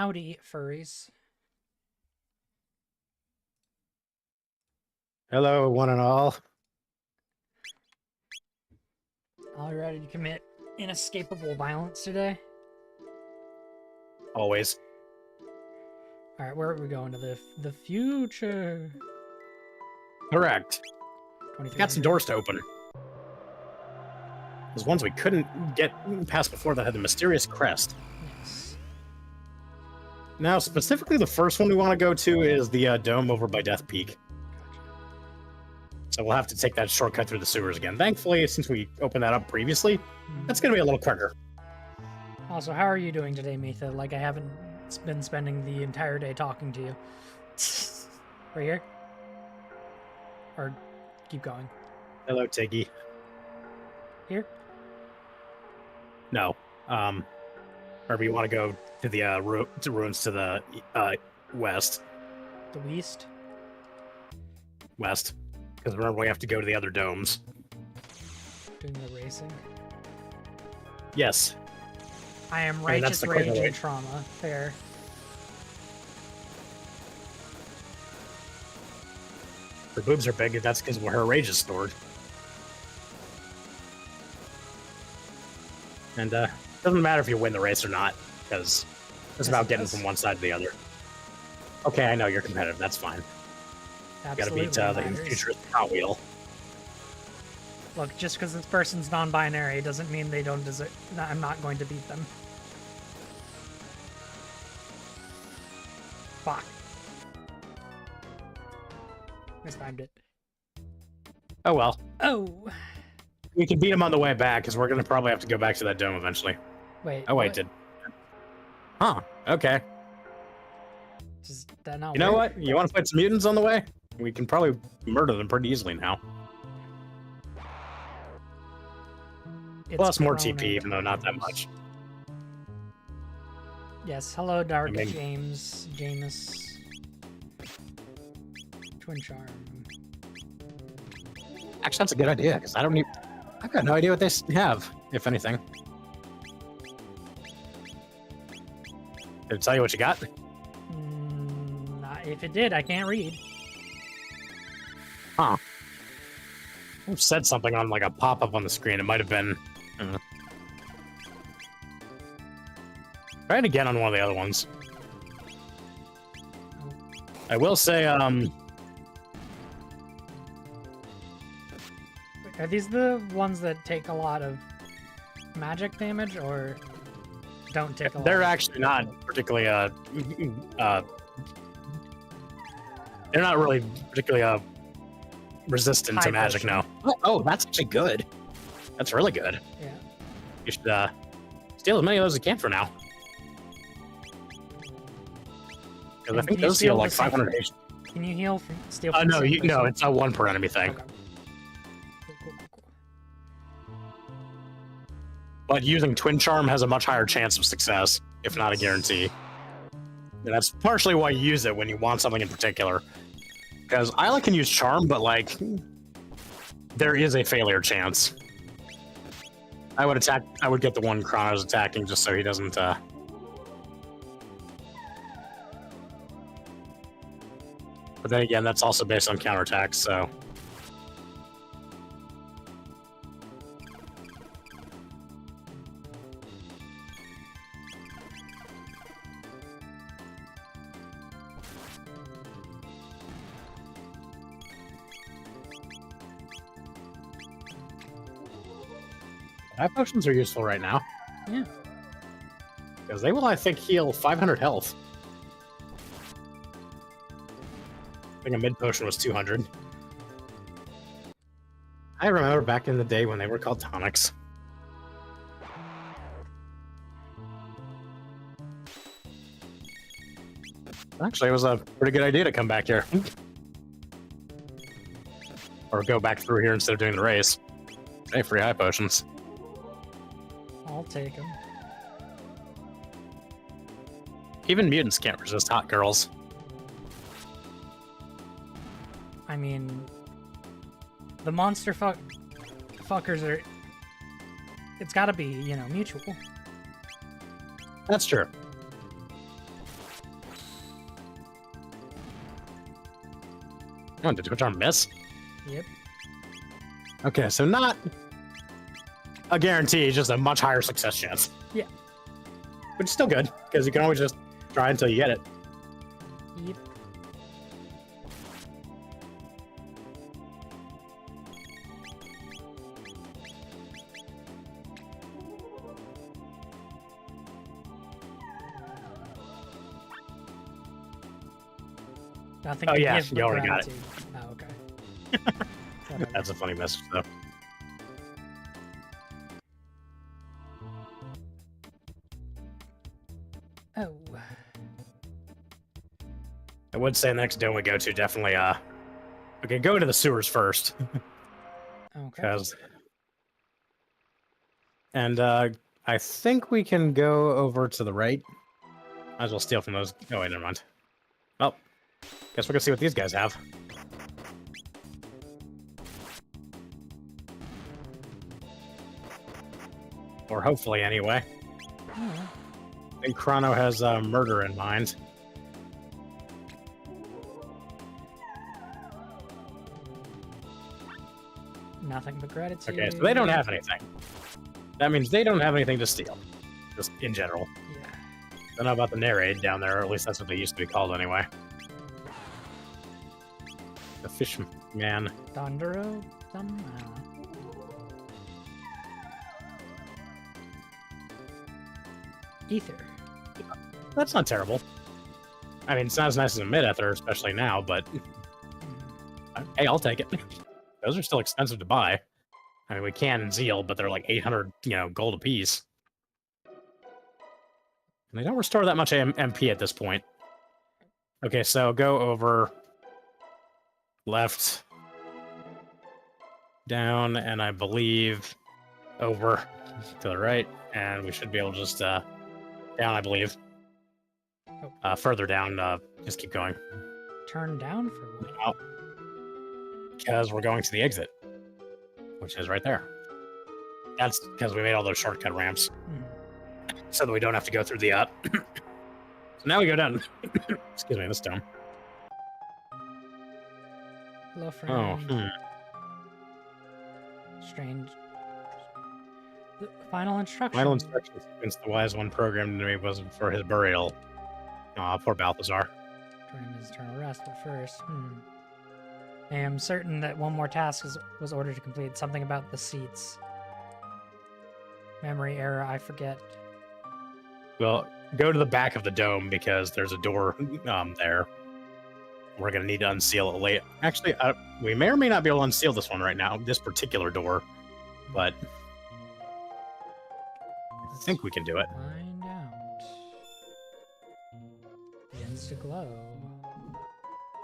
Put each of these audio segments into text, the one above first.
Howdy, furries. Hello, one and all. All ready to commit inescapable violence today? Always. All right, where are we going to the future? Correct. Got some doors to open. There's ones we couldn't get past before that had the mysterious crest. Yes. Now, specifically, the first one we want to go to is the dome over by Death Peak. Gotcha. So we'll have to take that shortcut through the sewers again. Thankfully, since we opened that up previously, that's going to be a little quicker. Also, how are you doing today, Mitha? Like I haven't been spending the entire day talking to you. Right here? Or keep going? Hello, Tiggy. Here? No. Or you want to go to the ruins to the west. The west? West. Because remember, we have to go to the other domes. Doing the racing? Yes. I am that's righteous the rage quicker way. and trauma. Fair. Her boobs are big, that's because her rage is stored. And doesn't matter if you win the race or not, because it's about getting from one side to the other. Okay, I know you're competitive, that's fine. Absolutely. Gotta beat the futurist Hot Wheel. Look, just because this person's non-binary doesn't mean they don't deserve. I'm not going to beat them. Fuck. Mistimed it. Oh well. Oh. We can beat him on the way back, because we're going to probably have to go back to that dome eventually. Wait. Oh, wait, what? did... Huh, okay. Does that not You know work? what? You want to fight some mutants on the way? We can probably murder them pretty easily now. It's Plus more Chrono. TP, even though not that much. Yes, hello, Dark I mean- James. Twin Charm. Actually, that's a good idea, because I've got no idea what they have, if anything. Did it tell you what you got? If it did, I can't read. Huh. I've said something on like a pop-up on the screen. It might have been... Try it again on one of the other ones. I will say, Are these the ones that take a lot of magic damage, or don't take a lot? they're actually not particularly, they're not really particularly, resistant High to magic, potion. no. Oh, that's actually good. That's really good. Yeah. You should, steal as many of those as you can for now. Because I And think can you those steal heal like the same- 500 HP. Can you heal from steal? From No, the same no, person? it's a one per enemy thing. Okay. Cool. But using Twin Charm has a much higher chance of success, if not a guarantee. And that's partially why you use it when you want something in particular. Because Isla can use Charm, but like, there is a failure chance. I would get the one Chrono's attacking just so he doesn't, But then again, that's also based on counterattacks, so... High potions are useful right now. Yeah. Because they will, I think, heal 500 health. I think a mid potion was 200. I remember back in the day when they were called tonics. Actually, it was a pretty good idea to come back here. Or go back through here instead of doing the race. Hey, free high potions. I'll take them. Even mutants can't resist hot girls. I mean, the monster fuckers are. It's got to be, mutual. That's true. Oh, did Twitch Arm miss? Yep. Okay, so not a guarantee, just a much higher success chance. Yeah. Which is still good, because you can always just try until you get it. Yep. Nothing Oh, to yeah, give you but already got it. gratitude. Oh, okay. Whatever. That's a funny message, though. Oh. I would say the next dome we go to definitely, okay, go into the sewers first. Okay. And, I think we can go over to the right. Might as well steal from those. Oh, wait, never mind. Well, guess we're gonna see what these guys have. Or hopefully, anyway. Oh, I think Chrono has murder in mind. nothing but gratitude. Okay, so they don't have anything. That means they don't have anything to steal. Just in general. Yeah. Don't know about the narrate down there, or at least that's what they used to be called anyway. The Fishman. Thundero? Somehow. Ether. That's not terrible. I mean, it's not as nice as a mid-ether, especially now, but hey, I'll take it. Those are still expensive to buy. I mean, we can Zeal, but they're like 800, gold apiece. And they don't restore that much MP at this point. Okay, so go over left, down, and I believe over to the right, and we should be able to just down, I believe. Further down, just keep going. Turn down for what? Because we're going to the exit, which is right there. That's because we made all those shortcut ramps, so that we don't have to go through the so now we go down. Excuse me, this dome. Hello, friend. Oh, Strange. The final instruction. Final instructions against the wise one programmed into me was for his burial. Aw, poor Balthazar. During his eternal rest, but first, I am certain that one more task was ordered to complete. Something about the seats. Memory error, I forget. Well, go to the back of the dome because there's a door there. We're going to need to unseal it later. Actually, we may or may not be able to unseal this one right now, this particular door, but I think we can do it. Find out. Begins to glow.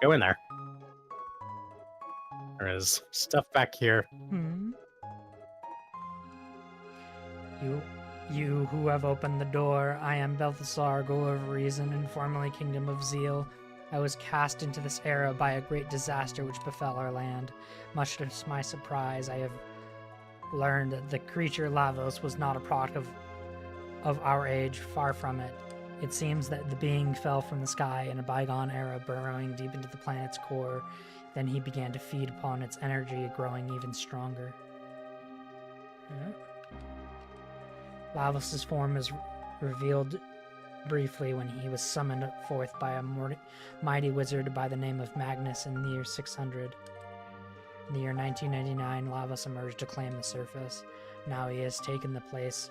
Go in there. There is stuff back here. You who have opened the door, I am Balthasar, Goal of Reason, and formerly Kingdom of Zeal. I was cast into this era by a great disaster which befell our land. Much to my surprise, I have learned that the creature Lavos was not a product of our age, far from it. It seems that the being fell from the sky in a bygone era, burrowing deep into the planet's core. Then he began to feed upon its energy, growing even stronger. Lavos' form is revealed briefly when he was summoned forth by a mighty wizard by the name of Magnus in the year 600. In the year 1999, Lavos emerged to claim the surface. Now he has taken the place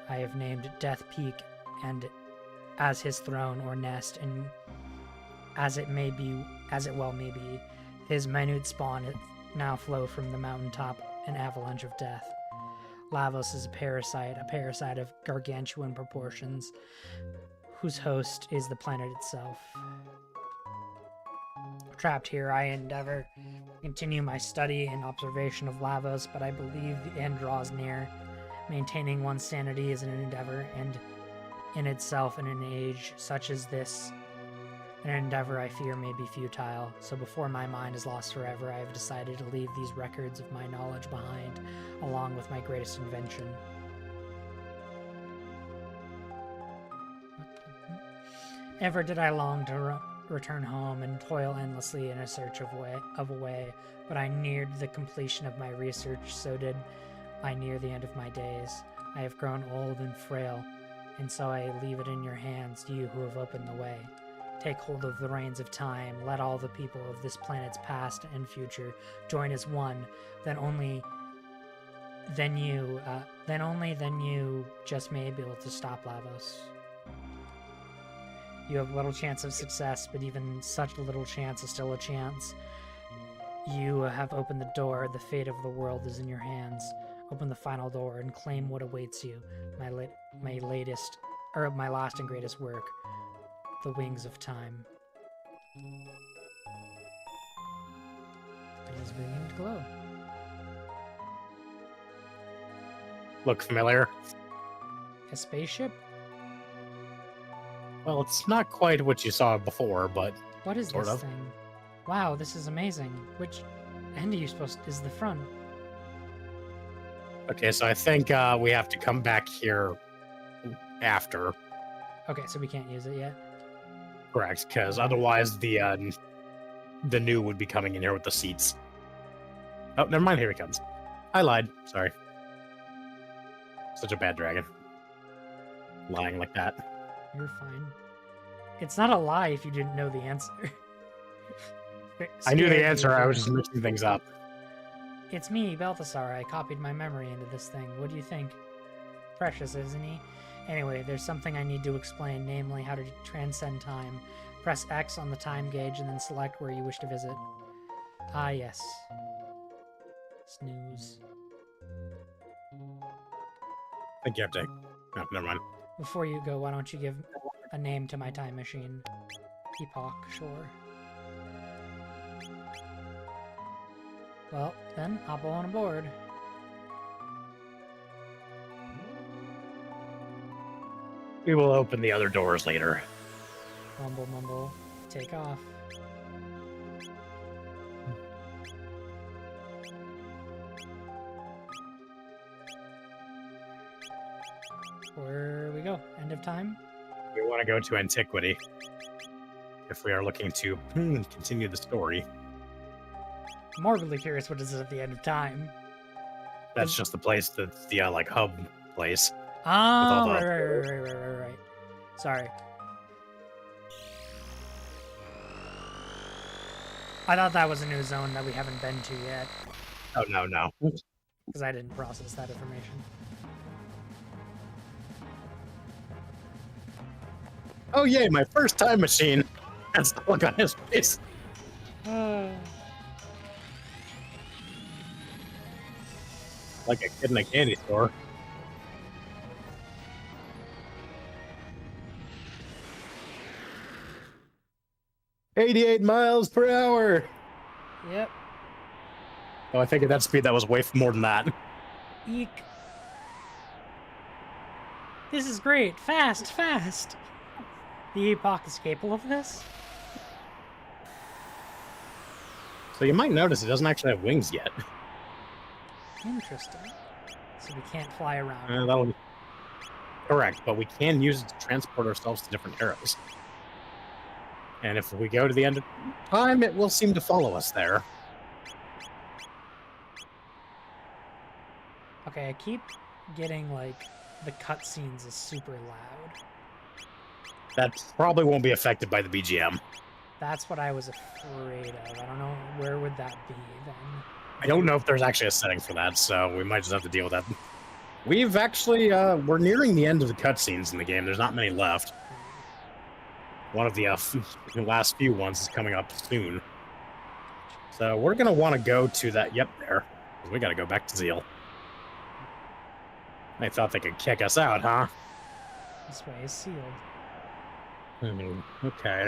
I have named Death Peak, and as his throne or nest, and as it well may be, his minute spawn now flow from the mountaintop, an avalanche of death. Lavos is a parasite of gargantuan proportions, whose host is the planet itself. Trapped here, I endeavor to continue my study and observation of Lavos, but I believe the end draws near. Maintaining one's sanity is an endeavor, and in itself, in an age such as this, an endeavor I fear may be futile. So before my mind is lost forever, I have decided to leave these records of my knowledge behind, along with my greatest invention. Ever did I long to return home and toil endlessly in a search of a way, but I neared the completion of my research, so did I near the end of my days. I have grown old and frail, and so I leave it in your hands, you who have opened the way. Take hold of the reins of time, let all the people of this planet's past and future join as one, then you just may be able to stop Lavos. You have little chance of success, but even such little chance is still a chance. You have opened the door, the fate of the world is in your hands. Open the final door and claim what awaits you, my last and greatest work, the wings of time. It is beginning to glow. Look familiar? A spaceship? Well, it's not quite what you saw before, but What is sort this of. thing? Wow, this is amazing. Which end are you supposed to, is the front? Okay, so I think we have to come back here after, Okay, so we can't use it yet. correct? Because otherwise the new would be coming in here with the seats. Oh, never mind. Here he comes. I lied. Sorry. Such a bad dragon. Lying like that. You're fine. It's not a lie if you didn't know the answer. I knew Scared the you answer. I was again. just mixing things up. It's me, Balthasar. I copied my memory into this thing. What do you think? Precious, isn't he? Anyway, there's something I need to explain, namely how to transcend time. Press X on the time gauge and then select where you wish to visit. Ah, yes. Snooze. I think you have to. No, never mind. Before you go, why don't you give a name to my time machine? Epoch, sure. Well, then, hop on aboard. We will open the other doors later. Mumble, mumble. Take off. Where we go? End of time? We want to go to antiquity if we are looking to continue the story. Morbidly curious what is at the end of time. That's just the place that's the like hub place. Oh, all the- right. Sorry. I thought that was a new zone that we haven't been to yet, Oh no. because I didn't process that information. Oh yay, my first time machine. That's the look on his face. Like a kid in a candy store. "88 miles per hour." Yep. Oh, I think at that speed that was way more than that. Eek. This is great. Fast, fast. The Epoch is capable of this? So you might notice it doesn't actually have wings yet. Interesting. So we can't fly around. That'll be correct, but we can use it to transport ourselves to different eras. And if we go to the end of time, it will seem to follow us there. Okay, I keep getting, like, the cutscenes is super loud. That probably won't be affected by the BGM. That's what I was afraid of. I don't know, where would that be then? I don't know if there's actually a setting for that, so we might just have to deal with that. We've actually, we're nearing the end of the cutscenes in the game. There's not many left. One of the last few ones is coming up soon. So we're going to want to go to that, yep, there. We got to go back to Zeal. They thought they could kick us out, huh? This way is sealed. Okay.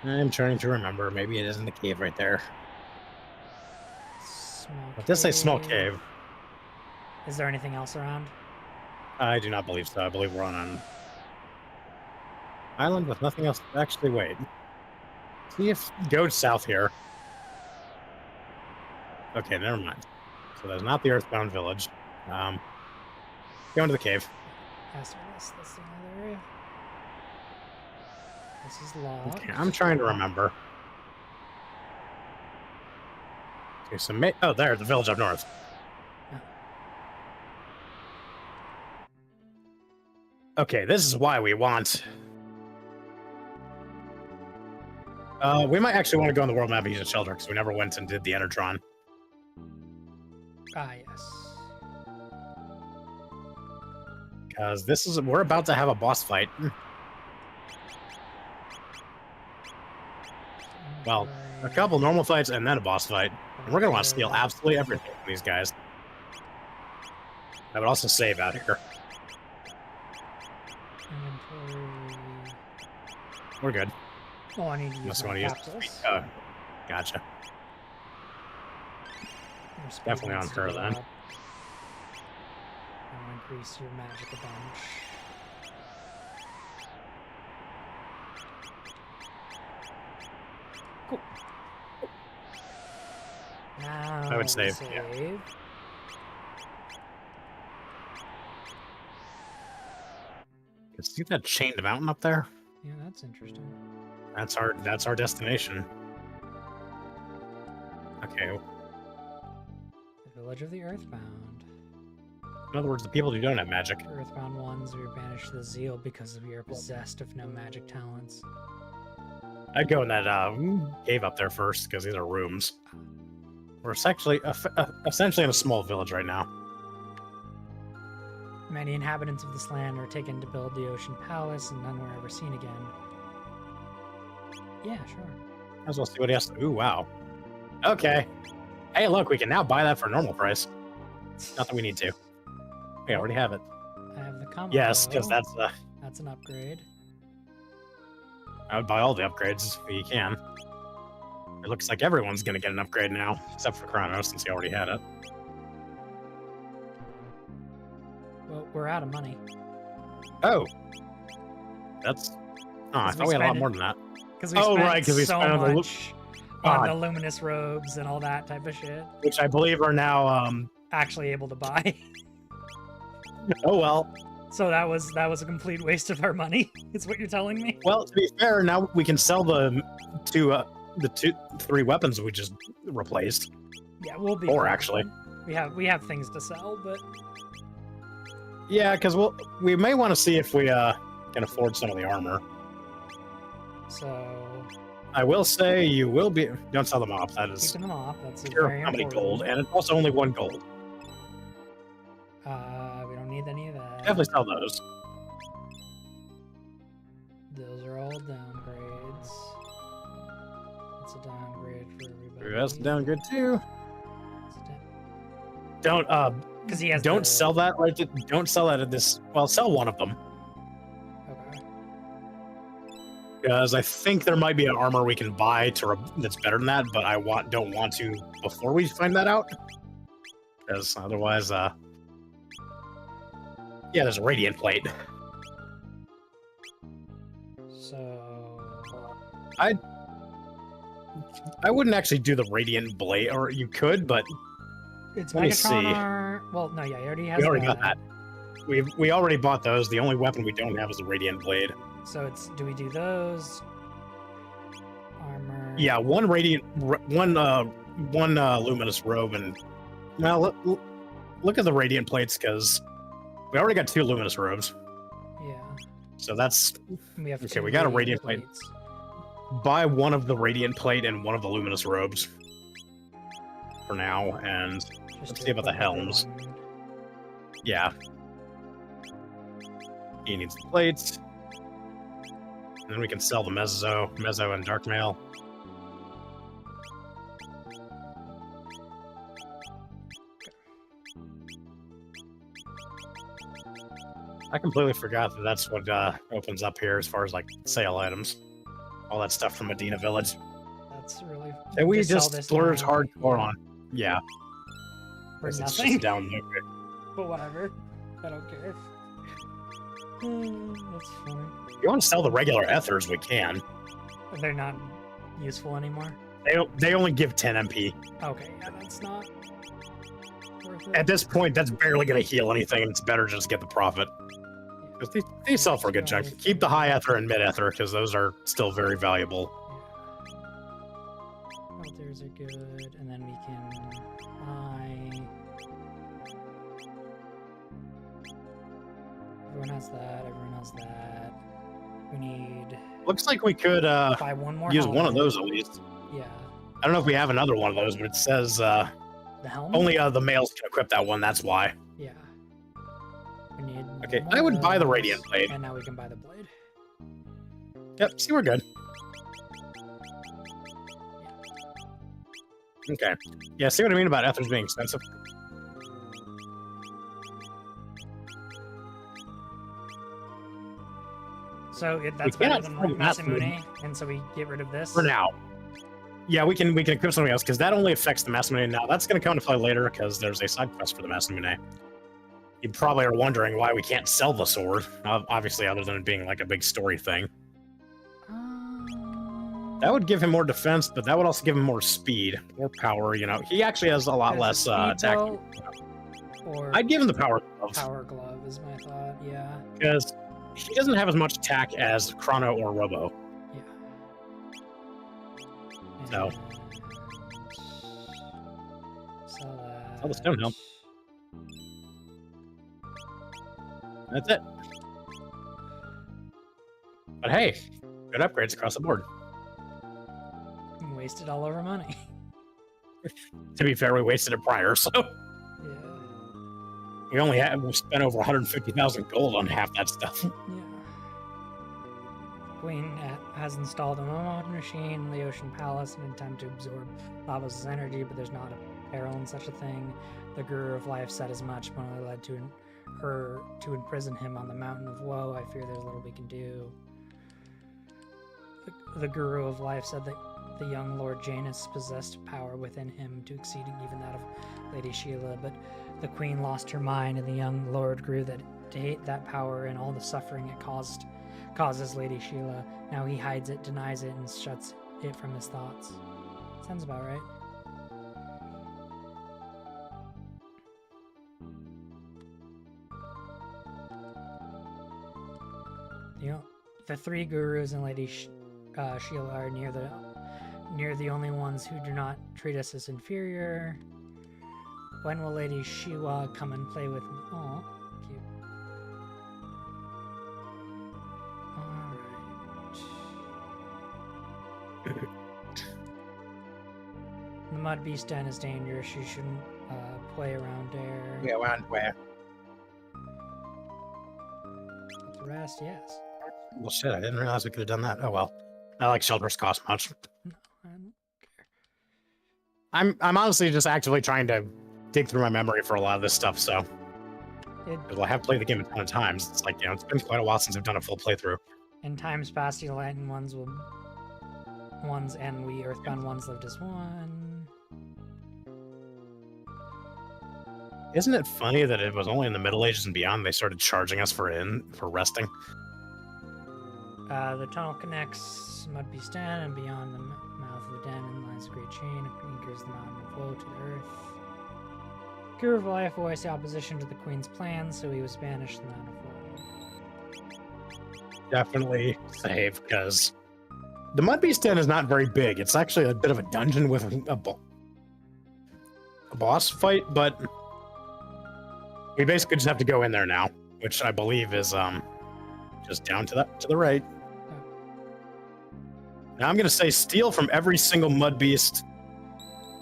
I'm trying to remember. Maybe it is in the cave right there. Small It does say small cave. Is there anything else around? I do not believe so. I believe we're on an island with nothing else. Actually, wait. See if go south here. Okay, never mind. So there's not the Earthbound village. Go into the cave. That's the other area. This is locked. Okay, I'm trying to remember. Okay, so oh, there, the village up north. Okay, this is why we want. We might actually want to go on the world map and use a shelter because we never went and did the Enertron. Ah, yes. Because we're about to have a boss fight. Well, a couple normal fights and then a boss fight. And we're gonna want to steal absolutely everything from these guys. I would also save out here. Inventory. We're good. Oh, I need to use my capsules. Gotcha. Your speed Definitely on needs to her go then. up. I'll increase your magic a bunch. Cool. Now I would save, save. yeah. See that chained mountain up there? Yeah, that's interesting. That's our destination. Okay. The village of the Earthbound. In other words, the people who don't have magic. Earthbound ones, we banish the zeal because we are possessed of no magic talents. I'd go in that cave up there first because these are rooms. We're essentially in a small village right now. Many inhabitants of this land are taken to build the Ocean Palace, and none were ever seen again. Yeah, sure. Might as well see what he has to. Ooh, wow. Okay. Hey, look, we can now buy that for a normal price. Not that we need to. We already have it. I have the combo. Yes, because that's an upgrade. I would buy all the upgrades if you can. It looks like everyone's gonna get an upgrade now, except for Chrono, since he already had it. Well, we're out of money. Oh. That's... Oh, I thought we had a lot more than that. Because we spent we so spent much on the luminous robes and all that type of shit. Which I believe are now, actually able to buy. Oh, well. So that was a complete waste of our money, is what you're telling me? Well, to be fair, now we can sell the three weapons we just replaced. Yeah, we'll be. Or actually, we have things to sell, but yeah, because we may want to see if we can afford some of the armor. So I will say you will be. Don't sell them off. That is keeping them off. That's very how many gold, and it's also only 1 gold. We don't need any of that. Definitely sell those. Those are all downgrades. It's a downgrade for everybody. That's a downgrade too. Don't because he has. Don't sell that right. Don't sell that at this. Well, sell one of them. Okay. Because I think there might be an armor we can buy that's better than that, but I don't want to before we find that out. Because otherwise, yeah, there's a radiant plate. So I wouldn't actually do the radiant blade, or you could, but it's let me see. Well, no, yeah, he already has. We already got that. We already bought those. The only weapon we don't have is the radiant blade. So do we do those? Armor. Yeah, one luminous robe, and well, look at the radiant plates because we already got 2 luminous robes. Yeah. So that's We have okay. We got a radiant plate. Buy one of the radiant plate and one of the luminous robes for now, and let's see about the helms. Yeah. He needs the plates. And then we can sell the Mezzo and Dark Mail. I completely forgot that that's what opens up here as far as like sale items. All that stuff from Medina Village. That's really. And we just splurge hardcore on. Yeah. For It's nothing. just down there. But whatever. I don't care. That's fine. If you want to sell the regular ethers, we can. They're not useful anymore. They only give 10 MP. Okay, yeah, that's not worth it. At this point, that's barely going to heal anything, and it's better just get the profit. Yeah. These sell for a good chunk. Keep the high ether and mid ether because those are still very valuable. Filters are good, and then we can buy. Everyone has that. Everyone has that. We need. Looks like we could buy one more. use helmet. one of those at least. Yeah. I don't know if we have another one of those, but it says The helmet. only the males can equip that one. That's why. Yeah. We need. Okay, one I of would buy the those, radiant blade. And now we can buy the blade. Yep. See, we're good. Okay. Yeah. See what I mean about ethers being expensive. So that's We better cannot than find Masamune, and so we get rid of this. For now. Yeah, we can equip something else because that only affects the Masamune now. That's going to come into play later because there's a side quest for the Masamune. You probably are wondering why we can't sell the sword, obviously, other than it being like a big story thing. That would give him more defense, but that would also give him more speed, more power. You know, he actually has a lot less attack. Or I'd give him the power glove. power glove is my thought. Yeah. Because he doesn't have as much attack as Chrono or Robo. Yeah. So. Sell that. Sell the stone helm. That's it. But hey, good upgrades across the board. Wasted all over money. To be fair, we wasted it prior, so Yeah. we spent over 150,000 gold on half that stuff. Yeah. Queen has installed a mod machine in the Ocean Palace in time to absorb Lavos' energy, but there's not a peril in such a thing. The Guru of Life said as much, but only led to her to imprison him on the Mountain of Woe. I fear there's little we can do. The Guru of Life said that the young Lord Janus possessed power within him to exceeding even that of Lady Sheila, but the Queen lost her mind, and the young Lord grew to hate that power and all the suffering it causes Lady Sheila. Now he hides it, denies it, and shuts it from his thoughts. Sounds about right. You know, the three gurus and Lady Sheila are near the only ones who do not treat us as inferior. When will Lady Shiwa come and play with me? Oh, cute. Alright. The Mud Beast Den is dangerous. You shouldn't play around there. Yeah, around where? The rest, yes. Well, shit, I didn't realize we could have done that. Oh, well. Not like shelters cost much. No, I don't care. I'm honestly just actively trying to dig through my memory for a lot of this stuff, so. Because I have played the game a ton of times. It's like, you know, it's been quite a while since I've done a full playthrough. In times past, the Enlightened ones and we Earthbound ones lived as one. Isn't it funny that it was only in the Middle Ages and beyond they started charging us for resting? The tunnel connects Mud Beast Den, and beyond the mouth of the den lies a great chain. It anchors the mountain of woe to the earth. Guru of Life voiced opposition to the Queen's plans, so he was banished to the mountain of woe. Definitely save, because the Mud Beast Den is not very big. It's actually a bit of a dungeon with a boss fight, but we basically just have to go in there now, which I believe is just down to the right. Now I'm going to say steal from every single mud beast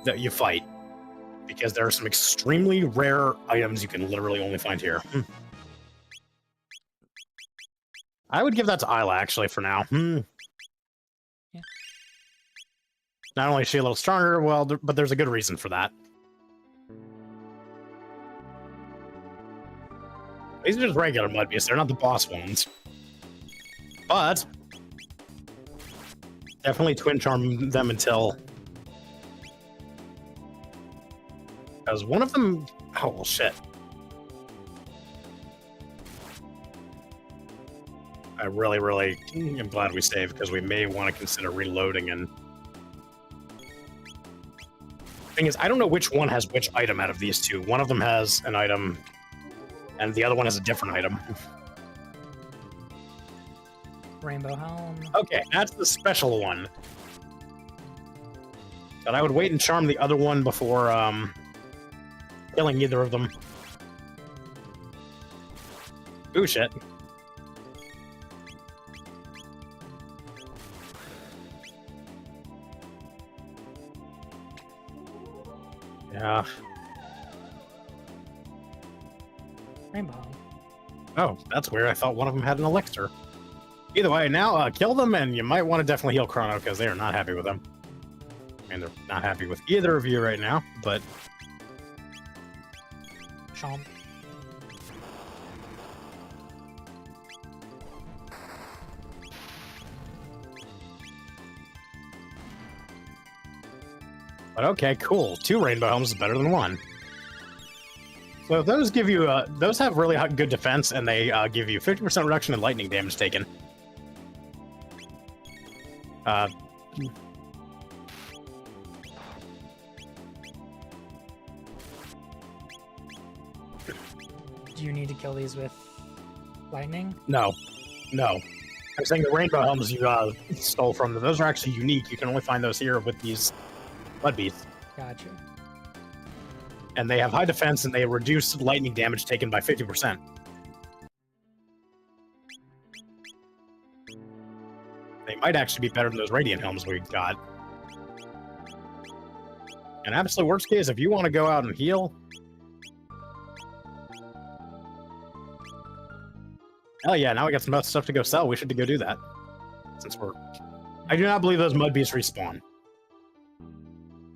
that you fight, because there are some extremely rare items you can literally only find here. I would give that to Isla, actually, for now. Yeah. Not only is she a little stronger, well, but there's a good reason for that. These are just regular mud beasts. They're not the boss ones. But definitely twin charm them until, because one of them, oh well, shit. I really am glad we saved, because we may want to consider reloading. And thing is, I don't know which one has which item out of these two. One of them has an item, and the other one has a different item. Rainbow Helm. Okay, that's the special one. But I would wait and charm the other one before killing either of them. Ooh, shit. Yeah. Rainbow Helm. Oh, that's weird. I thought one of them had an elixir. Either way, now kill them, and you might want to definitely heal Chrono, because they are not happy with them. And they're not happy with either of you right now, but... Chomp. But okay, cool. 2 Rainbow Helms is better than 1. So those give you, those have really good defense, and they give you 50% reduction in lightning damage taken. Do you need to kill these with lightning? No. I'm saying the Rainbow Helms you stole from them, those are actually unique. You can only find those here with these Mud Beasts. Gotcha. And they have high defense, and they reduce lightning damage taken by 50%. They might actually be better than those Radiant Helms we got. And absolute worst case, if you want to go out and heal... Hell yeah, now we got some stuff to go sell. We should go do that. Since we're... I do not believe those Mud Beasts respawn.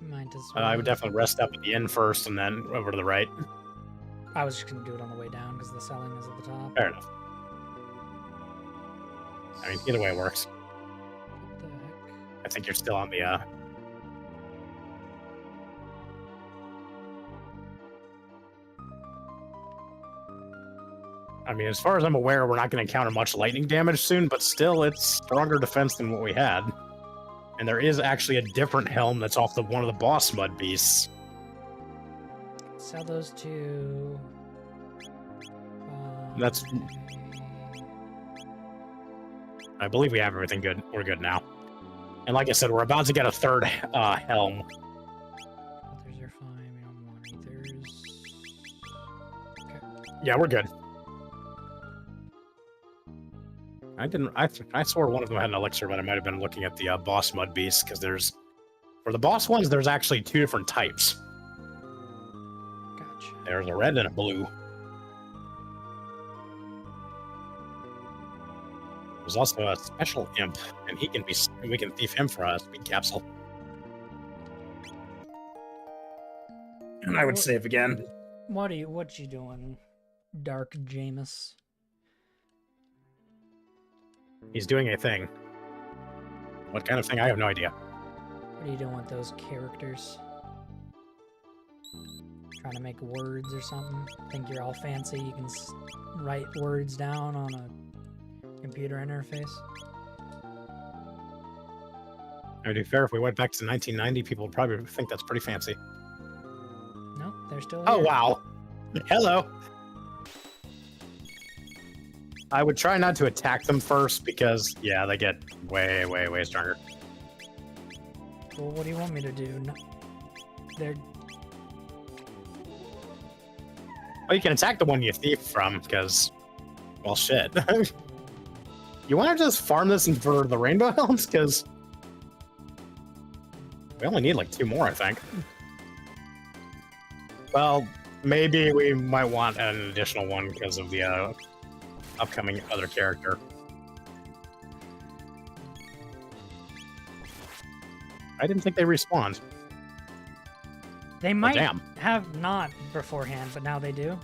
Might as well. I would definitely rest up at the end first, and then over to the right. I was just going to do it on the way down, because the selling is at the top. Fair enough. I mean, either way it works. What the heck? I think you're still on the, I mean, as far as I'm aware, we're not going to encounter much lightning damage soon, but still, it's stronger defense than what we had. And there is actually a different helm that's off one of the boss Mud Beasts. Sell those two. That's... I believe we have everything good. We're good now. And like I said, we're about to get a third helm. Others are fine. We don't want ethers. Okay. Yeah, we're good. I swore one of them had an elixir, but I might have been looking at the boss Mud Beast, because for the boss ones, there's actually 2 different types. Gotcha. There's a red and a blue. There's also a special imp, and we can thief him for a speed capsule. And I would save again. What you doing, Dark Jameis? He's doing a thing. What kind of thing? I have no idea. What are you doing with those characters? Trying to make words or something? Think you're all fancy? You can write words down on a computer interface? To be fair, if we went back to 1990, people would probably think that's pretty fancy. No, they're still here. Oh, wow. Hello. I would try not to attack them first because, yeah, they get way, way, way stronger. Well, what do you want me to do? No, they're... Well, you can attack the one you thief from, because, well, shit. You want to just farm this for the Rainbow Helms? Because we only need, like, 2 more, I think. Well, maybe we might want an additional one because of the, upcoming other character. I didn't think they respawned. They might damn. have not beforehand, but now they do.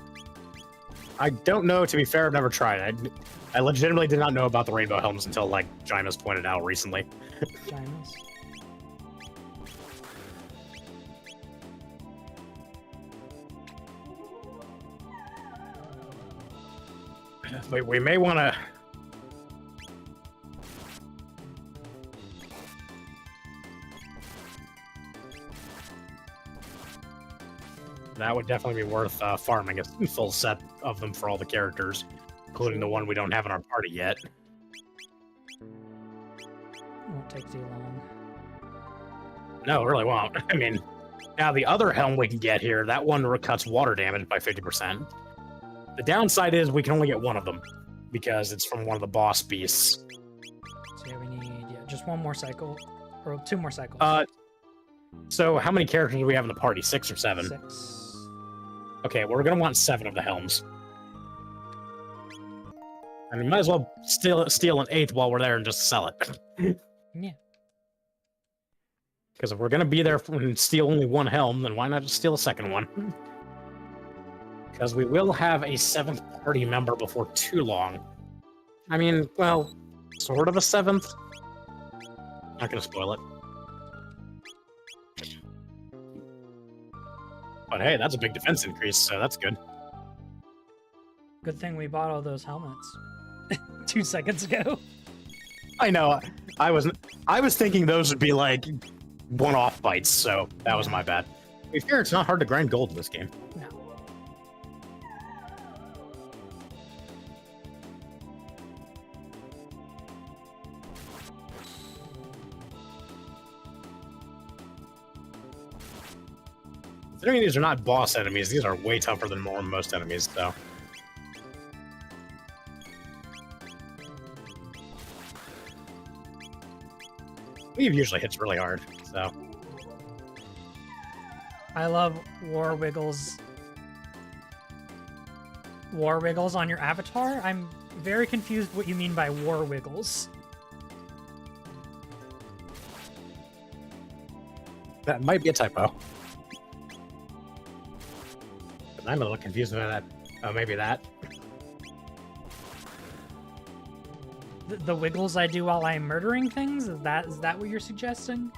I don't know, to be fair, I've never tried. I legitimately did not know about the Rainbow Helms until, like, Jimus pointed out recently. Jimus. We may want to... That would definitely be worth farming a full set of them for all the characters, including the one we don't have in our party yet. take too long. No, it really won't. I mean, now the other helm we can get here, that one cuts water damage by 50%. The downside is we can only get one of them because it's from one of the boss beasts. So yeah, we need just one more cycle, or 2 more cycles. So how many characters do we have in the party? 6 or 7? 6. Okay, well, we're gonna want 7 of the helms. And we might as well steal an 8th while we're there and just sell it. Yeah. Because if we're gonna be there and steal only one helm, then why not just steal a second one? Because we will have a 7th party member before too long. I mean, well, sort of a 7th. Not gonna spoil it. But hey, that's a big defense increase, so that's good. Good thing we bought all those helmets 2 seconds ago. I know. I was thinking those would be like one-off bites, so that was my bad. To be fair, it's not hard to grind gold in this game. No. Considering these are not boss enemies, these are way tougher than most enemies, so. Weave usually hits really hard, so. I love War Wiggles. War Wiggles on your avatar? I'm very confused what you mean by War Wiggles. That might be a typo. But I'm a little confused about that. Oh, maybe that. The wiggles I do while I'm murdering things? Is that what you're suggesting?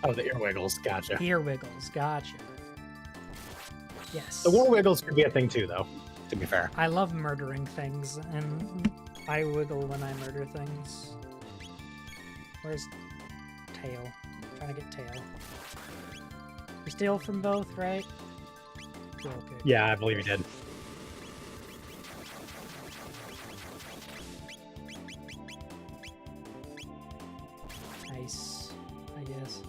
Oh, the ear wiggles. Gotcha. Ear wiggles. Gotcha. Yes. The war wiggles could be a thing too, though, to be fair. I love murdering things, and I wiggle when I murder things. Where's tail? I'm trying to get tail. We steal from both, right? Okay. Yeah, I believe you did. Nice, I guess.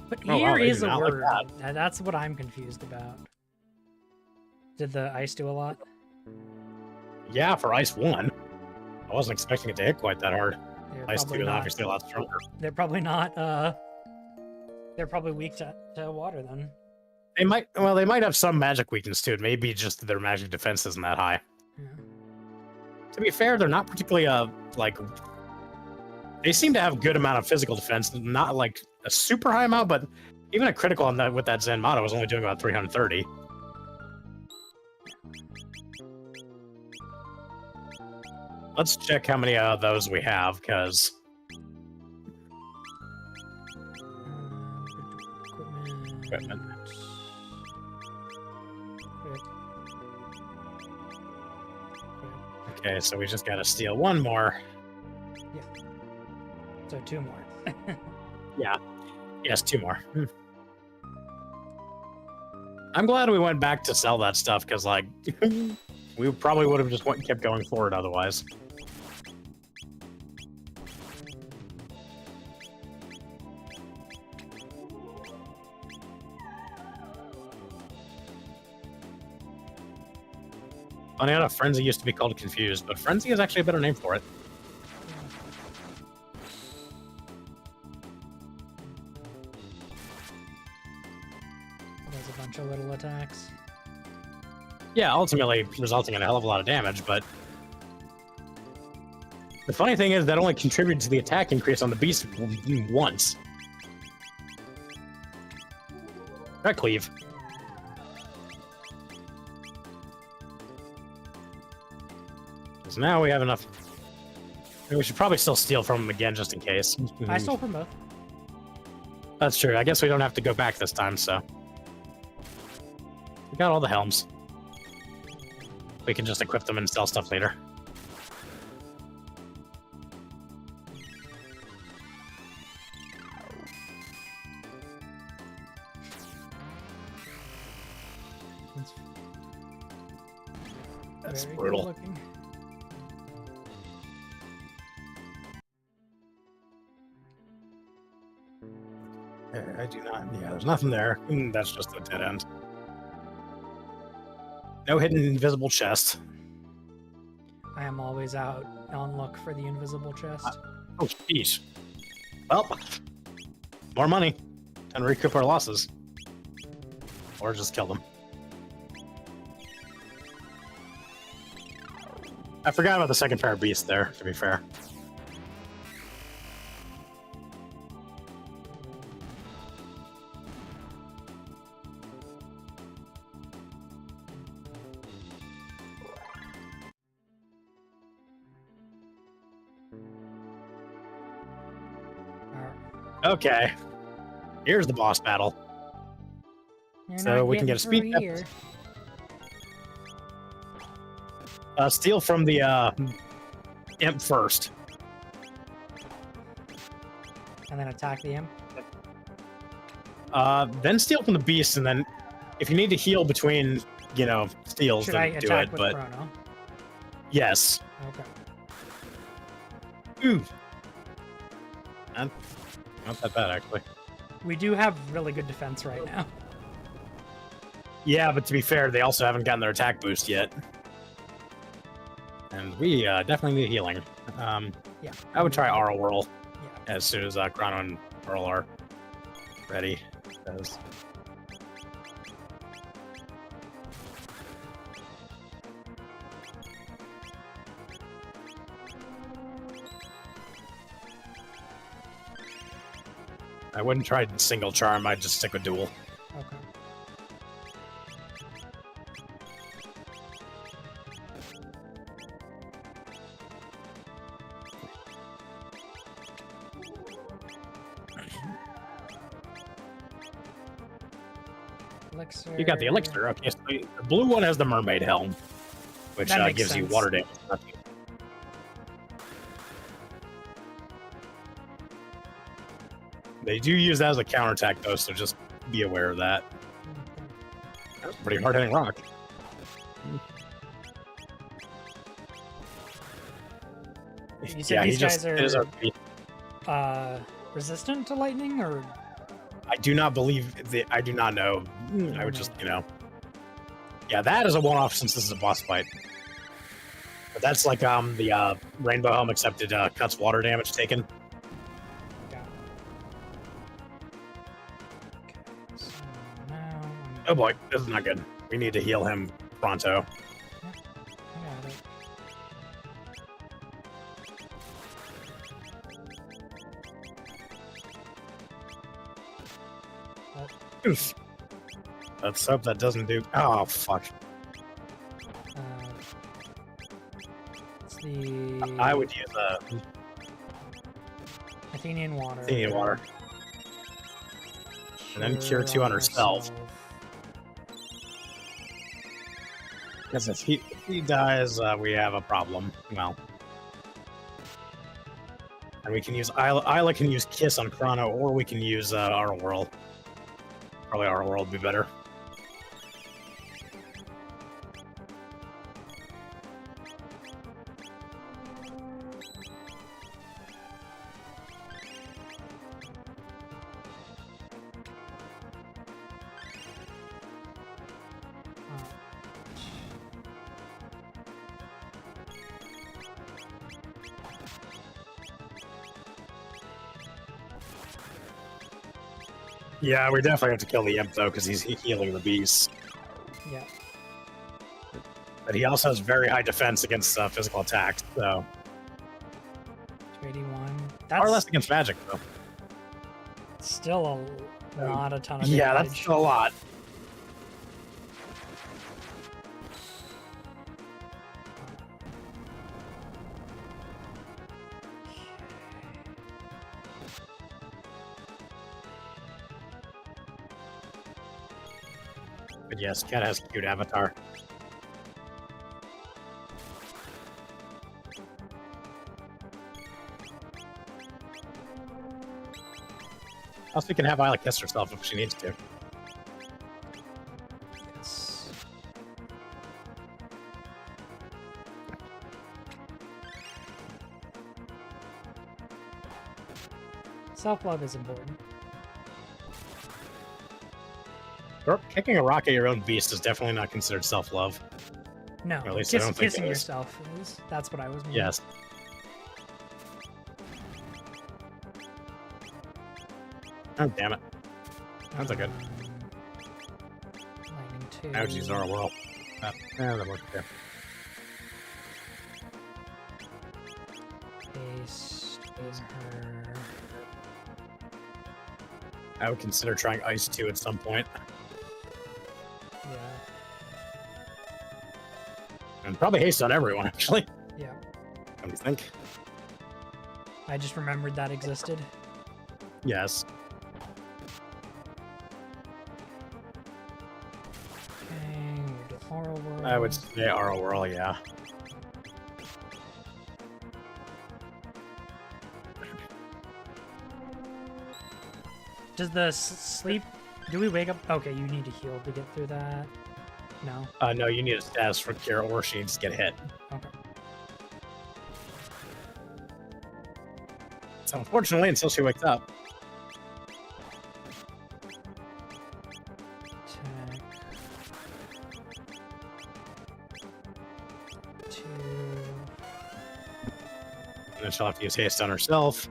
But Oh, ear wow, they is do a not like word. that. That's what I'm confused about. Did the ice do a lot? Yeah, for Ice 1. I wasn't expecting it to hit quite that hard. They're Ice 2 probably is not. obviously a lot stronger. They're probably not. They're probably weak to water then. They might have some magic weakness too. Maybe just their magic defense isn't that high. Yeah. To be fair, they're not particularly like. They seem to have good amount of physical defense, not like a super high amount, but even a critical on that with that Zen motto was only doing about 330. Let's check how many of those we have, because Equipment. Okay, so we just gotta steal one more. So 2 more. Yeah. Yes, 2 more. I'm glad we went back to sell that stuff, because, like, we probably would have just kept going forward otherwise. Funny enough, Frenzy used to be called Confused, but Frenzy is actually a better name for it. There's a bunch of little attacks. Yeah, ultimately resulting in a hell of a lot of damage, but the funny thing is that only contributed to the attack increase on the beast once. Right, Cleave. Because now we have enough. We should probably still steal from him again, just in case. I stole from both. That's true. I guess we don't have to go back this time, so. We got all the helms. We can just equip them and sell stuff later. That's Very brutal. Good looking. I do not. Yeah, there's nothing there. That's just a dead end. No hidden invisible chest. I am always out on look for the invisible chest. Oh, jeez. Well, more money and recoup our losses. Or just kill them. I forgot about the second pair of beasts there, to be fair. Okay. Here's the boss battle. You're So not we can getting get a speed through test. here. Steal from the imp first. And then attack the imp. Then steal from the beast, and then if you need to heal between, steals, Should then I do attack it. with But Chrono? yes. Okay. Ooh. Not that bad, actually. We do have really good defense right now. Yeah, but to be fair, they also haven't gotten their attack boost yet. And we definitely need healing. Yeah. I would try Aura Whirl Yeah. as soon as Chrono and Pearl are ready. Because I wouldn't try single charm, I'd just stick with dual. Okay. Elixir. You got the elixir. Okay, so the blue one has the mermaid helm, which That makes gives you sense. water damage. They do use that as a counterattack, though, so just be aware of that. That's a pretty hard hitting rock. You said these guys it is are RP. resistant to lightning, or I do not believe I do not know. I would just, Yeah, that is a one-off since this is a boss fight. But that's like the rainbow helm except it cuts water damage taken. yeah. Okay, so now Oh boy, this is not good. We need to heal him pronto. I got it. Oof. Let's hope that doesn't do. Oh fuck! It's the I would use Athenian water. Athenian water. And then cure 2 on herself. Because if he dies, we have a problem. Well, and we can use Isla can use Kiss on Chrono, or we can use Our World. Probably Our World would be better. Yeah, we definitely have to kill the imp though, because he's healing the beast. Yeah. But he also has very high defense against physical attacks, so 281. far less That's against magic though. still not a ton of Yeah, damage. that's still a lot. But yes, Cat has a cute avatar. Also, we can have Isla kiss herself if she needs to. Yes. Self-love is important. Kicking a rock at your own beast is definitely not considered self-love. No, Or at least I don't think kissing it is. yourself is. That's what I was meaning. Yes. Oh, damn it. That's a good. Lightning 2. Ouchies are a whirl. Yeah, that worked there. Paste in her. I would consider trying Ice 2 at some point. Yeah. And probably haste on everyone, actually. Yeah. What do you think? I just remembered that existed. Yes. Okay, we'll do Oral World. I would say Aura Whirl, yeah. Does the sleep... Do we wake up? Okay, you need to heal to get through that. No? No, you need a status for cure or she needs to get hit. Okay. So unfortunately, until she wakes up. Attack. 2. And then she'll have to use haste on herself.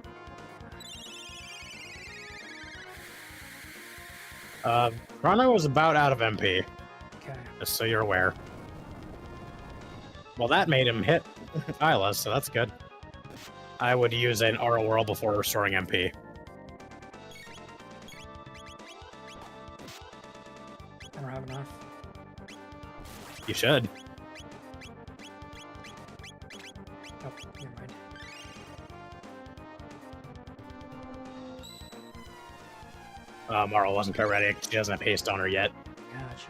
Chrono is about out of MP, Okay. just so you're aware. Well, that made him hit Isla, so that's good. I would use an Aura Whirl before restoring MP. I don't have enough. You should. Oh, never mind. Mara wasn't quite ready. She doesn't have haste on her yet. Gotcha.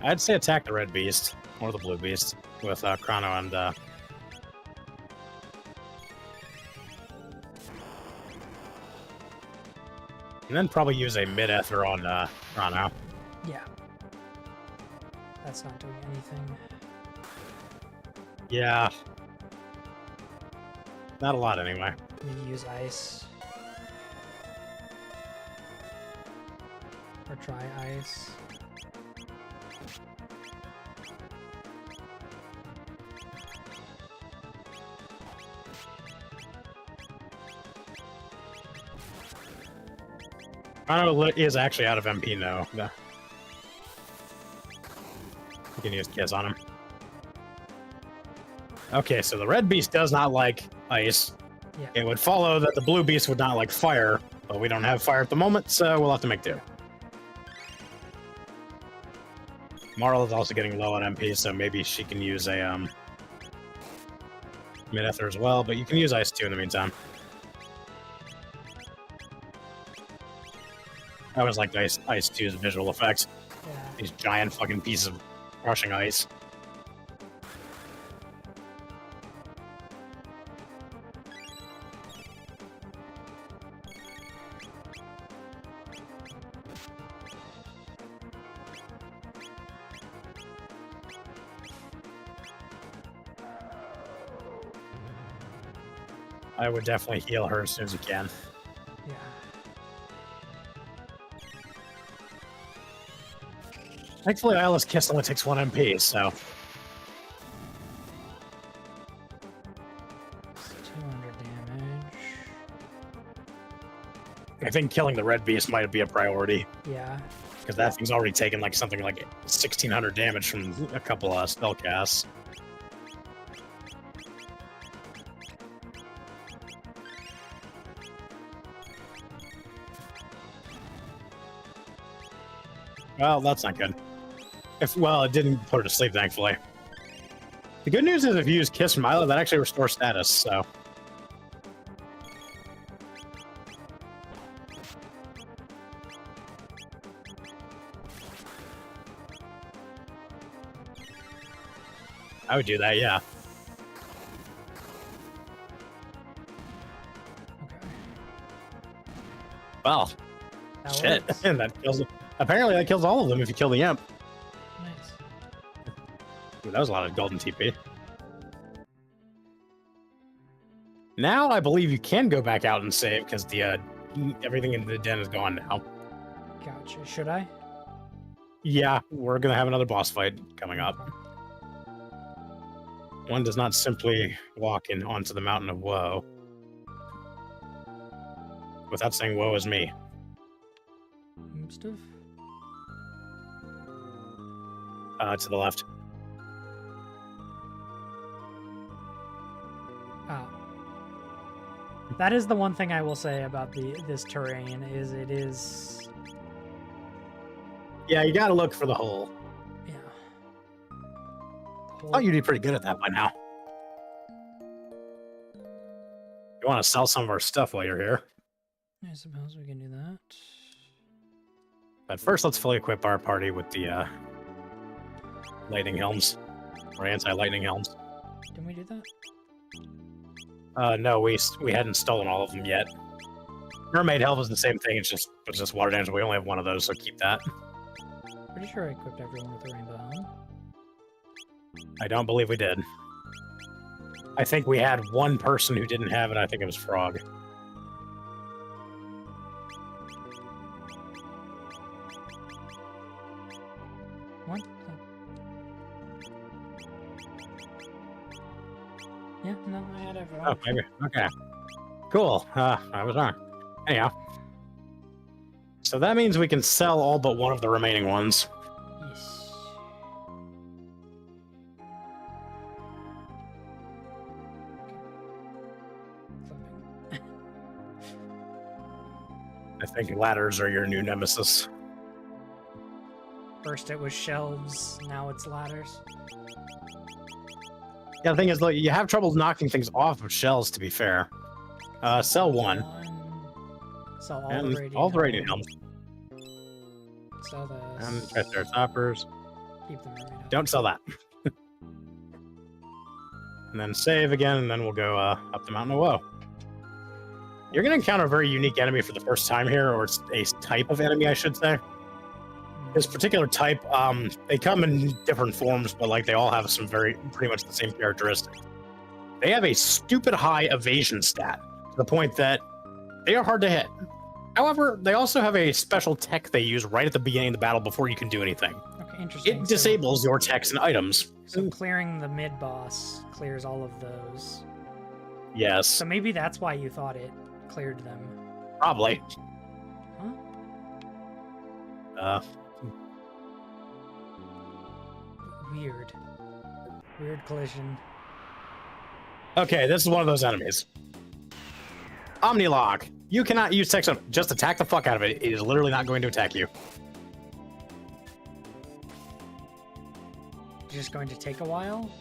I'd say attack the red beast or the blue beast with Chrono and then probably use a mid-ether on Chrono. Yeah. That's not doing anything. Yeah. Not a lot anyway. Need to use ice. Or try ice. Chrono is actually out of MP now. You can use Kiss on him. Okay, so the red beast does not like ice. Yeah. It would follow that the blue beast would not like fire, but we don't have fire at the moment, so we'll have to make do. Marl is also getting low on MP, so maybe she can use a mid-ether as well, but you can use ice too in the meantime. I always liked Ice 2's visual effects. Yeah. These giant fucking pieces of crushing ice. I would definitely heal her as soon as you can. Yeah. Thankfully, Isla's Kiss only takes 1 MP, so... It's 200 damage. I think killing the red beast might be a priority, Yeah. because that thing's already taken like something like 1,600 damage from a couple of spell casts. Well, that's not good. Well, it didn't put her to sleep, thankfully. The good news is if you use Kiss from Isla, that actually restores status, so... I would do that, yeah. Okay. Well, That shit. works. And that kills... Apparently that kills all of them if you kill the imp. Nice. Ooh, that was a lot of golden TP. Now I believe you can go back out and save because the everything in the den is gone now. Gotcha. Should I? Yeah, we're gonna have another boss fight coming up. One does not simply walk in onto the mountain of woe without saying woe is me. Stuff. To the left. Ah. That is the one thing I will say about this terrain is it is. Yeah, you gotta look for the hole. Yeah. Oh, you'd be pretty good at that by now. You want to sell some of our stuff while you're here. I suppose we can do that. But first, let's fully equip our party with the lightning helms. Or anti-lightning helms. Didn't we do that? No, we hadn't stolen all of them yet. Mermaid health is the same thing, it's just water damage. We only have one of those, so keep that. Pretty sure I equipped everyone with a rainbow helm. I don't believe we did. I think we had one person who didn't have it. I think it was Frog. What? Yeah, no, I had everyone. Oh, maybe. Okay. Cool. I was wrong. Anyhow. So that means we can sell all but one of the remaining ones. Yes. Flipping. I think ladders are your new nemesis. First it was shelves, now it's ladders. Yeah, the thing is, like, you have trouble knocking things off of shells, to be fair. Sell one. Sell all And the radiant all the radiant helms. Sell this. And Triceratops. Keep them right Don't sell that. And then save again, and then we'll go up the mountain of woe. You're going to encounter a very unique enemy for the first time here, or it's a type of enemy, I should say. This particular type, they come in different forms, but like they all have some pretty much the same characteristics. They have a stupid high evasion stat, to the point that they are hard to hit. However, they also have a special tech they use right at the beginning of the battle before you can do anything. Okay, interesting. It disables your techs and items. So clearing the mid-boss clears all of those. Yes. So maybe that's why you thought it cleared them. Probably. Huh? Weird. Weird collision. Okay, this is one of those enemies. Omnilock. You cannot use text. Just attack the fuck out of it. It is literally not going to attack you. Just going to take a while?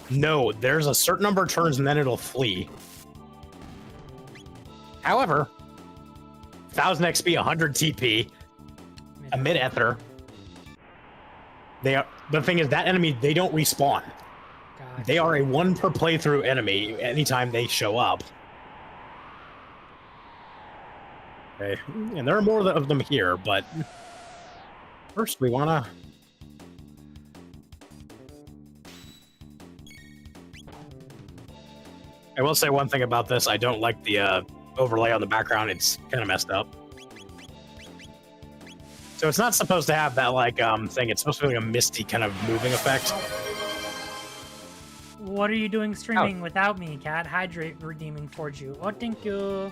No, there's a certain number of turns and then it'll flee. However, 1000 XP, 100 TP, a mid-ether. The thing is, that enemy, they don't respawn. Gotcha. They are a one per playthrough enemy anytime they show up. Okay, and there are more of them here, but first we wanna... I will say one thing about this. I don't like the overlay on the background. It's kind of messed up. So it's not supposed to have that like thing. It's supposed to be like a misty kind of moving effect. What are you doing streaming without me, Cat? Hydrate redeeming for you. Oh, thank you.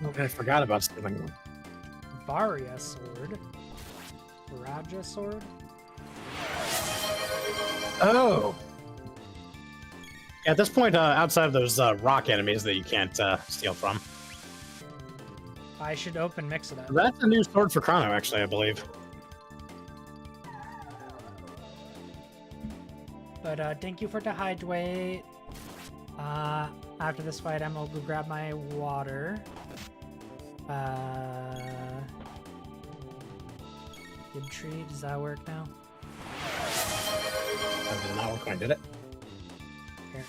Okay, I forgot about stealing. Varia sword. Raja sword. Oh. Yeah, at this point, outside of those rock enemies that you can't steal from. I should open mix it up. That's a new sword for Chrono, actually, I believe. But thank you for the hydrate. After this fight, I'm gonna go grab my water. Good tree. Does that work now? That did not work when I did it. Here.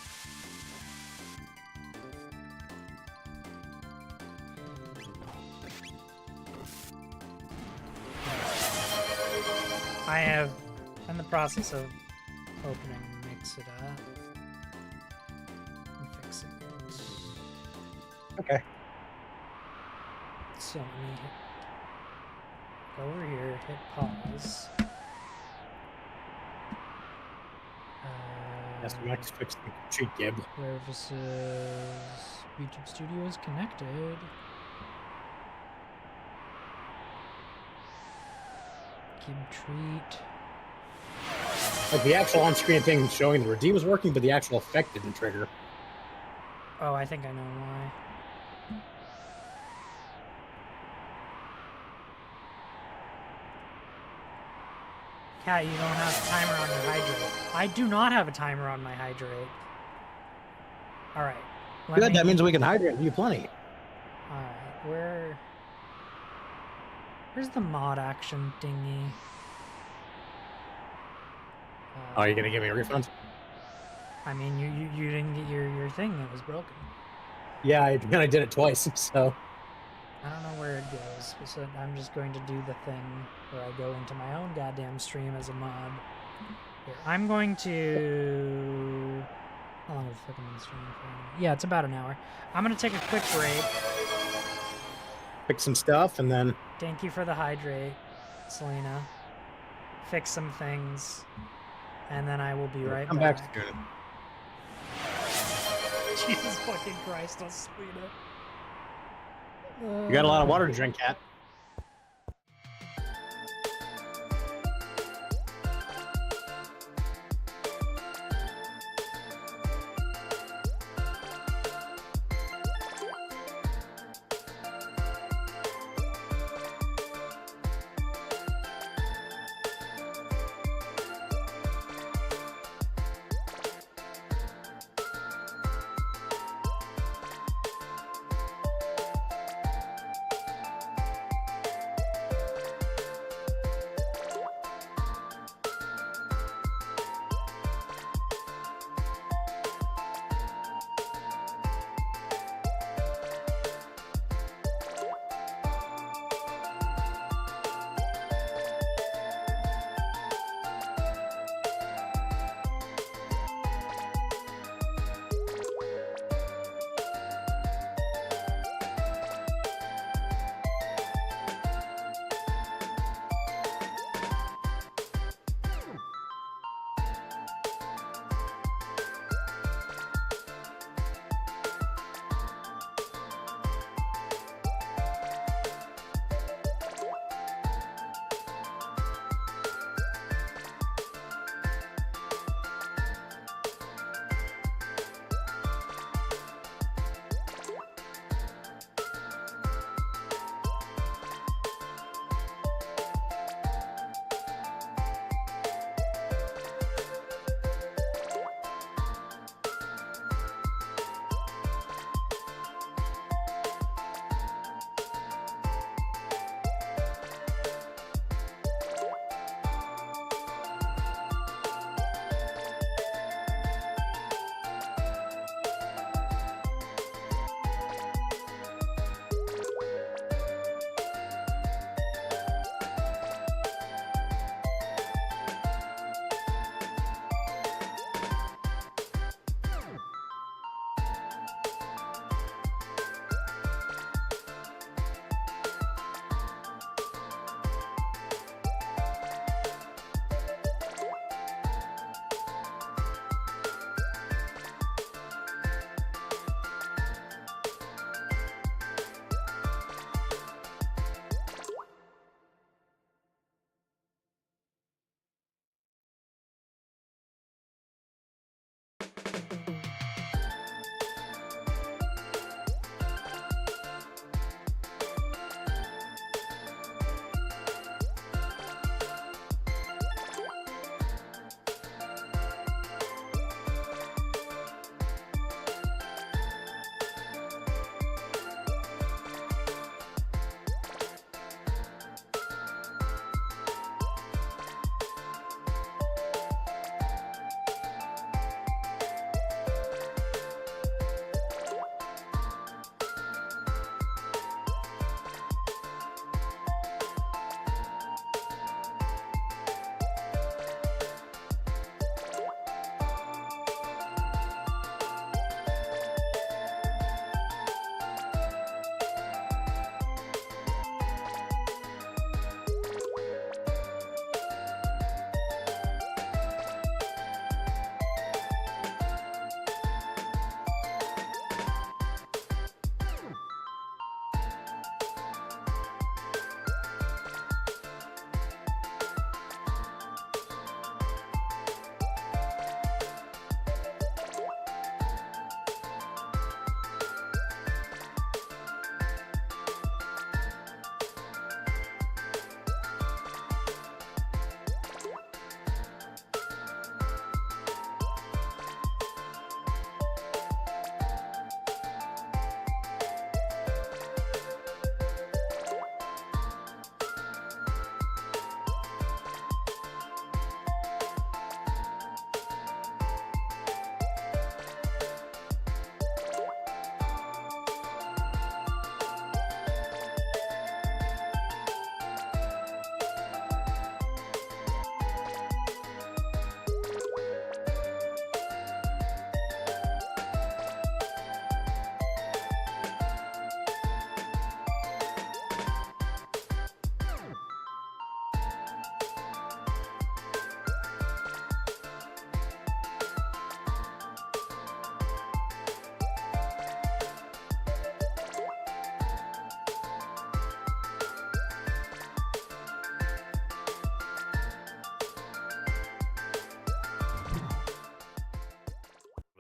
I have, in the process of opening Mix It Up. Okay. So let me go over here, hit pause. Yes, Max fixed the cheat gib. Services. YouTube Studio is connected. Gib treat. Like the actual on-screen thing showing the redeem was working, but the actual effect didn't trigger. Oh, I think I know why. Cat, you don't have a timer on your hydrate. I do not have a timer on my hydrate. Alright. Good, that means we can hydrate you plenty. Alright, where's the mod action thingy? Oh, are you gonna give me a refund? I mean, you didn't get your thing that was broken. Yeah, I did it twice, so. I don't know where it goes, so I'm just going to do the thing where I go into my own goddamn stream as a mod. Here, I'm going to... How long have I been streaming for? Yeah, it's about an hour. I'm going to take a quick break. Pick some stuff, and then... Thank you for the hydrate, Selena. Fix some things, and then I will be right come back. back soon. Jesus fucking Christ, Selena. You got a lot of water to drink, Cat.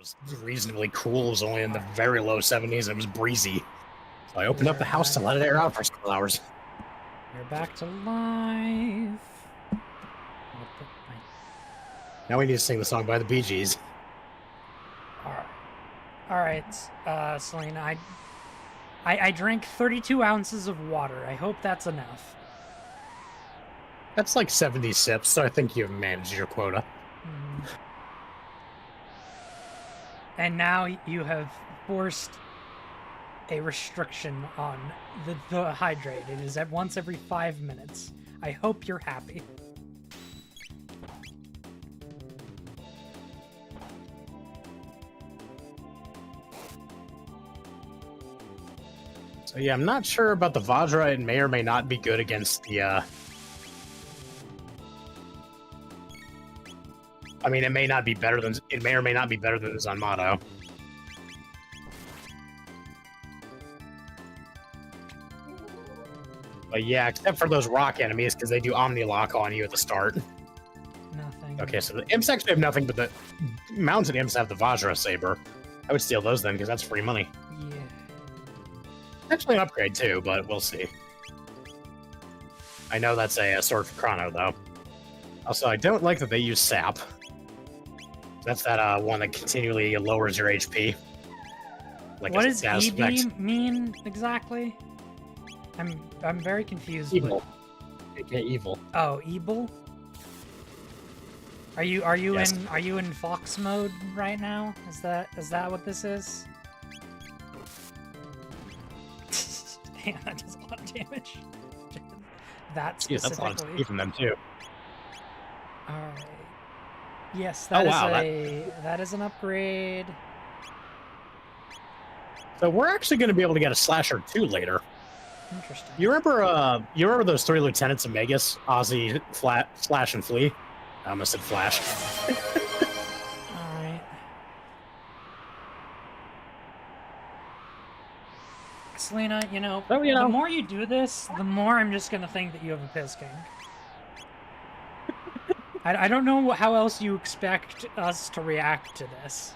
was reasonably cool. It was only in the very low 70s. It was breezy. So I opened up the house to let it air out for a couple hours. You're back to life. Now we need to sing the song by the Bee Gees. All right, Selena. I drank 32 ounces of water. I hope that's enough. That's like 70 sips, so I think you've managed your quota. And now you have forced a restriction on the hydrate. It is at once every 5 minutes. I hope you're happy. So yeah, I'm not sure about the Vajra. It may or may not be good against the I mean, it may not be better than it may or may not be better than the Zanmato. But yeah, except for those rock enemies, because they do Omni Lock on you at the start. Nothing. Okay, so the imps actually have nothing, but the mounted imps have the Vajra Saber. I would steal those then, because that's free money. Yeah. Actually an upgrade too, but we'll see. I know that's a sword for Chrono, though. Also, I don't like that they use Sap. That's that one that continually lowers your HP. Like what does EB mean exactly? I'm very confused. Evil. Okay, evil. Oh, evil. Are you Yes. in Fox mode right now? Is that what this is? Damn, that does a lot of damage. That Yeah, that's a lot of specifically. speed from them too. All right. Yes, that wow, that is an upgrade. So we're actually going to be able to get a slasher too later. Interesting. You remember those three lieutenants of Magus? Ozzy, Slash, and Flea? I almost said Flash. All right. Selena, the more you do this, the more I'm just gonna think that you have a piss king. I don't know how else you expect us to react to this.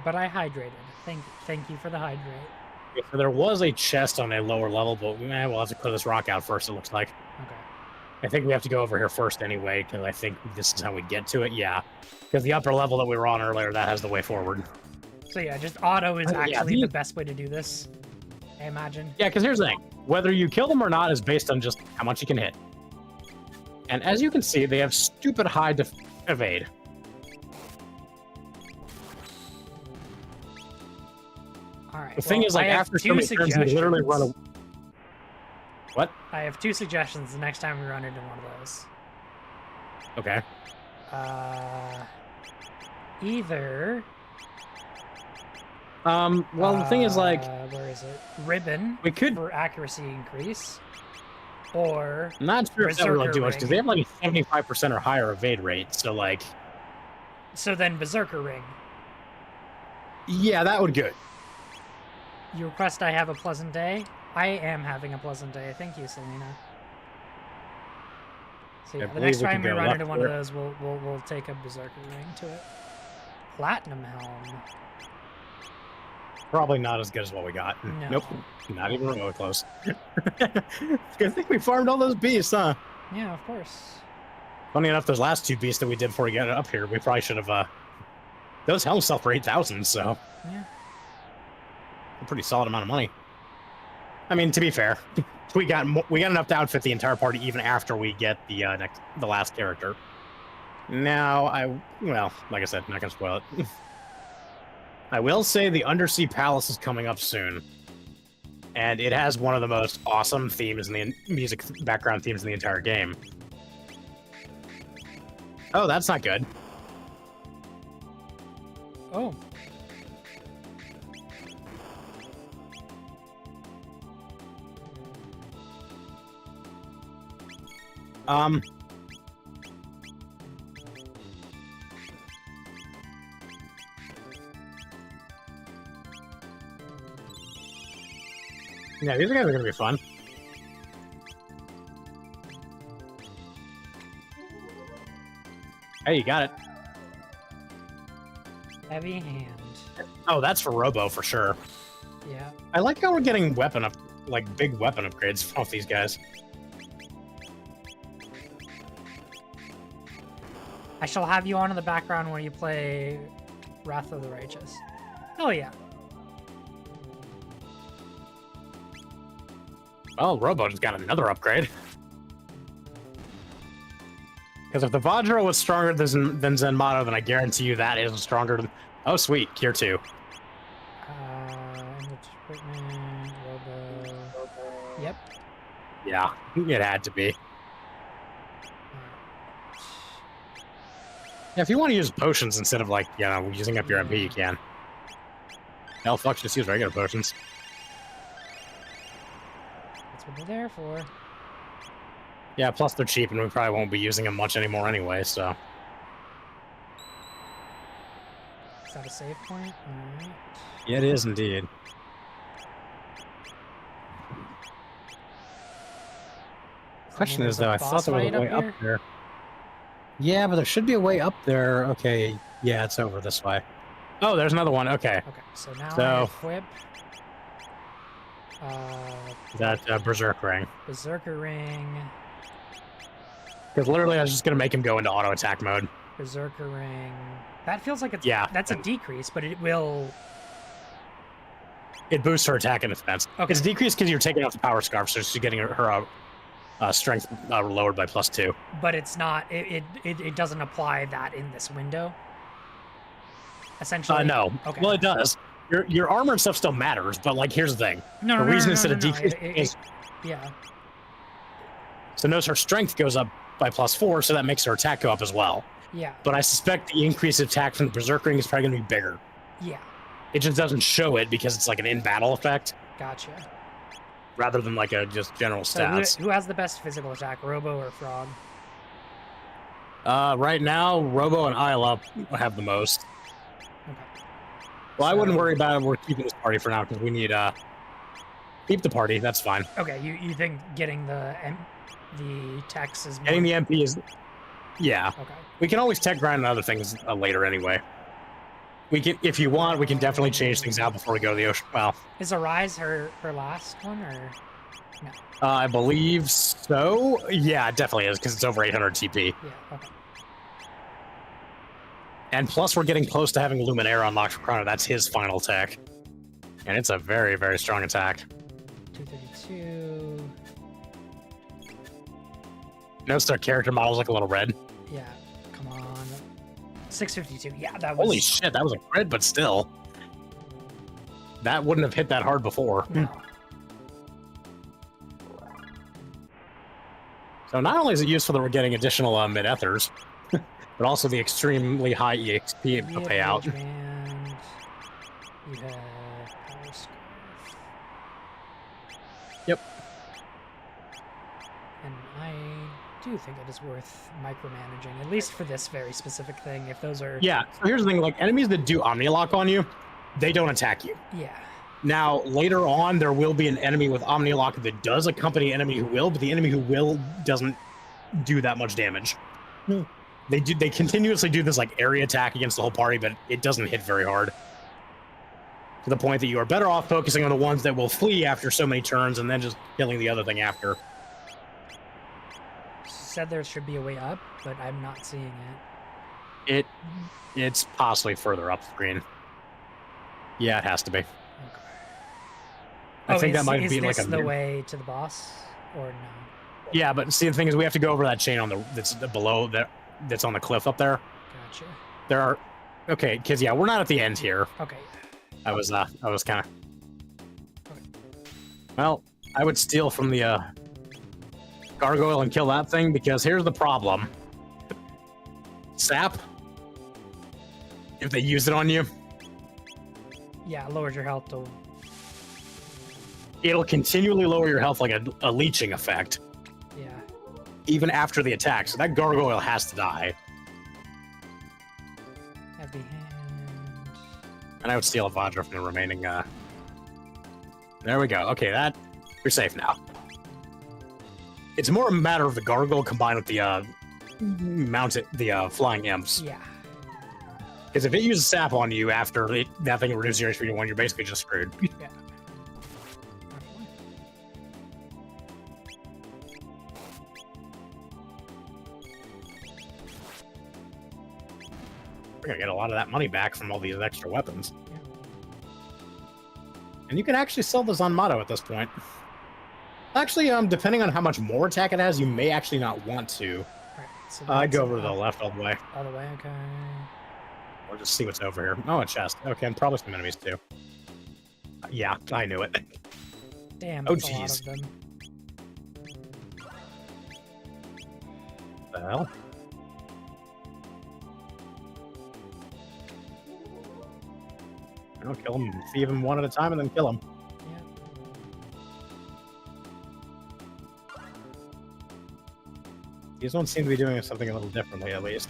But I hydrated. Thank you for the hydrate. So there was a chest on a lower level, but we'll have to clear this rock out first, it looks like. Okay. I think we have to go over here first anyway, because I think this is how we get to it. Yeah. Because the upper level that we were on earlier, that has the way forward. So yeah, just auto is actually yeah, the best way to do this, I imagine. Yeah, because here's the thing. Whether you kill them or not is based on just how much you can hit. And as you can see, they have stupid high evade. All right. The thing is, like, after so many turns, you literally run a... What? I have two suggestions the next time we run into one of those. Okay. Either... well, the thing is, like... where is it? Ribbon we could... for accuracy increase. Or... I'm not sure if that would really do much, because they have, like, a 75% or higher evade rate, so, like... So then Berserker Ring. Yeah, that would good. You request I have a pleasant day? I am having a pleasant day. Thank you, Selena. So yeah, the next time we run into one of those, we'll take a Berserker Ring to it. Platinum Helm. Probably not as good as what we got. No. Nope. Not even remotely close. I think we farmed all those beasts, huh? Yeah, of course. Funny enough, those last two beasts that we did before we got up here, we probably should have, those helms sell for 8,000, so... Yeah. A pretty solid amount of money. I mean, to be fair, we got enough to outfit the entire party even after we get the last character. Now, well, like I said, I'm not gonna spoil it. I will say the Undersea Palace is coming up soon, and it has one of the most awesome themes in the music background themes in the entire game. Oh, that's not good. Oh. Yeah, these guys are gonna be fun. Hey, you got it. Heavy hand. Oh, that's for Robo for sure. Yeah. I like how we're getting big weapon upgrades off these guys. I shall have you on in the background when you play Wrath of the Righteous. Oh yeah. Well, Robo just got another upgrade. Because if the Vajra was stronger than Zenmatta, then I guarantee you that is stronger than... Oh, sweet. Cure 2. Equipment, Robo. Yep. Yeah, it had to be. Yeah, if you want to use potions instead of, like, using up your MP, you can. Hell, fuck, just use regular potions. That's what they're there for. Yeah, plus they're cheap, and we probably won't be using them much anymore anyway, so... Is that a save point? Alright. Yeah, it is indeed. Question is, though, I thought there was a way up there. Yeah, but there should be a way up there. Okay, yeah, it's over this way. Oh, there's another one. Okay. Okay, so now I equip... that Berserk Ring. Berserker Ring. Because literally I was just going to make him go into auto-attack mode. Berserker Ring. That feels like it's... Yeah. That's a decrease, but it will... It boosts her attack and defense. Okay. It's decreased because you're taking off the Power Scarf, so she's getting her strength lowered by +2. But it's not... It doesn't apply that in this window? Essentially? No. Okay. Well, it does. Your armor and stuff still matters, but, like, here's the thing. The reason it's at a decrease is... Yeah. So notice her strength goes up by +4, so that makes her attack go up as well. Yeah. But I suspect the increased attack from the Berserk Ring is probably going to be bigger. Yeah. It just doesn't show it because it's like an in-battle effect. Gotcha. Rather than like a just general stats. So who has the best physical attack, Robo or Frog? Right now, Robo and Isla have the most. Okay. Well, I wouldn't worry about it. We're keeping this party for now because we need keep the party. That's fine. Okay, you think getting the techs is more... Getting the MP is... Yeah. Okay. We can always tech grind and other things later anyway. We can, if you want, we can definitely change things out before we go to the ocean. Well, is Arise her last one or no? I believe so. Yeah, it definitely is because it's over 800 TP. Yeah. Okay. And plus, we're getting close to having Luminaire unlocked for Chrono. That's his final tech, and it's a very, very strong attack. 232. Notice their character models like a little red. Yeah. Come on. 652. Yeah, that was... Holy shit, that was a crit, but still. That wouldn't have hit that hard before. No. So not only is it useful that we're getting additional mid-ethers, but also the extremely high EXP payout. And you have Power Scarf. Yep. And I do think it is worth micromanaging, at least for this very specific thing. If those are... Yeah, so here's the thing, like, enemies that do Omni-Lock on you, they don't attack you. Yeah. Now, later on, there will be an enemy with Omni-Lock that does accompany an enemy who will, but the enemy who will doesn't do that much damage. They continuously do this, like, area attack against the whole party, but it doesn't hit very hard. To the point that you are better off focusing on the ones that will flee after so many turns and then just killing the other thing after. Said there should be a way up, but I'm not seeing it. It's possibly further up screen. Yeah, it has to be. Okay. I think that might be like a the way to the boss, or no? Yeah, but see, the thing is, we have to go over that chain on that's below that's on the cliff up there. Gotcha. There are, okay, because yeah, we're not at the end here. Okay. I was kind of. Okay. Well, I would steal from the gargoyle and kill that thing because here's the problem. Sap. If they use it on you. Yeah, it lowers your health to... It'll continually lower your health like a leeching effect. Yeah. Even after the attack, so that gargoyle has to die. Heavy hand. And I would steal a Vajra from the remaining, There we go. Okay, You're safe now. It's more a matter of the gargoyle combined with the flying imps. Yeah. Because if it uses sap on you after that thing reduces your HP to 1, you're basically just screwed. Yeah. We're gonna get a lot of that money back from all these extra weapons. Yeah. And you can actually sell those on Motto at this point. Actually, depending on how much more attack it has, you may actually not want to. Right, so I go over to the left all the way. All the way, okay. Or just see what's over here. Oh, a chest. Okay, and probably some enemies too. Yeah, I knew it. Damn, Oh, that's a lot jeez. of them. The hell? I'll kill them, thieve them one at a time, and then kill them. Yeah. These ones seem to be doing something a little differently, at least.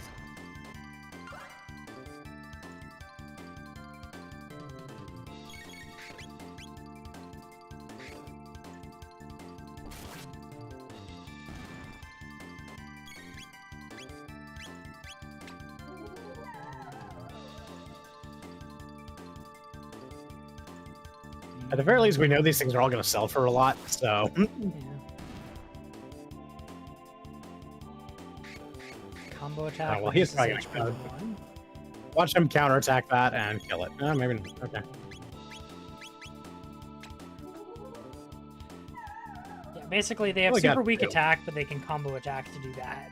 At the very least, we know these things are all going to sell for a lot, so... Yeah. Combo attack. well, he's probably reduces gonna HP to 1. Watch him counterattack that and kill it. Maybe not. Okay. Yeah, basically they have Well, we got super weak two. attack, but they can combo attack to do that.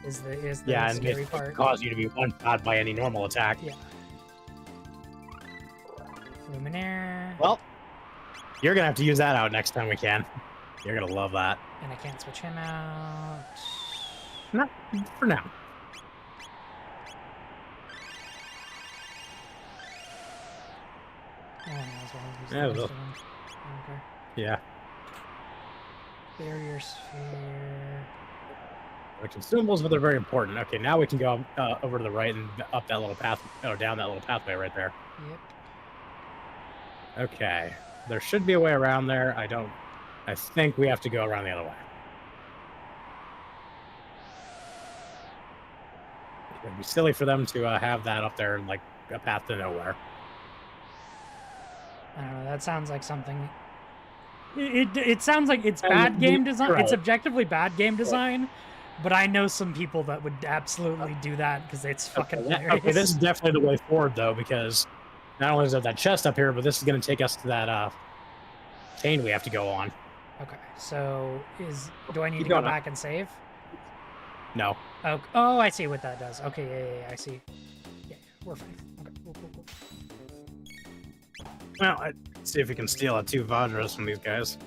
Is the Yeah, and scary it part. cause you to be one-shot by any normal attack. Yeah. Luminaire. Well, you're going to have to use that out next time we can. You're going to love that. And I can't switch him out. Not for now. Oh, I as well use Yeah, the well. rest of them. Okay. Yeah. Barrier sphere. The consumables, but they're very important. Okay, now we can go over to the right and up that little path, or down that little pathway right there. Yep. Okay. There should be a way around there. I think we have to go around the other way. It'd be silly for them to have that up there like a path to nowhere. I don't know. That sounds like something. It sounds like it's And bad game you're design. right. It's objectively bad game design, but I know some people that would absolutely do that because it's fucking hilarious. Okay, this is definitely the way forward though, because not only is there that chest up here, but this is going to take us to that chain we have to go on. Okay, so do I need Keep to go going up. back and save? No. Oh, I see what that does. Okay, yeah, I see. Yeah, we're fine. Okay, cool. Well, let's see if we can steal 2 Vajras from these guys.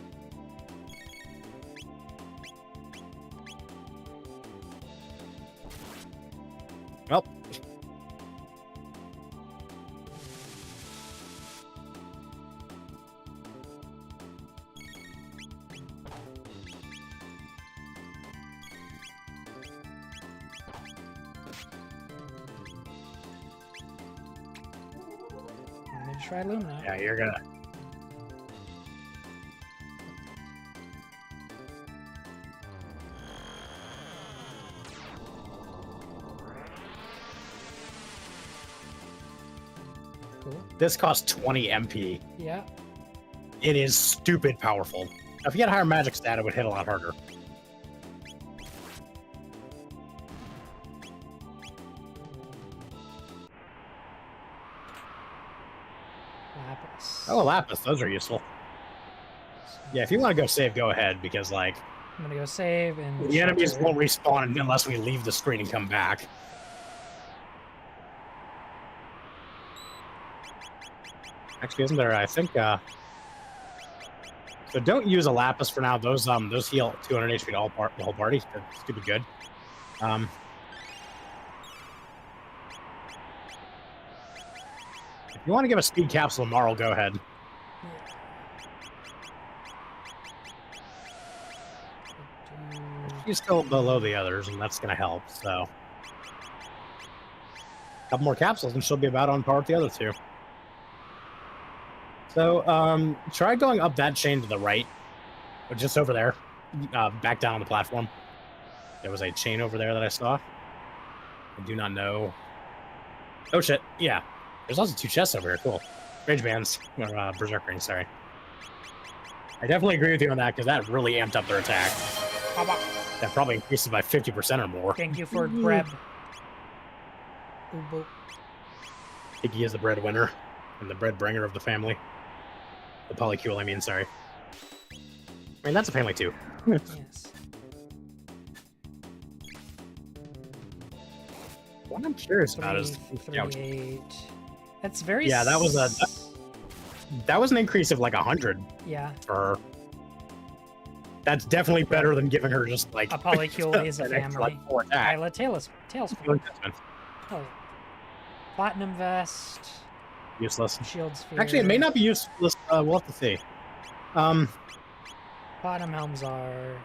Well. Let me try Lumina. Yeah, you're gonna. Cool. This costs 20 MP. Yeah. It is stupid powerful. If you had a higher magic stat, it would hit a lot harder. Lapis. Oh, a Lapis. Those are useful. Yeah, if you want to go save, go ahead, because, like, I'm gonna go save and. the enemies shelter. won't respawn unless we leave the screen and come back. Actually, isn't there? I think. So don't use a Lapis for now. Those heal 200 HP to the whole party. They're stupid good. If you want to give a speed capsule tomorrow, go ahead. She's still below the others, and that's going to help. So, a couple more capsules, and she'll be about on par with the other 2. So, try going up that chain to the right. But just over there, back down on the platform, there was a chain over there that I saw. I do not know. Oh shit! Yeah, there's also 2 chests over here. Cool. Rage bands, or berserk rings. Sorry. I definitely agree with you on that because that really amped up their attack. That probably increases by 50% or more. Thank you for bread. Boo. I think he is the breadwinner and the bread bringer of the family. The polycule, I mean, sorry. I mean, that's a family too. Yes. What I'm curious about is 38. That's very. Yeah, that was that was an increase of like 100 Yeah. for her. That's definitely better than giving her just like A polycule is a an extra, family. like, 4 attack. Isla Tailspin. Oh, yeah. Platinum vest. Useless. Shield sphere. Actually, it may not be useless. We'll have to see. Bottom helms are.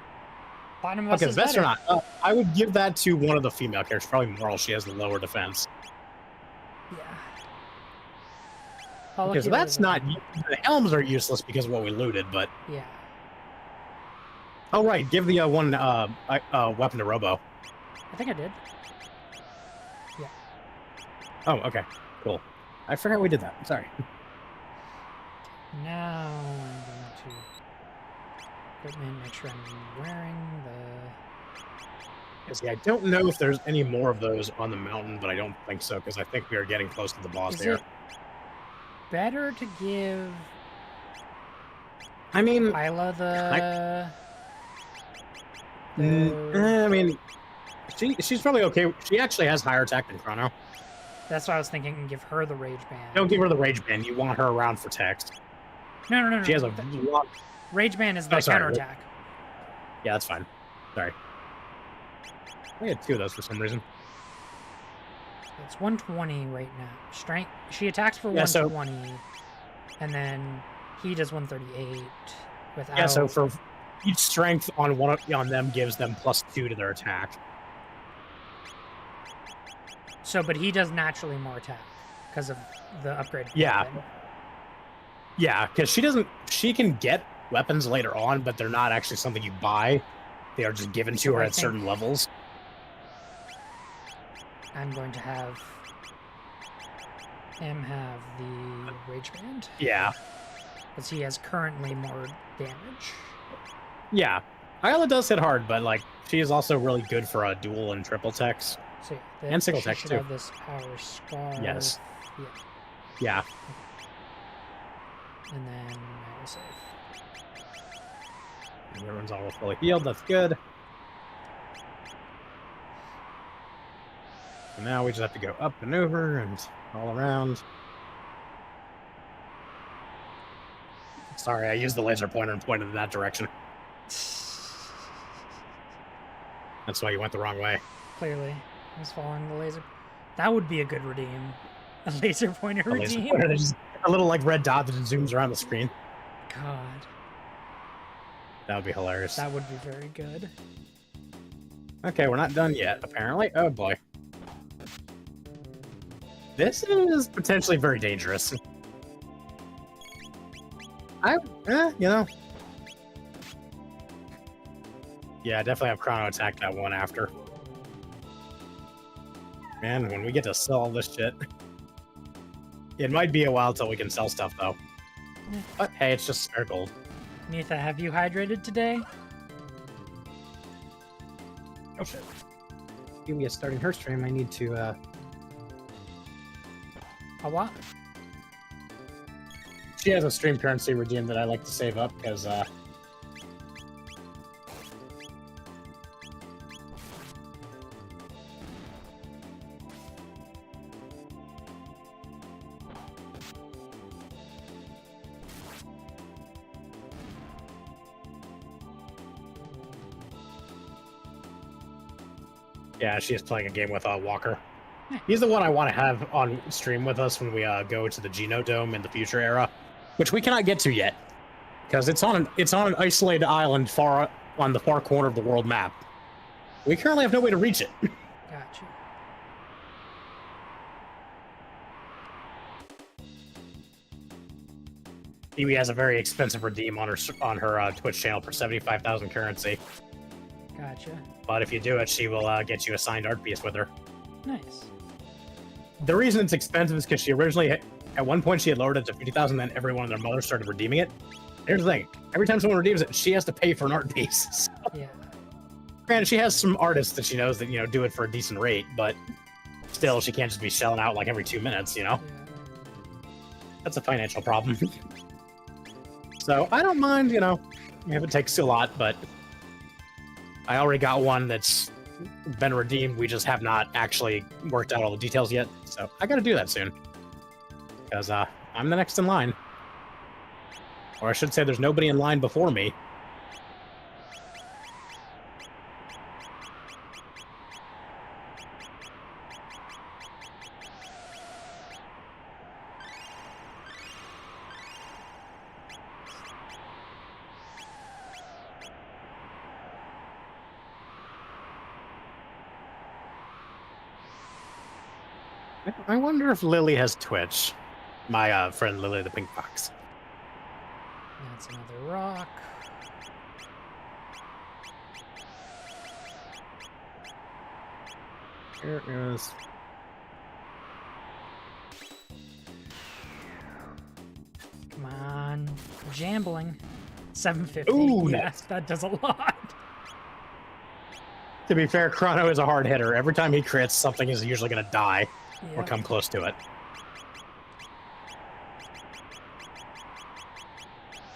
Platinum vest Okay, is vest better. or not? I would give that to one of the female characters. Probably Moral. She has the lower defense. Yeah. Okay, so Polycule that's is a not. family. The helms are useless because of what we looted, but. Yeah. Oh right, give the one weapon to Robo. I think I did. Oh, okay, cool. I forgot we did that. Sorry. Now I'm going to equipment, make sure I'm wearing the. See, I don't know if there's any more of those on the mountain, but I don't think so because I think we are getting close to the boss Is there. it better to give I mean, Isla the? I mean, she's probably okay. She actually has higher attack than Chrono. That's what I was thinking. And give her the rage band. Don't give her the rage band. You want her around for text. No. She has a lot. Rage band is the sorry. counterattack. Yeah, that's fine. Sorry. I had 2 of those for some reason. It's 120 right now. Strength. She attacks for Yeah, so- 120, and then he does 138 without. Yeah, so for each strength on on them gives them +2 to their attack. So, but he does naturally more attack because of the upgrade. Yeah. weapon. Yeah, because she can get weapons later on, but they're not actually something you buy. They are just given to So her I at think- certain levels. I'm going to have him have the rage band Yeah. because he has currently more damage. Yeah. Isla does hit hard, but like she is also really good for a dual and triple techs. So And single she tech, should too. have this power scar. Yes. Yeah, Yeah. and then I will save. And everyone's all fully healed. That's good. And now we just have to go up and over and all around. Sorry, I used the laser pointer and pointed in that direction. That's why you went the wrong way. Clearly, I was following the laser. That would be a good redeem. A laser pointer A laser redeem. pointer, there's just a little like red dot that just zooms around the screen. God, That would be hilarious. that would be very good. Okay, we're not done yet, apparently. Oh boy. This is potentially very dangerous. You know. Yeah, I definitely have Chrono attack that one after. Man, when we get to sell all this shit. It might be a while till we can sell stuff, though. But hey, it's just spare gold. Nitha, have you hydrated today? Oh shit. Yulia starting her stream, I need to, A what? She has a stream currency redeem that I like to save up, because, yeah, she is playing a game with Walker. He's the one I want to have on stream with us when we go to the Geno Dome in the future era, which we cannot get to yet because it's on an isolated island far on the far corner of the world map. We currently have no way to reach it. Gotcha. Kiwi has a very expensive redeem on her Twitch channel for 75,000 currency. Gotcha. But if you do it, she will get you a signed art piece with her. Nice. The reason it's expensive is because she originally, at one point, she had lowered it to 50,000. Then everyone and their mother started redeeming it. Here's the thing: every time someone redeems it, she has to pay for an art piece. So, Yeah. granted, she has some artists that she knows that do it for a decent rate, but still, she can't just be shelling out like every 2 minutes. Yeah. That's a financial problem. So I don't mind, if it takes a lot, but I already got one that's been redeemed. We just have not actually worked out all the details yet, so I got to do that soon because I'm the next in line, or I should say, there's nobody in line before me. I wonder if Lily has Twitch. My friend Lily the Pink Fox. That's another rock. Here is. Come on. Jambling. 750. Ooh, yes, that does a lot. To be fair, Chrono is a hard hitter. Every time he crits, something is usually going to die or Yep. come close to it.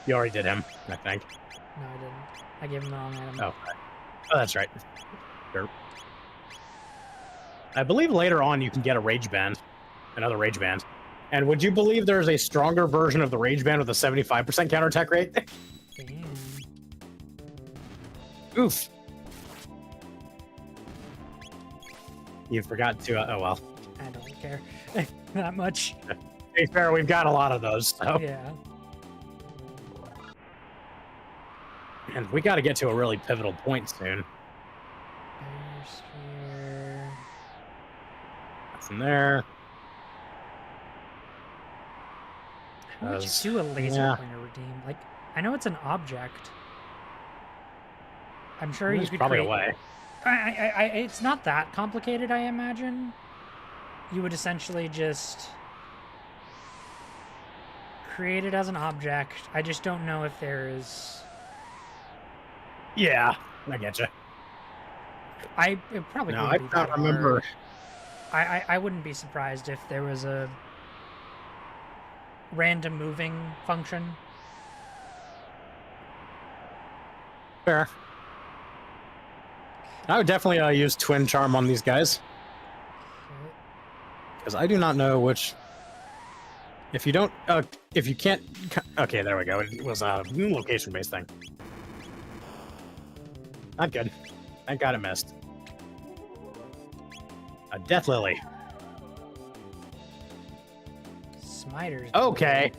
You already did him, I think. No, I didn't. I gave him the wrong item. Oh, that's right. Sure. I believe later on you can get a rage band, another rage band. And would you believe there's a stronger version of the rage band with a 75% counterattack rate? Damn. Oof. You forgot to, oh well. I don't care that much. To be fair, we've got a lot of those, so. Yeah. And we got to get to a really pivotal point soon. Barrier sphere. That's in there. How would you Those- do a laser yeah. pointer redeem? Like, I know it's an object. I'm sure you There's could probably create... a way. It's not that complicated, I imagine. You would essentially just create it as an object. I just don't know if there's... Yeah, I get you. It probably No, I wouldn't be don't that remember. hard. I wouldn't be surprised if there was a random moving function. Fair. I would definitely use Twin Charm on these guys, because I do not know which... If you don't... if you can't... Okay, there we go. It was a location-based thing. Not good. Thank God it missed. A Death Lily. Smiter's Okay.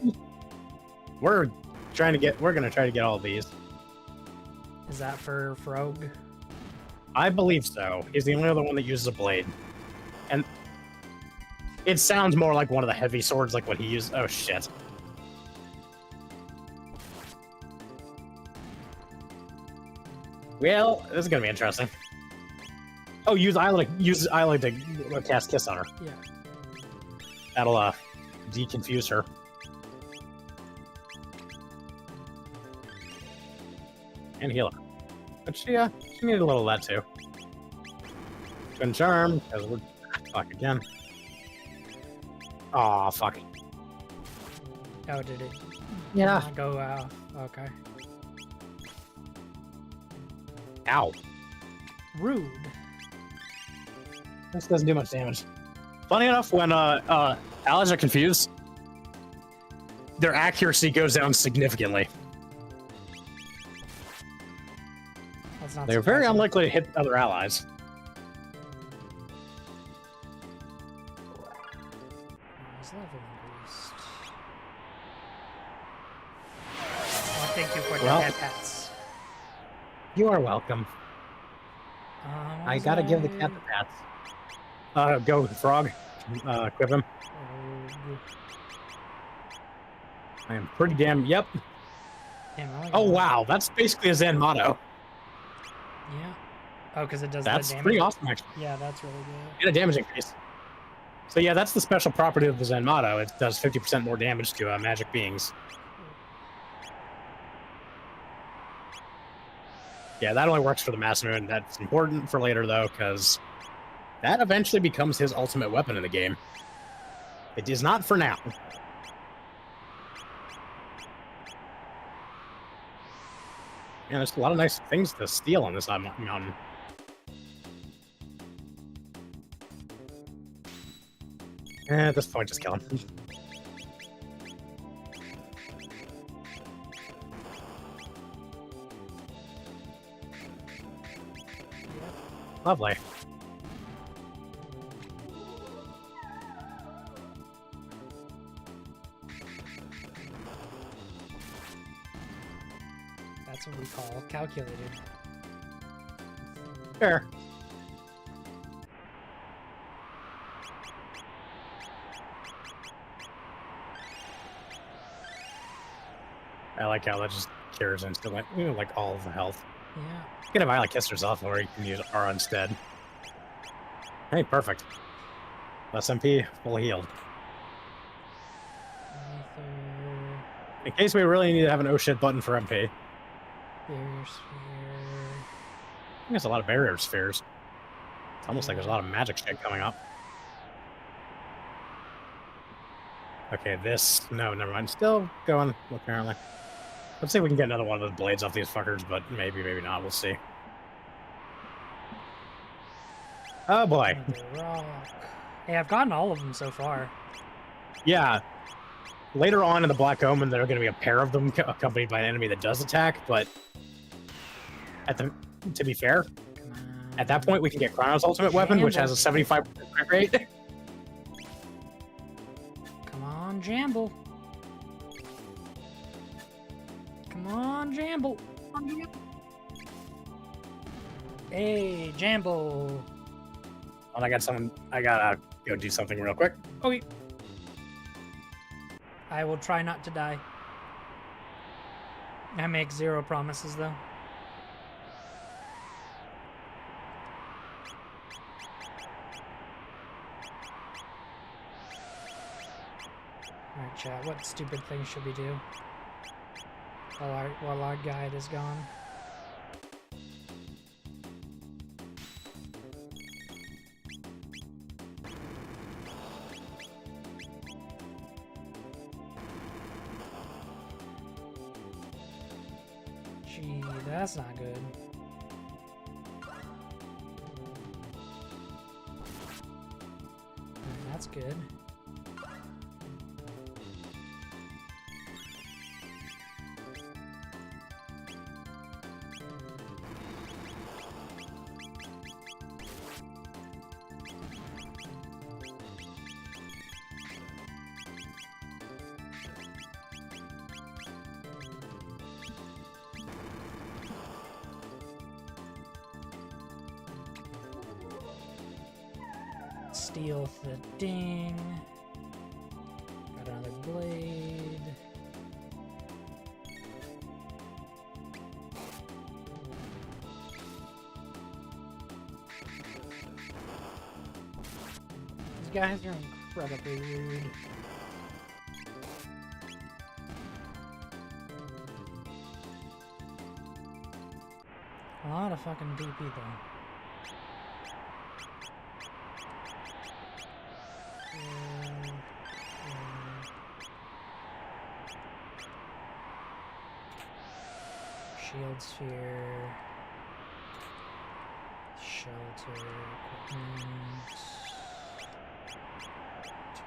We're gonna try to get all of these. Is that for Frog? I believe so. He's the only other one that uses a blade. And it sounds more like one of the heavy swords, like what he used. Oh, shit. Well, this is gonna be interesting. Oh, use Isla to cast Kiss on her. Yeah. That'll deconfuse her. And heal her. But she needed a little of that too. Twin Charm, because we're fuck again. Aw, fuck. Oh, did it? Yeah. Not go out. Okay. Ow. Rude. This doesn't do much damage. Funny enough, when allies are confused, their accuracy goes down significantly. That's not They're very surprising. unlikely to hit other allies. His level increased. Well, thank you for Well. the pets. You are welcome. I gotta give the cat the pats. Go, Frog. Equip him. I am pretty damn. Yep. Damn, I only got Oh one. wow, that's basically a Zen motto. Yeah. Oh, because it does That's the damage. pretty awesome, actually. Yeah, that's really good. And a damage increase. So yeah, that's the special property of the Zen motto. It does 50% more damage to magic beings. Yeah, that only works for the Master Moon. That's important for later, though, because that eventually becomes his ultimate weapon in the game. It is not for now. Yeah, there's a lot of nice things to steal on this mountain. At this point, just kill him. Lovely. That's what we call calculated. Fair. I like how that just cures instantly, like all of the health. Yeah. You can have Isla kiss herself, or you can use Aura instead. Hey, perfect. Less MP, fully healed. In case we really need to have an oh shit button for MP. Barrier sphere. I think there's a lot of barrier spheres. It's almost like there's a lot of magic shit coming up. Okay, this... No, never mind. Still going, apparently. Let's see if we can get another one of those blades off these fuckers, but maybe, maybe not. We'll see. Oh, boy. Rock. Hey, I've gotten all of them so far. Yeah. Later on in the Black Omen, there are going to be a pair of them accompanied by an enemy that does attack, but... To be fair, at that point, we can get Chrono's ultimate weapon, which has a 75% crit rate. Come on, Jamble. Come on, Jamble. Hey, Jamble. Well, I gotta go do something real quick. Okay. I will try not to die. I make 0 promises, though. Alright, chat, what stupid thing should we do? While our guide is gone. Gee, that's not good. That's good. Steal the ding. Got another blade. These guys are incredibly rude. A lot of fucking DP though. Shield sphere, shelter, equipment,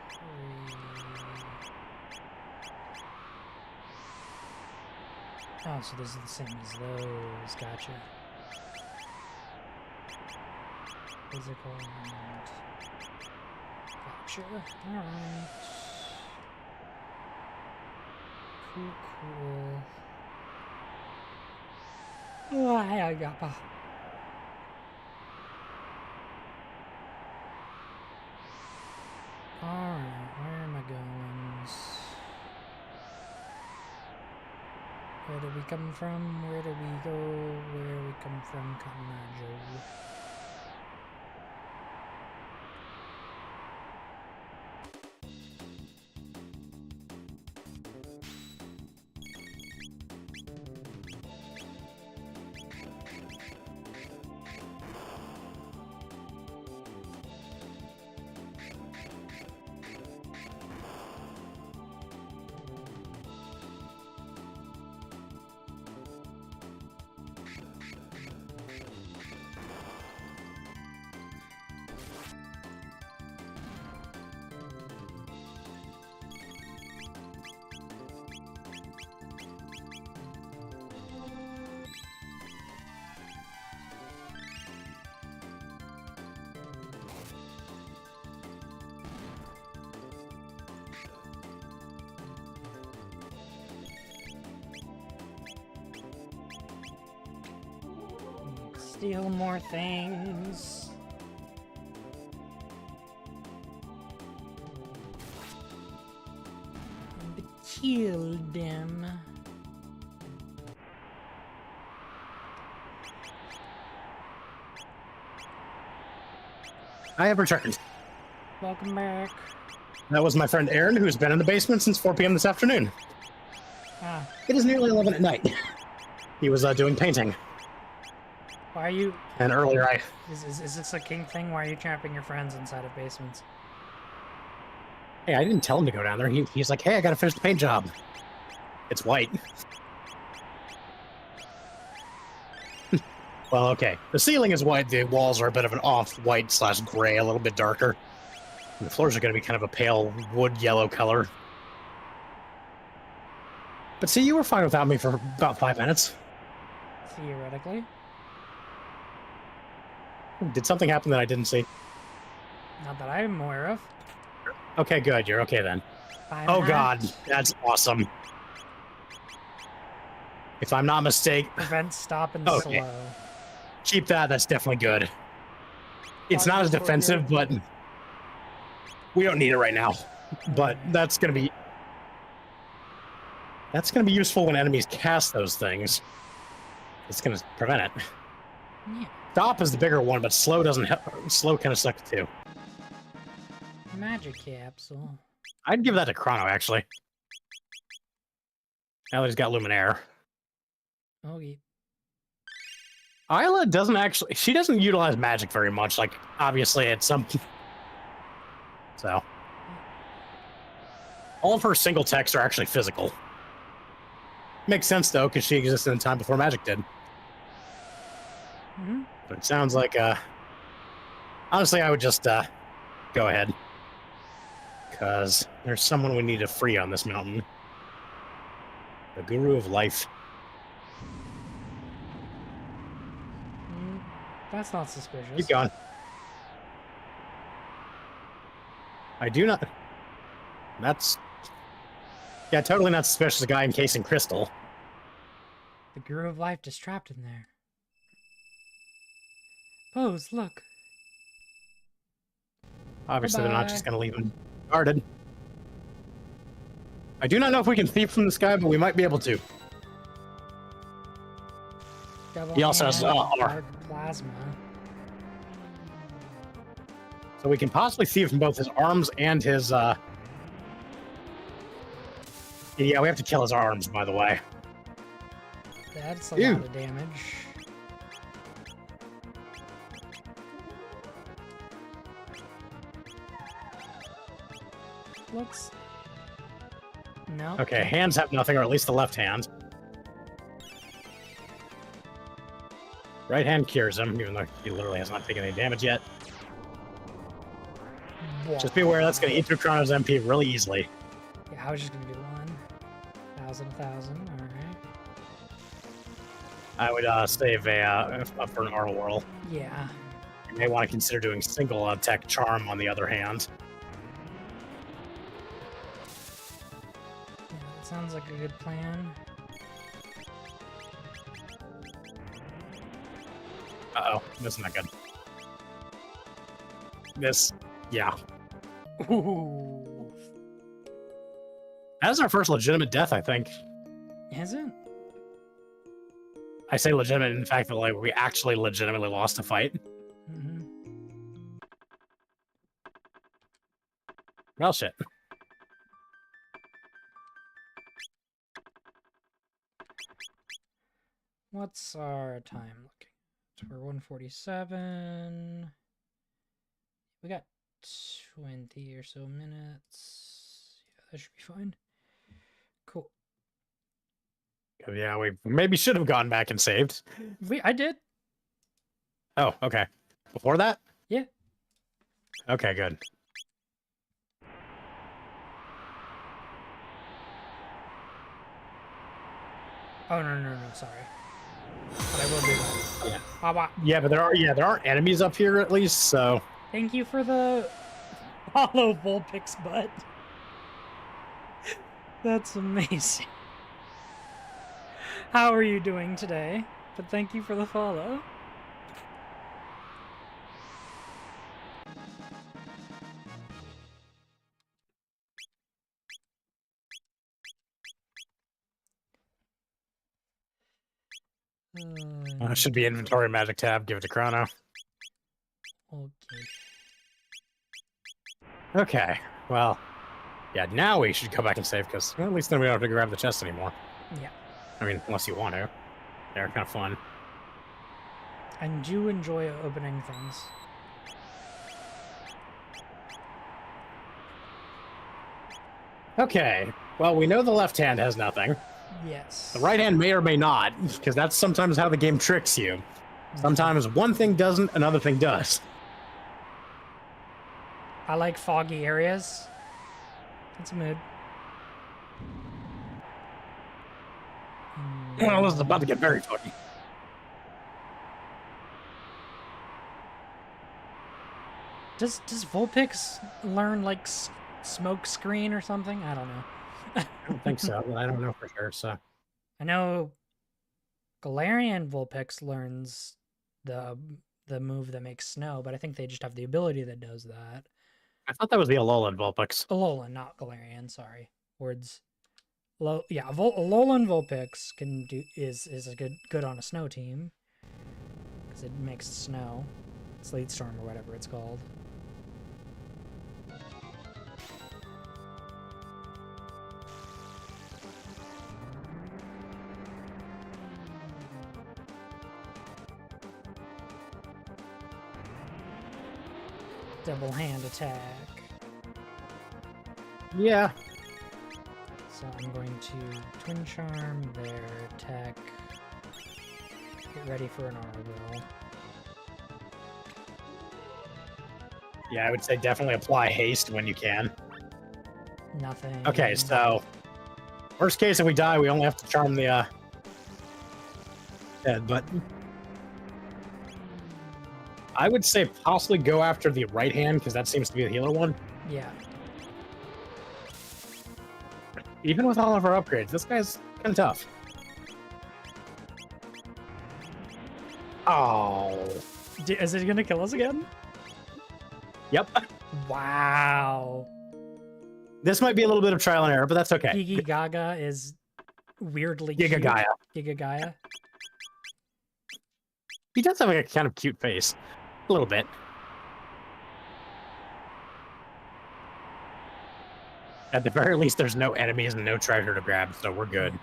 tree. Oh, so this is the same as those. Gotcha. Physical and gotcha. All right. Cool, cool. Oh, I got by. Alright, where am I going? Where do we come from? Where do we go? Where we come from, Cotton Eye Joe? Steal more things. And kill them. I have returned. Welcome back. That was my friend Aaron, who's been in the basement since 4 p.m. this afternoon. Ah, It is nearly 11 at night. He was doing painting. why are you... And earlier Is this a king thing? Why are you trapping your friends inside of basements? Hey, I didn't tell him to go down there. He's like, hey, I gotta finish the paint job. It's white. Well, okay. The ceiling is white. The walls are a bit of an off-white / gray, a little bit darker. And the floors are going to be kind of a pale wood yellow color. But see, you were fine without me for about 5 minutes. Theoretically. Did something happen that I didn't see? Not that I'm aware of. Okay, good. You're okay then. Five Oh and a half. God, that's awesome. If I'm not mistaken, Prevent, stop, and Okay. slow. keep that. That's definitely good. It's not as defensive, but we don't need it right now. But that's gonna be useful when enemies cast those things. It's gonna prevent it. Yeah. Stop is the bigger one, but slow doesn't help. Slow kind of sucks too. Magic capsule. I'd give that to Chrono actually. Now that he's got Luminaire. Okay. Isla doesn't actually. She doesn't utilize magic very much. Like obviously at some. So. All of her single texts are actually physical. Makes sense though, because she existed in time before magic did. Mm-hmm. But it sounds like honestly I would just go ahead. Because there's someone we need to free on this mountain. The Guru of Life. That's not suspicious. Keep going. I do not. That's. Yeah, totally not suspicious. A guy encasing crystal. The Guru of Life just trapped in there. Pose, look. Obviously, they're not Bye-bye. just going to leave him guarded. I do not know if we can thief from the sky, but we might be able to. Double He also has, hand, armor. dark plasma. So we can possibly thief from both his arms and his. Yeah, we have to kill his arms, by the way. That's a Ew. lot of damage. Looks. No. Okay, hands have nothing, or at least the left hand. Right hand cures him, even though he literally has not taken any damage yet. Just be aware that's going to eat through Chrono's MP really easily. Yeah, I was just gonna do 1,000, alright. I would save for an Arl Whirl. Yeah. You may want to consider doing single attack Charm on the other hand. Yeah, that sounds like a good plan. Uh-oh, this is not good. This, yeah. Ooh. That is our first legitimate death, I think. Is it? I say legitimate in the fact that like we actually legitimately lost a fight. Mm-hmm. Well, shit. What's our time looking? So we're 147. We got 20 or so minutes. Yeah, that should be fine. Cool. Yeah, we maybe should have gone back and saved. I did. Oh, okay. Before that? Yeah. Okay, good. Oh no, sorry. But I will do that. Yeah. Bye-bye. Yeah, but there aren't enemies up here at least, so Thank you for the follow Vulpix butt. That's amazing. How are you doing today? But thank you for the follow. should be inventory magic tab. Give it to Chrono. Okay. Okay. Well, yeah. Now we should go back and save because at least then we don't have to grab the chest anymore. Yeah. I mean, unless you want to. They're kind of fun. I do enjoy opening things. Okay. Well, we know the left hand has nothing. Yes. The right hand may or may not, because that's sometimes how the game tricks you. Sometimes one thing doesn't, another thing does. I like foggy areas. That's a mood. Well, this is about to get very funny. Does Vulpix learn like smoke screen or something? I don't know. I don't think so, but I don't know for sure. So I know Galarian Vulpix learns the move that makes snow, but I think they just have the ability that does that. I thought that was the Alolan Vulpix. Alolan, not Galarian. Sorry, words. Alolan Vulpix can do is a good on a snow team because it makes snow. Sleet Storm or whatever it's called. Double hand attack. Yeah. So I'm going to Twin Charm their attack. Get ready for an Arrow. Yeah, I would say definitely apply haste when you can. Nothing. Okay, so worst case, if we die, we only have to charm the dead, but I would say possibly go after the right hand because that seems to be the healer one. Yeah. Even with all of our upgrades, this guy's kind of tough. Oh. Is it gonna kill us again? Yep. Wow. This might be a little bit of trial and error, but that's okay. Gigi Gaga is weirdly Giga cute. Gaia. Giga Gaia. He does have like a kind of cute face. A little bit. At the very least, there's no enemies and no treasure to grab, so we're good.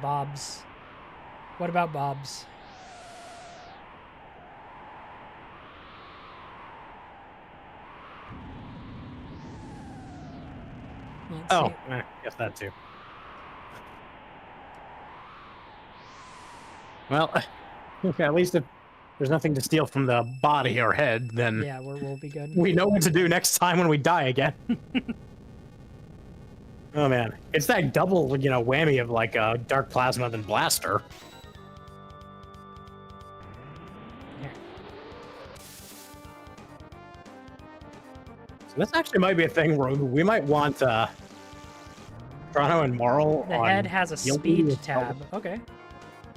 Bobs. What about Bobs? Let's Oh, see. guess that too. Well, okay, at least if there's nothing to steal from the body or head, then Yeah, we'll be good. we know what to do next time when we die again. Oh man, it's that double, whammy of like dark plasma then blaster. Here. So this actually might be a thing where we might want Chrono and Marl. The on head has a Guilty speed with tab. Okay.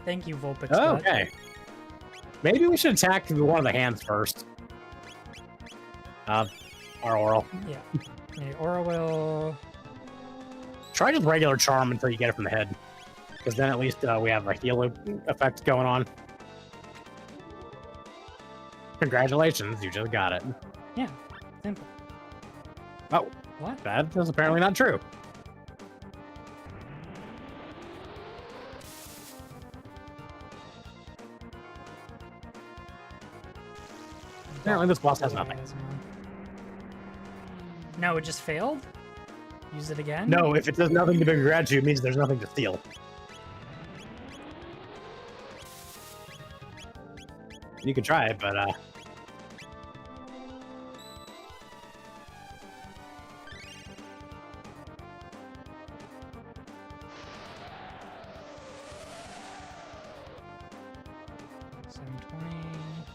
Thank you, Vulpix. Oh, Butt. okay. Maybe we should attack one of the hands first. Our Oral. Yeah. Aura will. Try just regular charm until you get it from the head. Because then at least we have a heal effect going on. Congratulations, you just got it. Yeah, simple. Oh, What? that is apparently not true. Apparently this boss has nothing. No, it just failed? Use it again? No, if it does nothing to bring gratitude, it means there's nothing to steal. You can try it, but 720.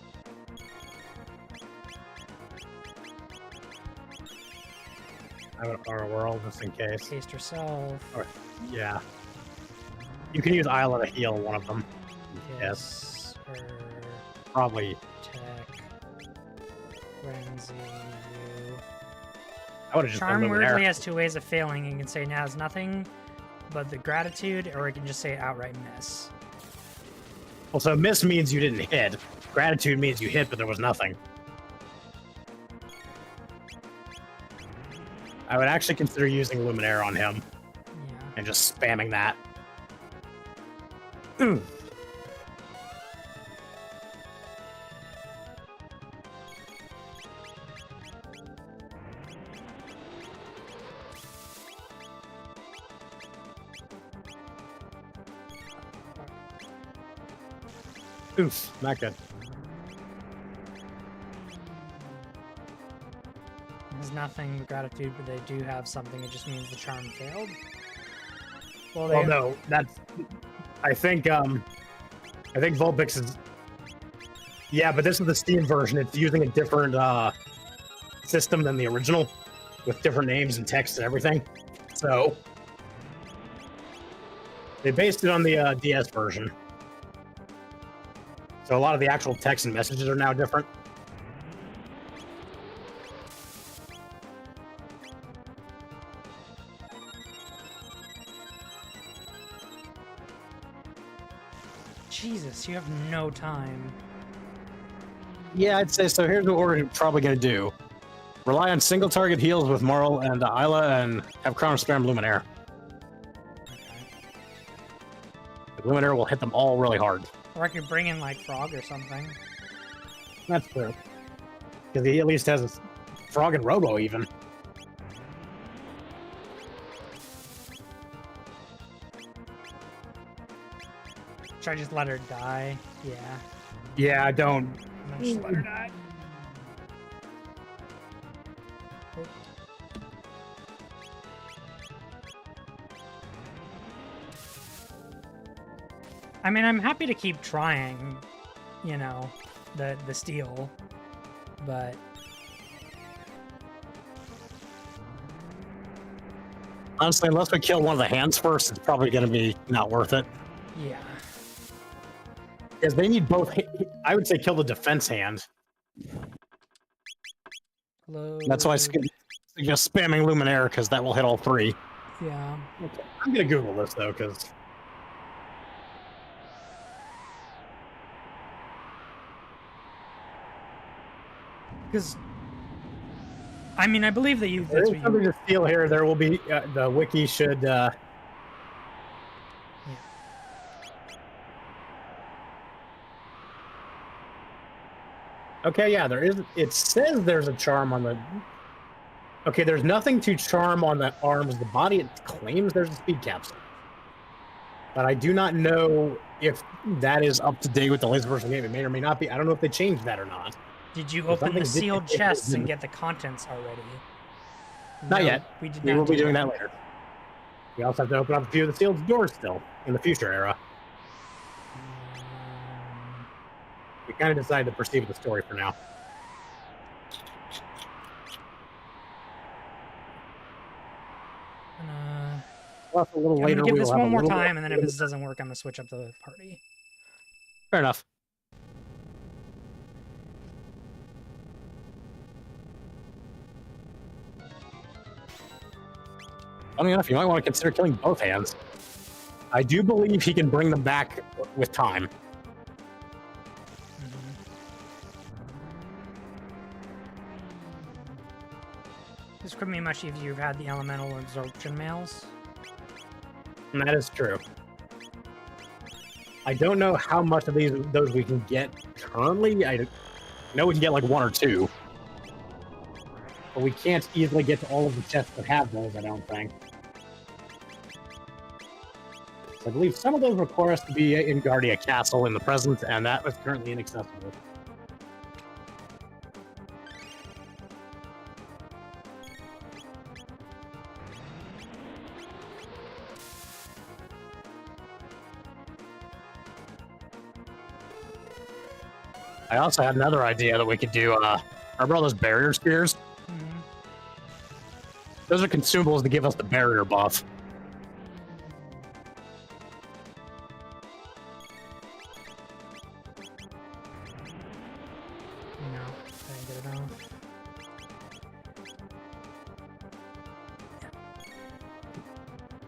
I would our world just in case. Taste yourself. Or, yeah. You can use Isla to heal one of them. Yes. Or Probably. tech. Frenzy. You. I would have just Charm done weirdly Luminaire. has two ways of failing. You can say now has nothing but the gratitude, or you can just say outright miss. Well, so miss means you didn't hit. Gratitude means you hit, but there was nothing. I would actually consider using Luminaire on him Yeah. and just spamming that. Ooh. Oof, not good. There's nothing but gratitude, but they do have something. It just means the charm failed. Well, Well, no, that's. I think Vulpix is. Yeah, but this is the Steam version. It's using a different system than the original, with different names and text and everything. So they based it on the DS version. So a lot of the actual text and messages are now different. Jesus, you have no time. Yeah, I'd say so. Here's what we're probably going to do. Rely on single target heals with Moral and Isla and have Chrono spam Luminaire. Okay. Luminaire will hit them all really hard. Or I could bring in like Frog or something. That's true. Because he at least has a Frog and Robo even. Should I just let her die? Yeah. Yeah, I don't. I'm gonna just let her die. Oh. I mean, I'm happy to keep trying, you know, the steal, but Honestly, unless we kill one of the hands first, it's probably going to be not worth it. yeah. Because they need both. I would say kill the defense hand. That's why I suggest spamming Luminaire, because that will hit all three. Yeah. Okay. I'm going to Google this, though, because... Because, I mean, I believe that you. There That's is what something you. to steal here. There will be... the wiki should... Okay, yeah, there is. It says there's a charm on the. Okay, there's nothing to charm on the arms. The body, it claims there's a speed capsule. But I do not know if that is up to date with the latest version of the game. It may or may not be. I don't know if they changed that or not. Did you If open the something sealed did- chests and get the contents already? Not No, yet. We did We not. will be do doing that later. We also have to open up a few of the sealed doors still in the future era. We kind of decided to proceed with the story for now. Plus, a little I'm later, gonna give we this will have one a more little time, and then if this doesn't work, I'm gonna switch up the party. Fair enough. Funny enough, you might want to consider killing both hands. I do believe he can bring them back with time. This could be much if you've had the elemental absorption mails. And that is true. I don't know how much of those we can get currently. I know we can get like 1 or 2. But we can't easily get to all of the chests that have those, I don't think. So I believe some of those require us to be in Guardia Castle in the present, and that was currently inaccessible. I also had another idea that we could do, remember all those barrier spears? Mm-hmm. Those are consumables to give us the barrier buff. No, I didn't get it off.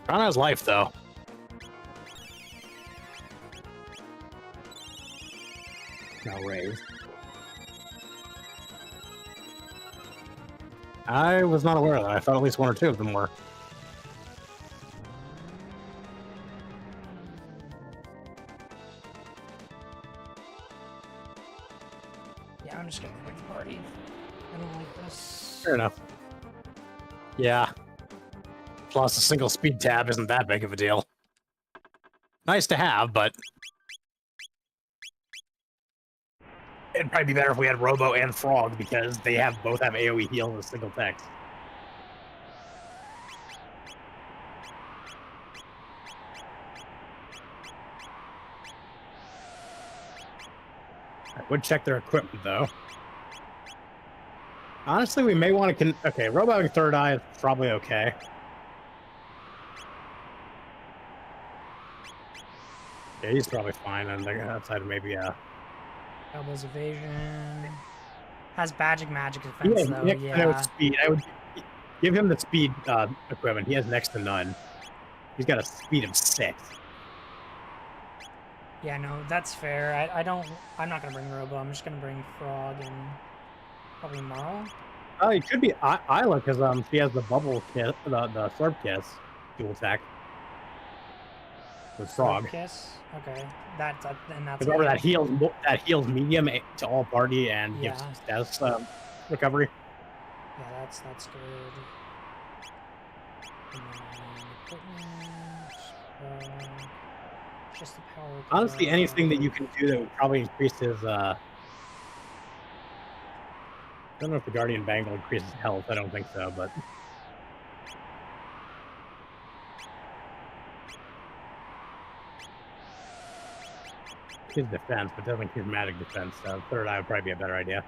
Chrono has life, though. Now raised. I was not aware of that. I thought at least 1 or 2 of them were. Yeah, I'm just gonna quit the party. I don't like this. Fair enough. Yeah. Plus, a single speed tab isn't that big of a deal. Nice to have, but it'd probably be better if we had Robo and Frog, because they both have AoE heal and a single text. I would check their equipment, though. Honestly, we may want to... Okay, Robo having Third Eye is probably okay. Yeah, he's probably fine, and outside of maybe, Elbows evasion. Has magic defense, though, yeah. Speed. I would give him the speed equipment. He has next to none. He's got a speed of 6. Yeah, no, that's fair. I'm not gonna bring Robo. I'm just gonna bring Frog and probably Marl. Oh, it could be Isla, because she has the bubble kiss, the Slurp Kiss dual attack with Frog. Slurp Kiss? Okay. That's remember that heals medium to all party and gives status recovery. Yeah, that's good. And then equipment, just the power. Honestly, anything that you can do that would probably increase his. I don't know if the Guardian Bangle increases health. I don't think so, but. His defense, but doesn't increase magic defense. So Third Eye would probably be a better idea.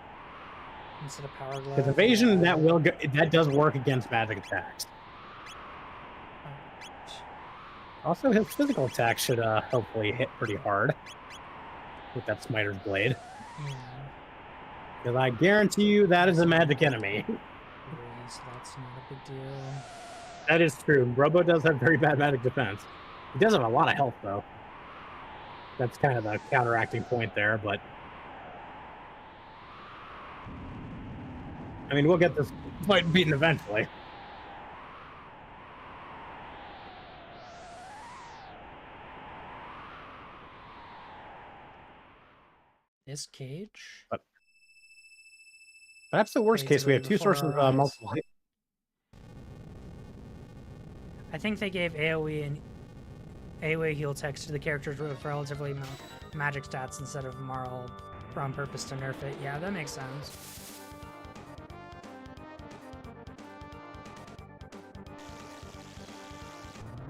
Instead of power glove. Because evasion, that does work against magic attacks. Also, his physical attack should hopefully hit pretty hard with that Smiter's Blade. Because I guarantee you that is a magic enemy. So that's not a big deal. That is true. Robo does have very bad magic defense. He does have a lot of health, though. That's kind of the counteracting point there, but... I mean, we'll get this fight beaten eventually. This cage? But that's the worst case. We have 2 sources of multiple... I think they gave AoE and AoE heal text to the characters with relatively magic stats instead of Marl on purpose to nerf it. Yeah, that makes sense.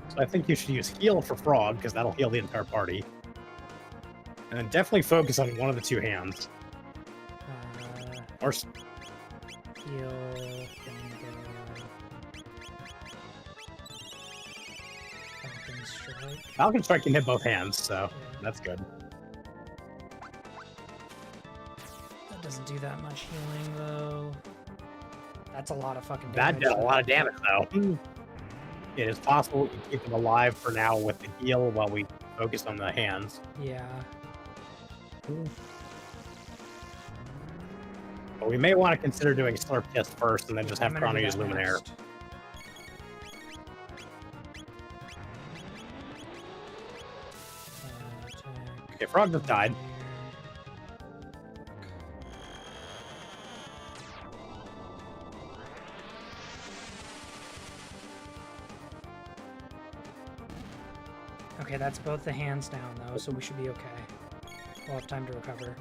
So I think you should use heal for Frog, because that'll heal the entire party. And then definitely focus on one of the 2 hands. Or... Heal... Falcon Strike can hit both hands, so that's good. That doesn't do that much healing, though. That's a lot of fucking That damage. did a lot of damage, though. it is possible to keep them alive for now with the heal while we focus on the hands. Yeah. But we may want to consider doing Slurp Kiss first and then just have I'm gonna Chrono do use that Luminaire. next. Okay, Frog just died. Okay, that's both the hands down though, so we should be okay. We'll have time to recover.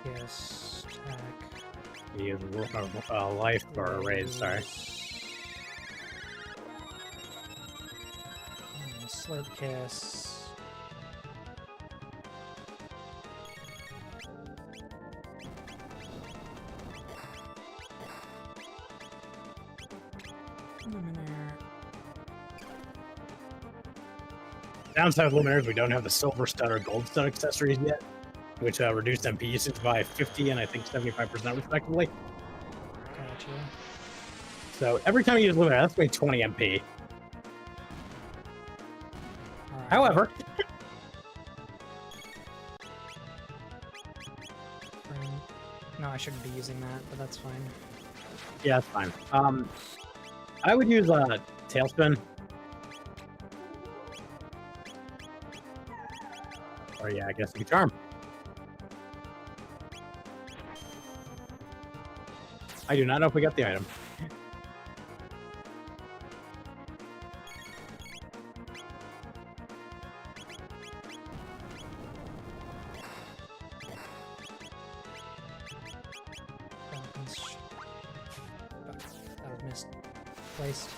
Yes, attack. Use life or a raise, sorry. Slurp Kiss. Luminaire. Downside of Luminaires, we don't have the Silver Stud or Gold Stud accessories yet, which reduce MP usage by 50 and I think 75% respectively. Gotcha. So every time you use Luminaire, that's going to be 20 MP. Alright. However, No, I shouldn't be using that, but that's fine. yeah, that's fine. I would use Tailspin. Or yeah, I guess you could Charm. I do not know if we got the item. That was misplaced.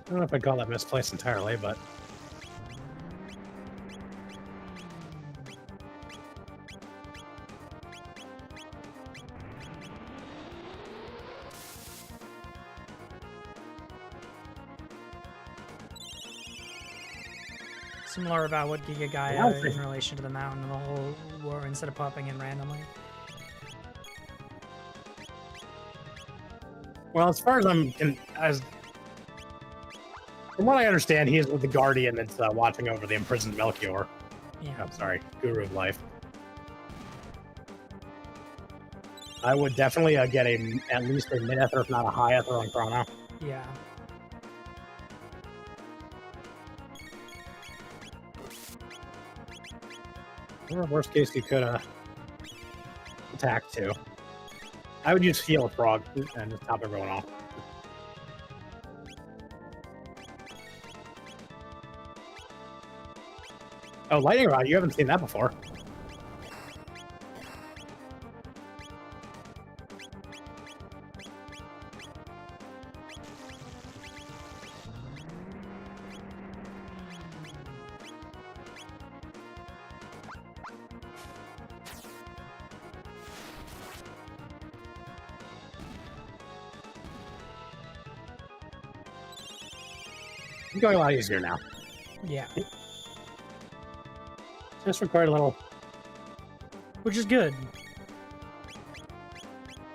I don't know if I'd call that misplaced entirely, but Similar about what Giga Gaia in relation to the mountain and the whole war instead of popping in randomly. well, as far as from what I understand, he is with the Guardian that's watching over the imprisoned Melchior. Yeah. I'm sorry, Guru of Life. I would definitely get at least a mid-ether, if not a high ether on Chrono. Yeah. Or worst case, you could attack too. I would use Heal Frog and just top everyone off. Oh, Lightning Rod, you haven't seen that before. It's going a lot easier now. Yeah. Just required a little. Which is good.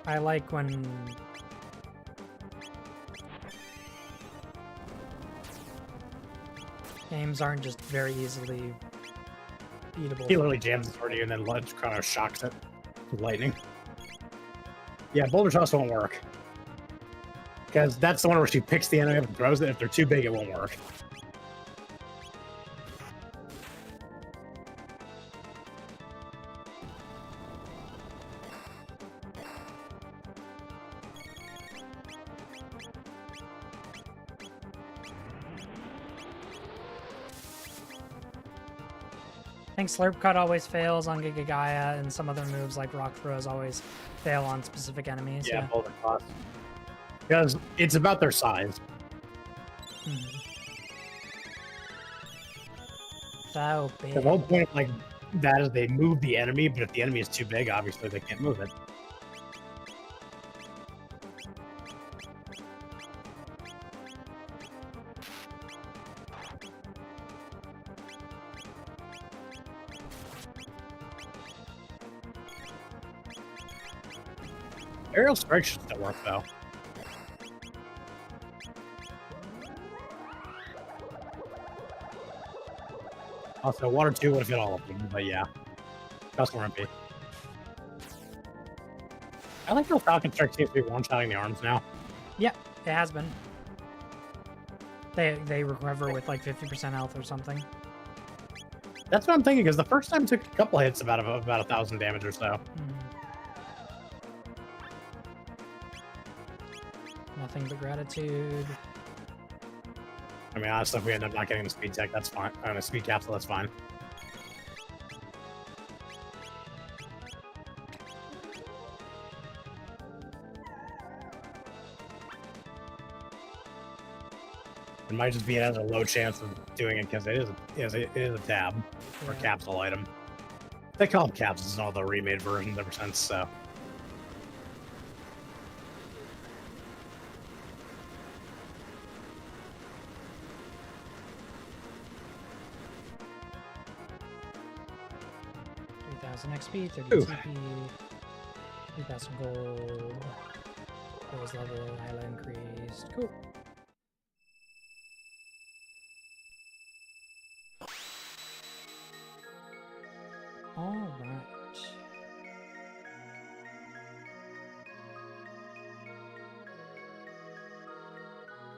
I like when games aren't just very easily beatable. He literally jams it for you and then Chrono shocks it with lightning. Yeah, Boulder Toss won't work. Because that's the one where she picks the enemy up and throws it. If they're too big, it won't work. I think Slurp Cut always fails on Giga Gaia, and some other moves like Rock Throws always fail on specific enemies. Yeah, Boulder Toss. Because it's about their size. Mhm. So big. The whole point like that is they move the enemy, but if the enemy is too big, obviously they can't move it. Aerial strike should still work though. Also, water 2 would have hit all of them, but yeah. Customer MP. I like how Falcon Strike seems to be one-shotting the arms now. Yeah, it has been. They recover with like 50% health or something. That's what I'm thinking, because the first time it took a couple hits about 1,000 damage or so. Nothing but gratitude. I mean, honestly, if we end up not getting the speed tech, that's fine. A speed capsule, that's fine. It might just be it has a low chance of doing it because it is a tab or capsule item. They call them capsules in all the remade versions ever since, so. XP, 30 Ooh. TP, 3,000 gold, Rose level, Hyla increased. Cool. Alright.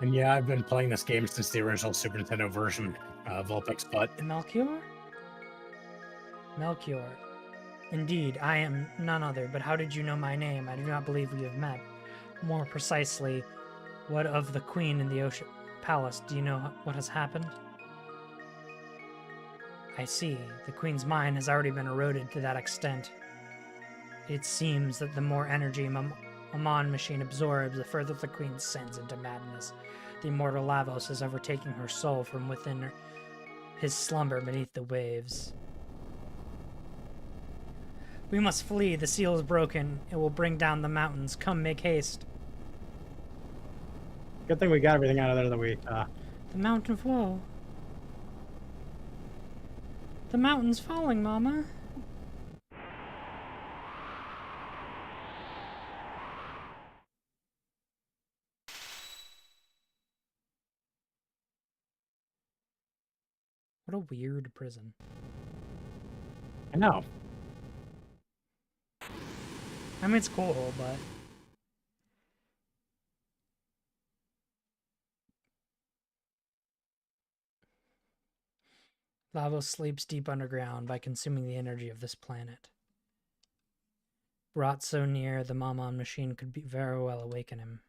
And yeah, I've been playing this game since the original Super Nintendo version, Vulpix, but... Melchior? Melchior. Indeed, I am none other, but how did you know my name? I do not believe we have met. More precisely, what of the Queen in the Ocean Palace? Do you know what has happened? I see. The Queen's mind has already been eroded to that extent. It seems that the more energy Amon machine absorbs, the further the Queen sends into madness. The immortal Lavos is overtaking her soul from within his slumber beneath the waves. We must flee. The seal is broken. It will bring down the mountains. Come, make haste. Good thing we got everything out of there that we... The mountain flow. The mountain's falling, Mama. What a weird prison. I know. I mean, it's cool, but... Lavos sleeps deep underground by consuming the energy of this planet. Brought so near, the Mammon machine could very well awaken him.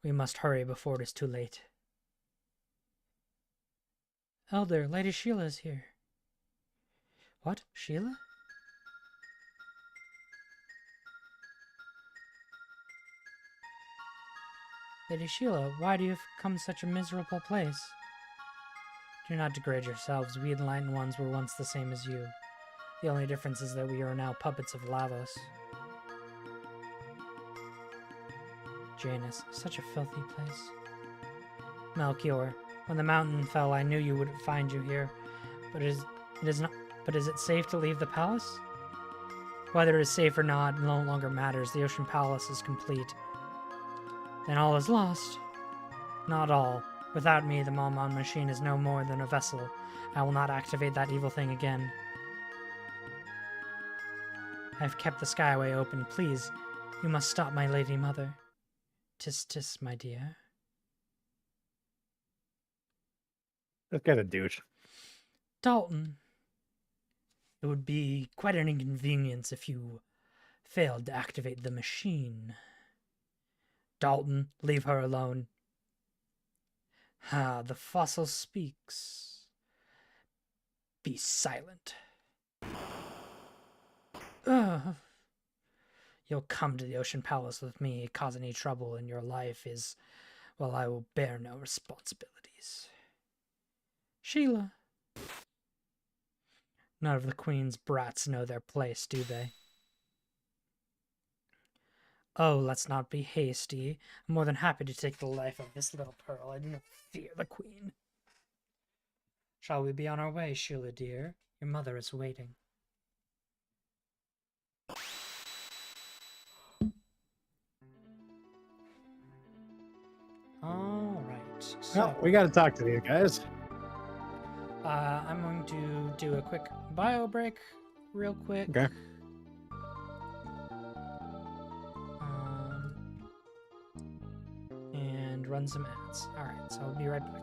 We must hurry before it is too late. Elder, Lady Sheila is here. What? Sheila? Lady Sheila, why do you have come to such a miserable place? Do not degrade yourselves. We enlightened ones were once the same as you. The only difference is that we are now puppets of Lavos. Janus, such a filthy place. Melchior, when the mountain fell, I knew you would find you here. But it is not. But is it safe to leave the palace? Whether it is safe or not no longer matters. The Ocean Palace is complete. Then all is lost. Not all. Without me, the Mammon machine is no more than a vessel. I will not activate that evil thing again. I have kept the skyway open. Please, you must stop my lady mother. Tis, tis, my dear. This guy's a douche. Dalton, it would be quite an inconvenience if you failed to activate the machine. Dalton, leave her alone. Ah, the fossil speaks. Be silent. Ugh. You'll come to the Ocean Palace with me. Cause any trouble in your life is, well, I will bear no responsibilities. Sheila. None of the Queen's brats know their place, do they? Oh, let's not be hasty. I'm more than happy to take the life of this little pearl. I do not fear the Queen. Shall we be on our way, Sheila dear? Your mother is waiting. So, Well, we got to talk to these guys. I'm going to do a quick bio break, real quick. Okay. And run some ads. All right, so I'll be right back.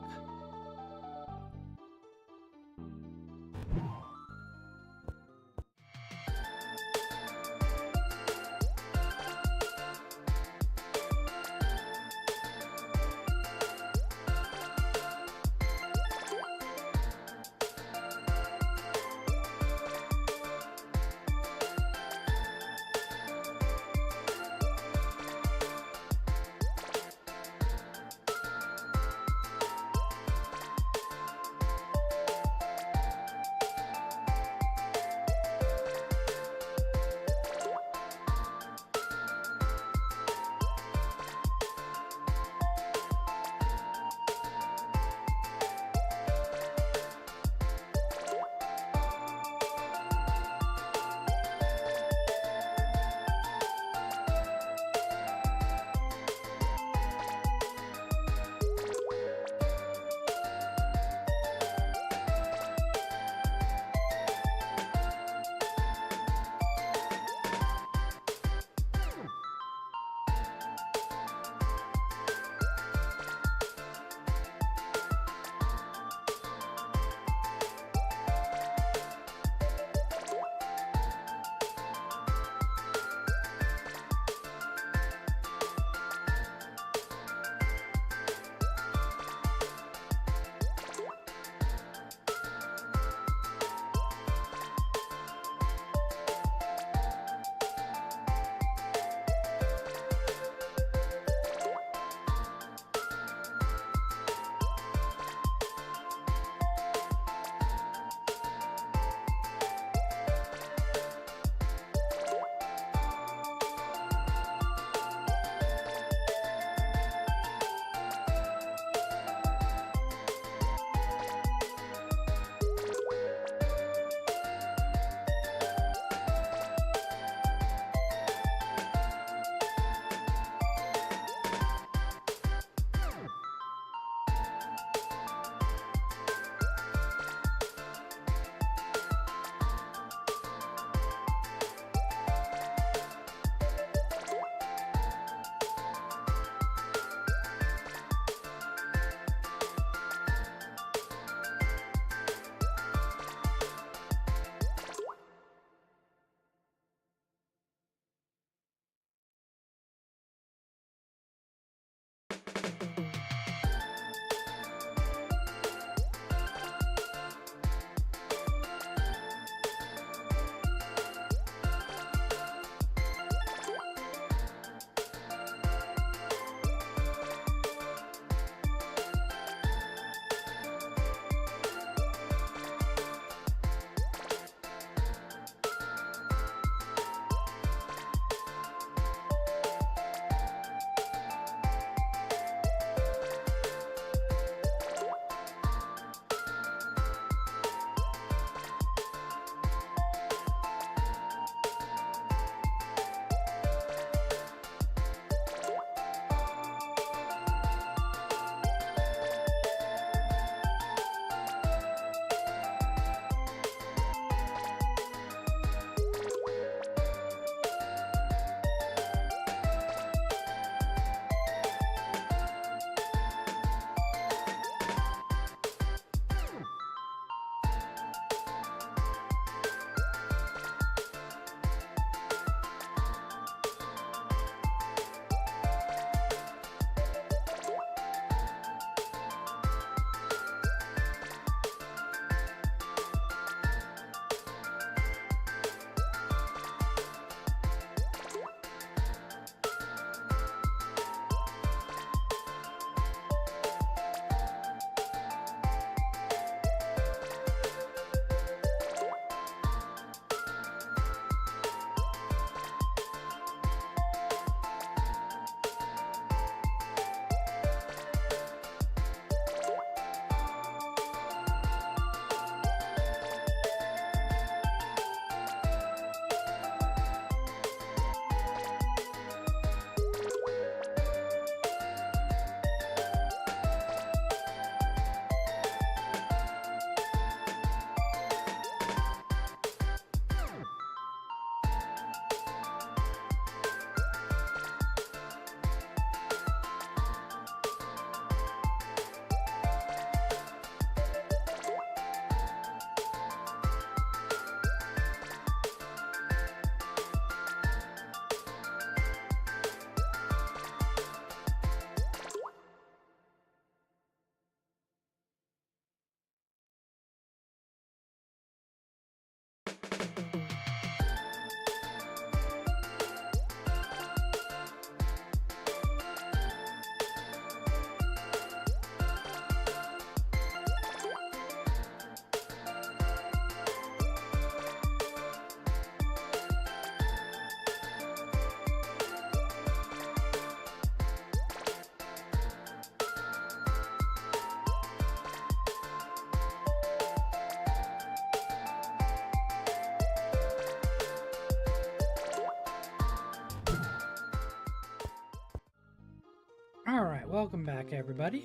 welcome back, everybody.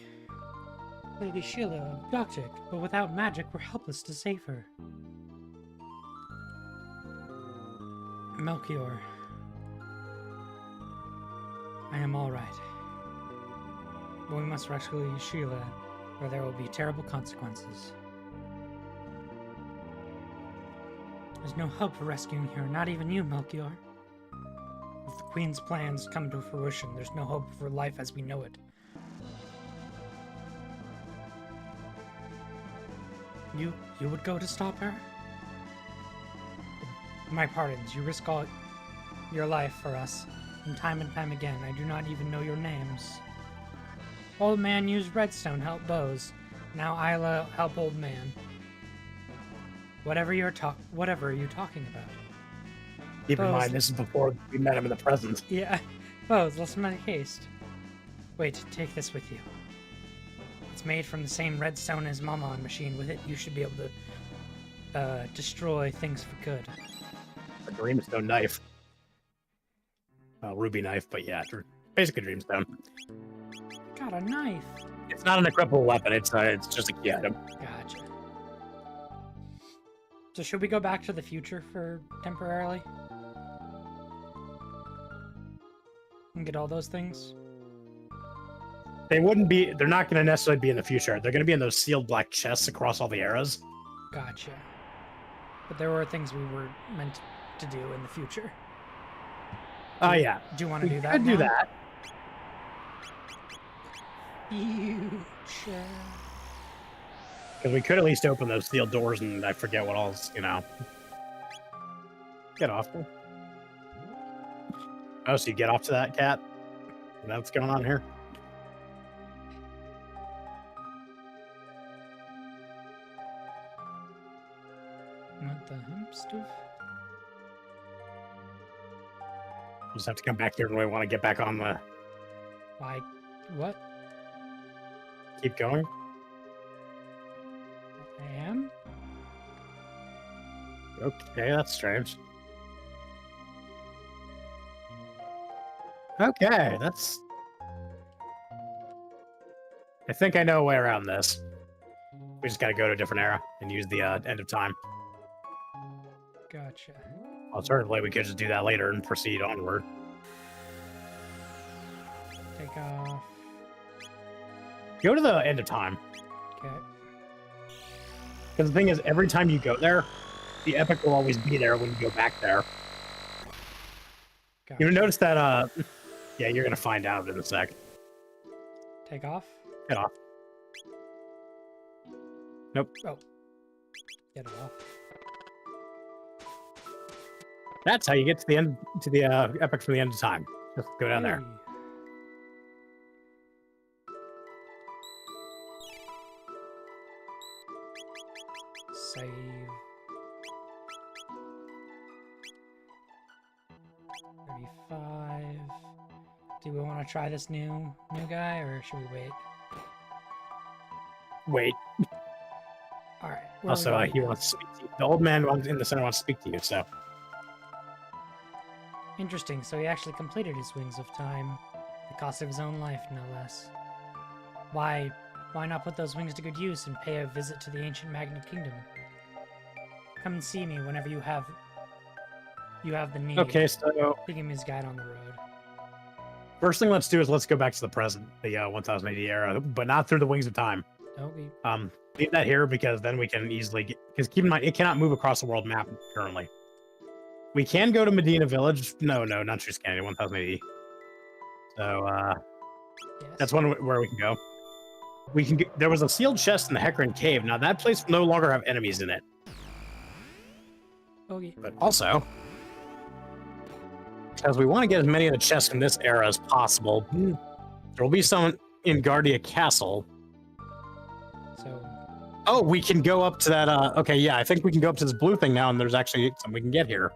Lady Sheila abducted, but without magic, we're helpless to save her. Melchior. I am all right. But we must rescue Sheila, or there will be terrible consequences. There's no hope for rescuing her, not even you, Melchior. If the Queen's plans come to fruition, there's no hope for life as we know it. You would go to stop her? My pardons, you risk all your life for us, and time again. I do not even know your names. Old man used redstone, help Bows. Now Isla, help old man. Whatever are you talking about? Keep in Bows, mind, this is before we met him in the present. Yeah. Bows, let's make haste. Wait, take this with you. It's made from the same redstone as Mamon machine. With it, you should be able to destroy things for good. A dreamstone knife. Ruby knife, but yeah, basically dreamstone. Got a knife. It's not an equipable weapon. It's just a key item. Gotcha. So should we go back to the future for temporarily? And get all those things? They're not going to necessarily be in the future. They're going to be in those sealed black chests across all the eras. Gotcha. But there were things we were meant to do in the future. Oh, yeah. Do you want to do that? Could do that. Future. Because we could at least open those sealed doors and I forget what else, Get off there. Oh, so you get off to that, cat? That's going on here? What the hump stuff? We'll just have to come back here when we want to get back on the... Like, what? Keep going? I am? Okay, that's strange. Okay, that's... I think I know a way around this. We just gotta go to a different era and use the end of time. Gotcha. Alternatively, we could just do that later and proceed onward. Take off. Go to the end of time. Okay. Because the thing is, every time you go there, the epic will always be there when you go back there. Gotcha. You notice that, yeah, you're gonna find out in a sec. Take off? Get off. Nope. Oh. Get it off. That's how you get to the end, to the epic from the end of time. Just go down there. Hey. Save. 35. Do we want to try this new guy, or should we wait? Wait. All right. Also, he wants to speak to you. The old man in the center wants to speak to you, so. Interesting. So he actually completed his Wings of Time, the cost of his own life, no less. Why not put those wings to good use and pay a visit to the ancient Magna Kingdom? Come and see me whenever you have the need. Okay, so Give him his guide on the road. first thing let's do is let's go back to the present, the 1080 era, but not through the Wings of Time. Okay. Leave that here because then we can easily get, because keep in mind, it cannot move across the world map currently. We can go to Medina Village. No, not True Scanning, 1080. So, Yes. that's one where we can go. We can get, there was a sealed chest in the Hecarim Cave. Now, that place will no longer have enemies in it. Okay. But also, because we want to get as many of the chests from this era as possible, there will be some in Guardia Castle. So. Oh, we can go up to that, okay, yeah, I think we can go up to this blue thing now, and there's actually something we can get here.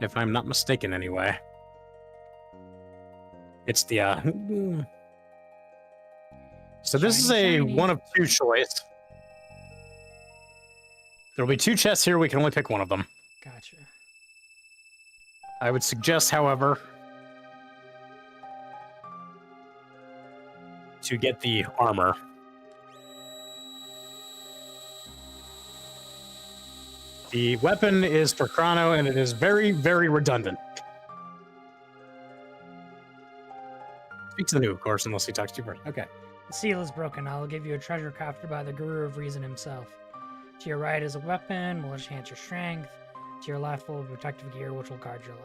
If I'm not mistaken, anyway. It's the, So this is a Shiny. one of two choice. There'll be two chests here, we can only pick one of them. Gotcha. I would suggest, however, to get the armor. The weapon is for Chrono, and it is very, very redundant. Speak to the new, of course, unless he talks to you first. Okay. The seal is broken. I will give you a treasure crafted by the Guru of Reason himself. To your right is a weapon, will enhance your strength. To your left will be protective gear, which will guard your life.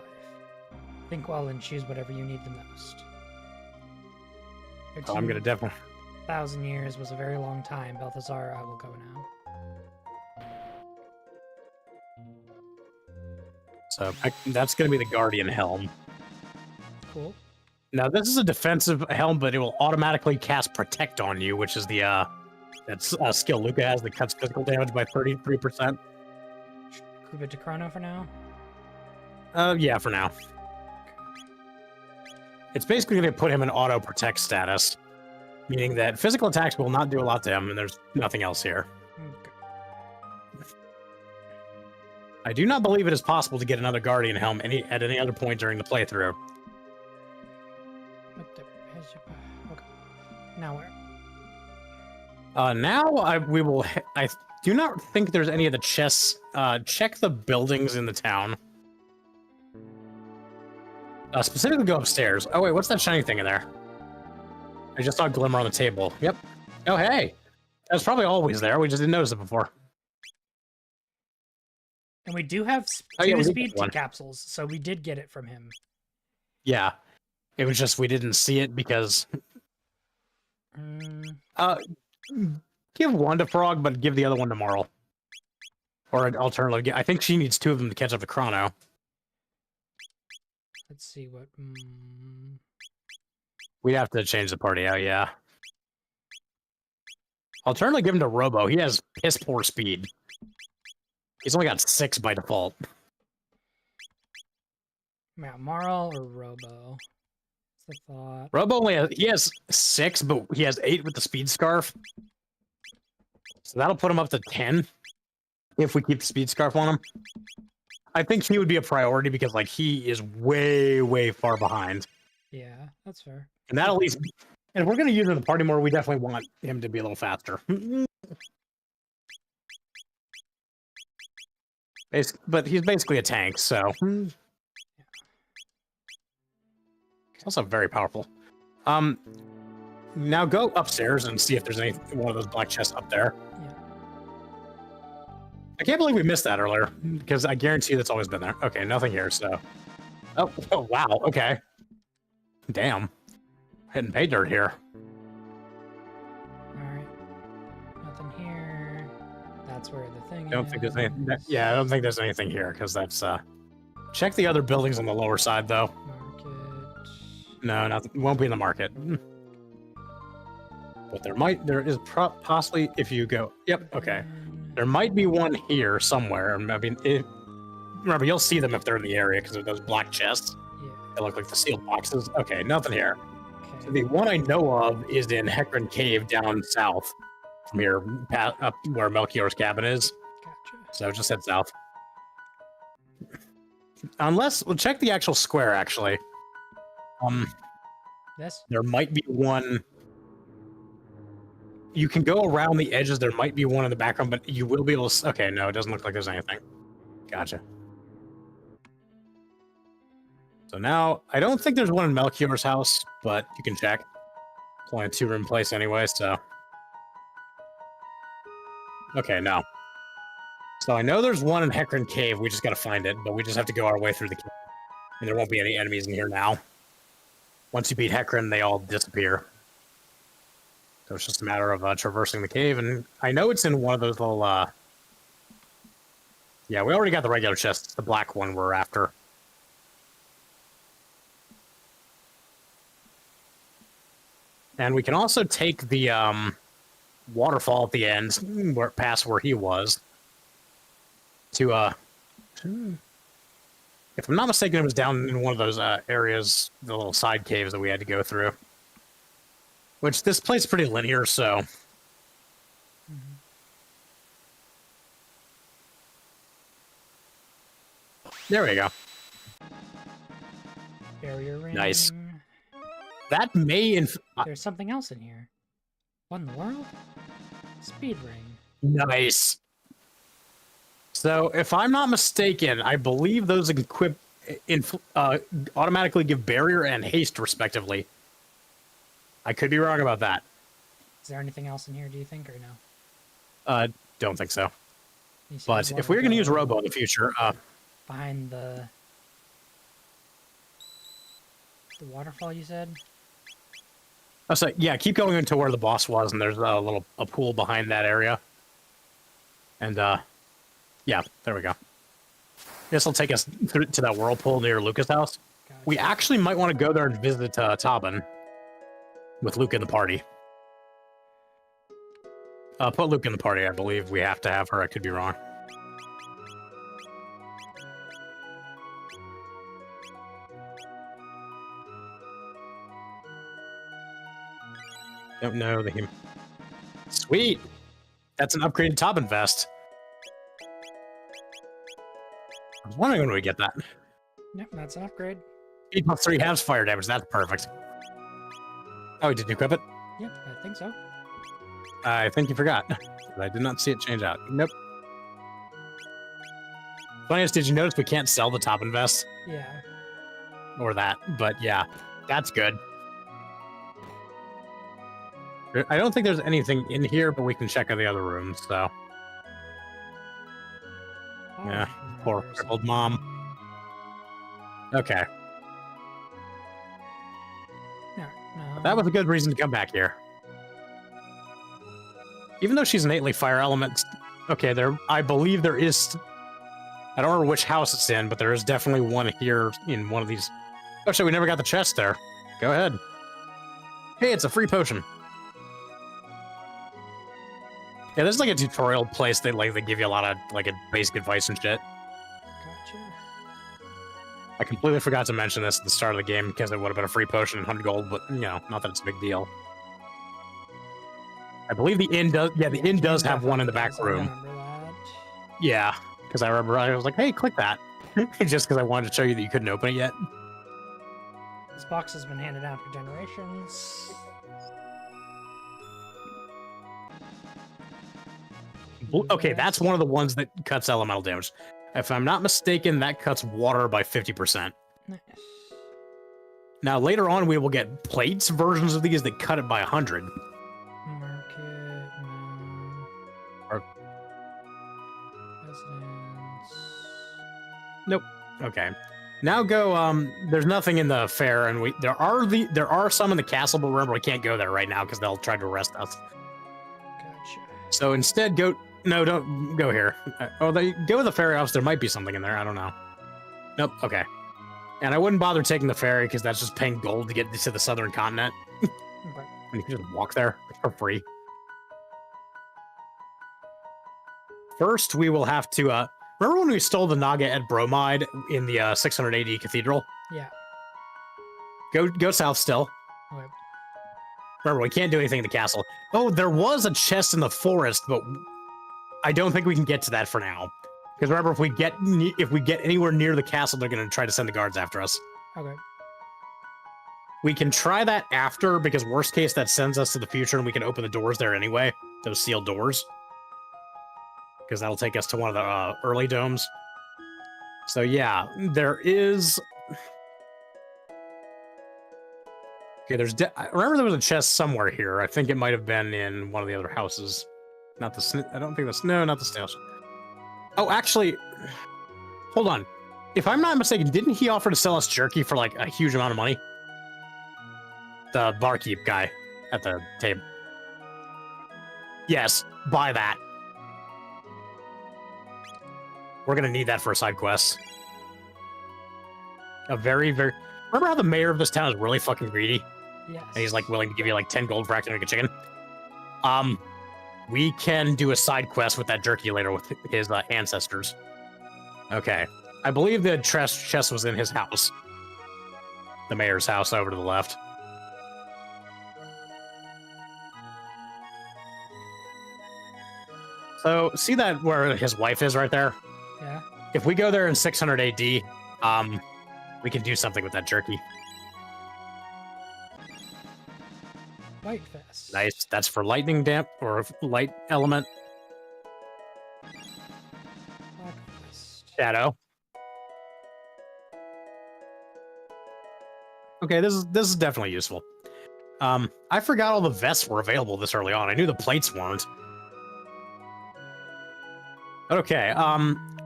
Think well and choose whatever you need the most. Oh, I'm gonna definitely. 1,000 years was a very long time. Balthazar, I will go now. So that's gonna be the Guardian helm. Cool. Now this is a defensive helm, but it will automatically cast Protect on you, which is the that's a skill Luca has that cuts physical damage by 33%. Keep it to Chrono for now. Yeah, for now. It's basically going to put him in auto protect status, meaning that physical attacks will not do a lot to him, and there's nothing else here. Okay. I do not believe it is possible to get another Guardian helm at any other point during the playthrough. Okay. Now where? We will. I do not think there's any of the chests. Check the buildings in the town. Specifically, go upstairs. Oh wait, what's that shiny thing in there? I just saw a glimmer on the table. Yep. Oh hey, that's probably always there. We just didn't notice it before. And we do have two speed capsules, so we did get it from him. Yeah, it was just we didn't see it because. Give one to Frog, but give the other one to Marl. Or alternatively, I think she needs two of them to catch up to Chrono. Let's see what. We'd have to change the party out, yeah. Alternatively, give him to Robo. He has piss poor speed. He's only got 6 by default. Yeah, Marl or Robo? What's the thought? Robo only has 6, but he has 8 with the speed scarf. So that'll put him up to 10 if we keep the speed scarf on him. I think he would be a priority because, like, he is way, way far behind. Yeah, that's fair. And that at least, and if we're going to use him in the party more, we definitely want him to be a little faster. But he's basically a tank, so. He's also very powerful. Now go upstairs and see if there's any one of those black chests up there. Yeah. I can't believe we missed that earlier, because I guarantee you that's always been there. Okay, nothing here, so. Oh wow, okay. Damn. Hitting pay dirt here. Alright. Nothing here. That's where the thing I don't think there's anything. Yeah, I don't think there's anything here, because that's, Check the other buildings on the lower side, though. Market. No, nothing. It won't be in the market. But there is possibly, if you go. Yep, okay. There might be one here somewhere. I mean, remember, you'll see them if they're in the area because of those black chests. Yeah. They look like the sealed boxes. Okay, nothing here. Okay. So the one I know of is in Hecarim Cave down south from here, up where Melchior's cabin is. Gotcha. So just head south. We'll check the actual square, actually. This? There might be one. You can go around the edges. There might be one in the background, but you will be able to. Okay, no, it doesn't look like there's anything. Gotcha. So now, I don't think there's one in Melchior's house, but you can check. It's only a 2-room place anyway, so. Okay, no. So I know there's one in Hecarim Cave. We just gotta find it, but we just have to go our way through the cave. And there won't be any enemies in here now. Once you beat Hecarim, they all disappear. So it's just a matter of traversing the cave, and I know it's in one of those little, Yeah, we already got the regular chest. It's the black one we're after. And we can also take the, waterfall at the end, past where he was, to, if I'm not mistaken, it was down in one of those, areas, the little side caves that we had to go through. Which, this place is pretty linear, so... There we go. Barrier ring. Nice. That may There's something else in here. What in the world? Speed ring. nice. So, if I'm not mistaken, I believe those automatically give barrier and haste, respectively. I could be wrong about that. Is there anything else in here, do you think, or no? Don't think so. You see But one if we're of going to use the- Robo in the future, behind the waterfall, you said? oh, so yeah, keep going into where the boss was, and there's a pool behind that area. And yeah, there we go. This will take us through to that whirlpool near Luca's house. Gotcha. We actually might want to go there and visit Tobin with Luca in the party. Put Luca in the party. I believe we have to have her. I could be wrong. Don't know the him. Sweet. That's an upgraded Tobin vest. I was wondering when we get that. Yep, that's an upgrade. 8+3 halves fire damage. That's perfect. Oh, did you equip it? Yep, I think so. I think you forgot. I did not see it change out. Nope. Funniest, did you notice we can't sell the Tobin vest? Yeah. Or that, but yeah, that's good. I don't think there's anything in here, but we can check out the other rooms, so. Yeah, poor crippled mom. Okay, No. that was a good reason to come back here. Even though she's innately fire element, okay, I believe there is. I don't remember which house it's in, but there is definitely one here in one of these. Oh shit, we never got the chest there. Go ahead. Hey, it's a free potion. Yeah, this is like a tutorial place. They give you a lot of like basic advice and shit. Gotcha. I completely forgot to mention this at the start of the game because it would have been a free potion and 100 gold, but you know, not that it's a big deal. I believe the inn does. Yeah, the inn does have one in the back room. I remember that. Yeah, because I remember I was like, "Hey, click that," just because I wanted to show you that you couldn't open it yet. This box has been handed down for generations. Okay, that's one of the ones that cuts elemental damage. If I'm not mistaken, that cuts water by 50%. Nice. Now, later on, we will get plates versions of these that cut it by 100. Market, no. Or- Residence. Nope. Okay. Now go. There's nothing in the fair, and there are some in the castle, but remember we can't go there right now because they'll try to arrest us. Gotcha. So instead, go. No, don't go here. Go to the ferry house. There might be something in there. I don't know. Nope. Okay. And I wouldn't bother taking the ferry because that's just paying gold to get to the southern continent. Okay. And you can just walk there for free. First, we will have to. Remember when we stole the Naga at Bromide in the 600 AD cathedral? Yeah. Go south still. Okay. Remember, we can't do anything in the castle. Oh, there was a chest in the forest, but I don't think we can get to that for now. Because remember, if we get anywhere near the castle, they're going to try to send the guards after us. Okay. We can try that after, because worst case, that sends us to the future, and we can open the doors there anyway. Those sealed doors. Because that'll take us to one of the early domes. So yeah, there is... Okay, I remember there was a chest somewhere here. I think it might have been in one of the other houses. Not the... I don't think that's... No, not the snails. Oh, actually... Hold on. If I'm not mistaken, didn't he offer to sell us jerky for, like, a huge amount of money? The barkeep guy at the table. Yes, buy that. We're gonna need that for a side quest. A very, very... Remember how the mayor of this town is really fucking greedy? Yes. And he's, like, willing to give you, like, 10 gold for acting like a chicken? We can do a side quest with that jerky later with his ancestors. Okay. I believe the chest was in his house. The mayor's house over to the left. So, see that where his wife is right there? Yeah. If we go there in 600 AD, we can do something with that jerky. White Fist. Nice. That's for lightning damp or light element. Black Fist. Shadow. Okay, this is definitely useful. I forgot all the vests were available this early on. I knew the plates weren't. Okay,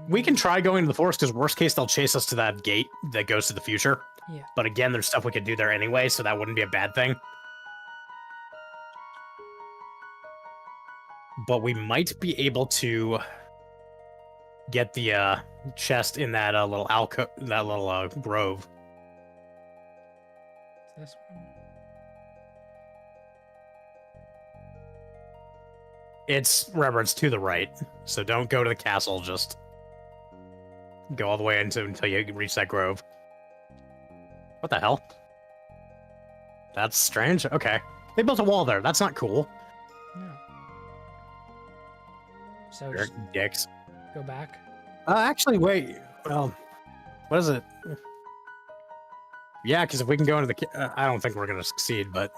we can try going to the forest because worst case they'll chase us to that gate that goes to the future. Yeah. But again, there's stuff we could do there anyway, so that wouldn't be a bad thing. But we might be able to get the chest in that little alcove, that little grove. This one. Remember, it's to the right, so don't go to the castle. Just go all the way until you reach that grove. What the hell? That's strange. Okay, they built a wall there. That's not cool. No. So They're just dicks. go back. Actually, wait. Well, what is it? Yeah, because if we can go into the, I don't think we're gonna succeed, but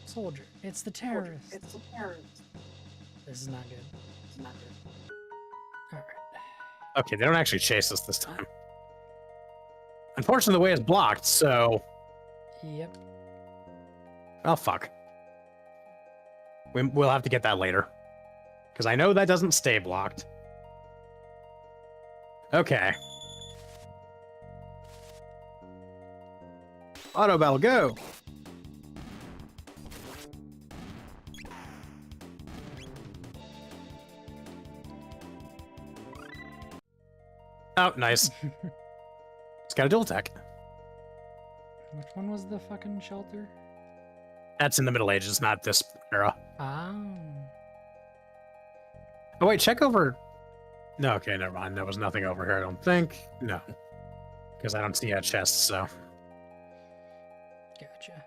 Soldier. It's the terrorist. It's the terrorist. This is not good. It's not good. All right. okay, they don't actually chase us this time. Unfortunately, the way is blocked, so Yep. oh fuck. We'll have to get that later, because I know that doesn't stay blocked. Okay. Auto battle, go! Oh, nice. It's got a dual attack. Which one was the fucking shelter? That's in the Middle Ages, not this era. Oh. Oh, wait, check over... No, okay, never mind. There was nothing over here, I don't think. No. Because I don't see a chest, so... Gotcha.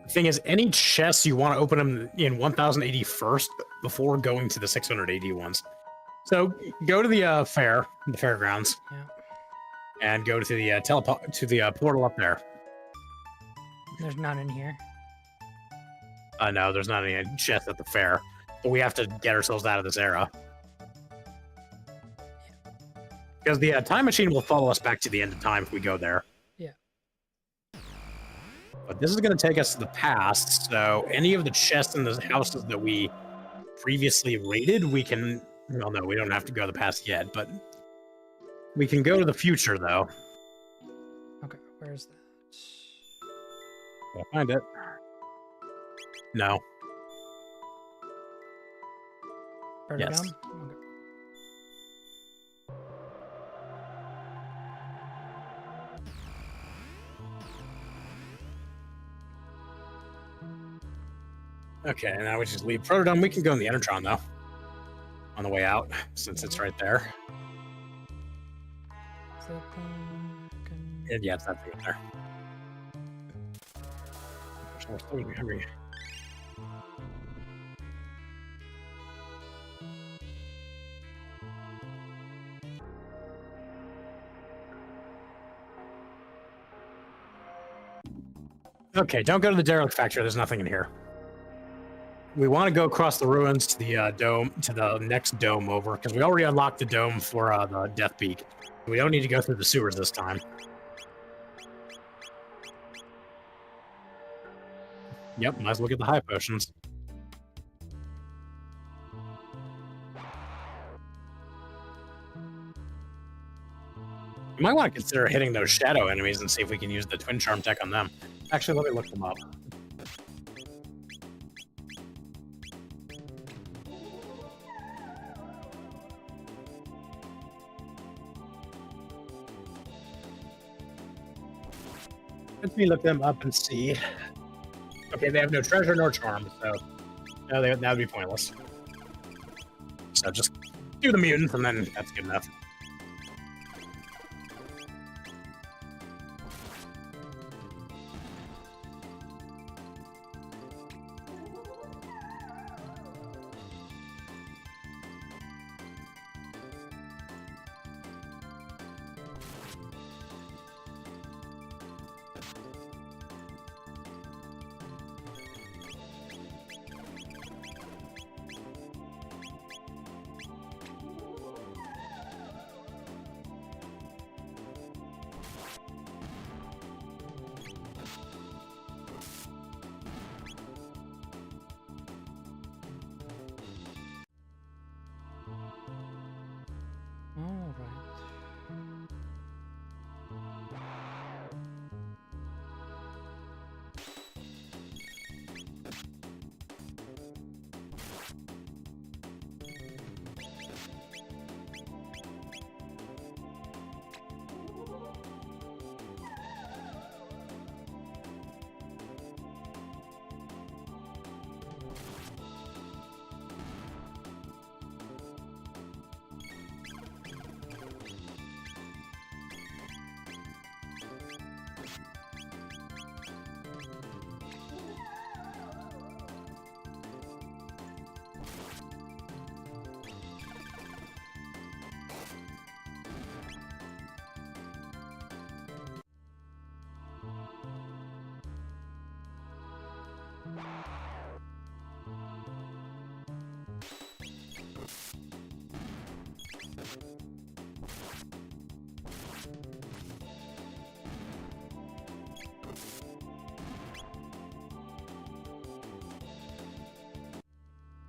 The thing is, any chests you want to open them in 1080 first before going to the 680 ones. So go to the the fairgrounds, Yeah. and go to the portal up there. There's none in here. No, there's not any chests at the fair, but we have to get ourselves out of this era. Because the time machine will follow us back to the end of time if we go there. Yeah. But this is going to take us to the past, so any of the chests in the houses that we previously raided, we can... Well, no, we don't have to go to the past yet, but we can go to the future, though. Okay, where's that? Can I find it? No. Further Yes. down? Okay. Okay, now we just leave Protodome. We can go in the Enertron, though. On the way out, since it's right there. Is that the... And yeah, it's that thing up there. We're still gonna be hungry. Okay, don't go to the derelict factory. There's nothing in here. We want to go across the ruins to the dome, to the next dome over, because we already unlocked the dome for the Death Peak. We don't need to go through the sewers this time. Yep, might as well get the high potions. You might want to consider hitting those shadow enemies and see if we can use the Twin Charm tech on them. Actually, let me look them up. Let me look them up and see. Okay, they have no treasure nor charm, so no, that would be pointless. So just do the mutants, and then that's good enough.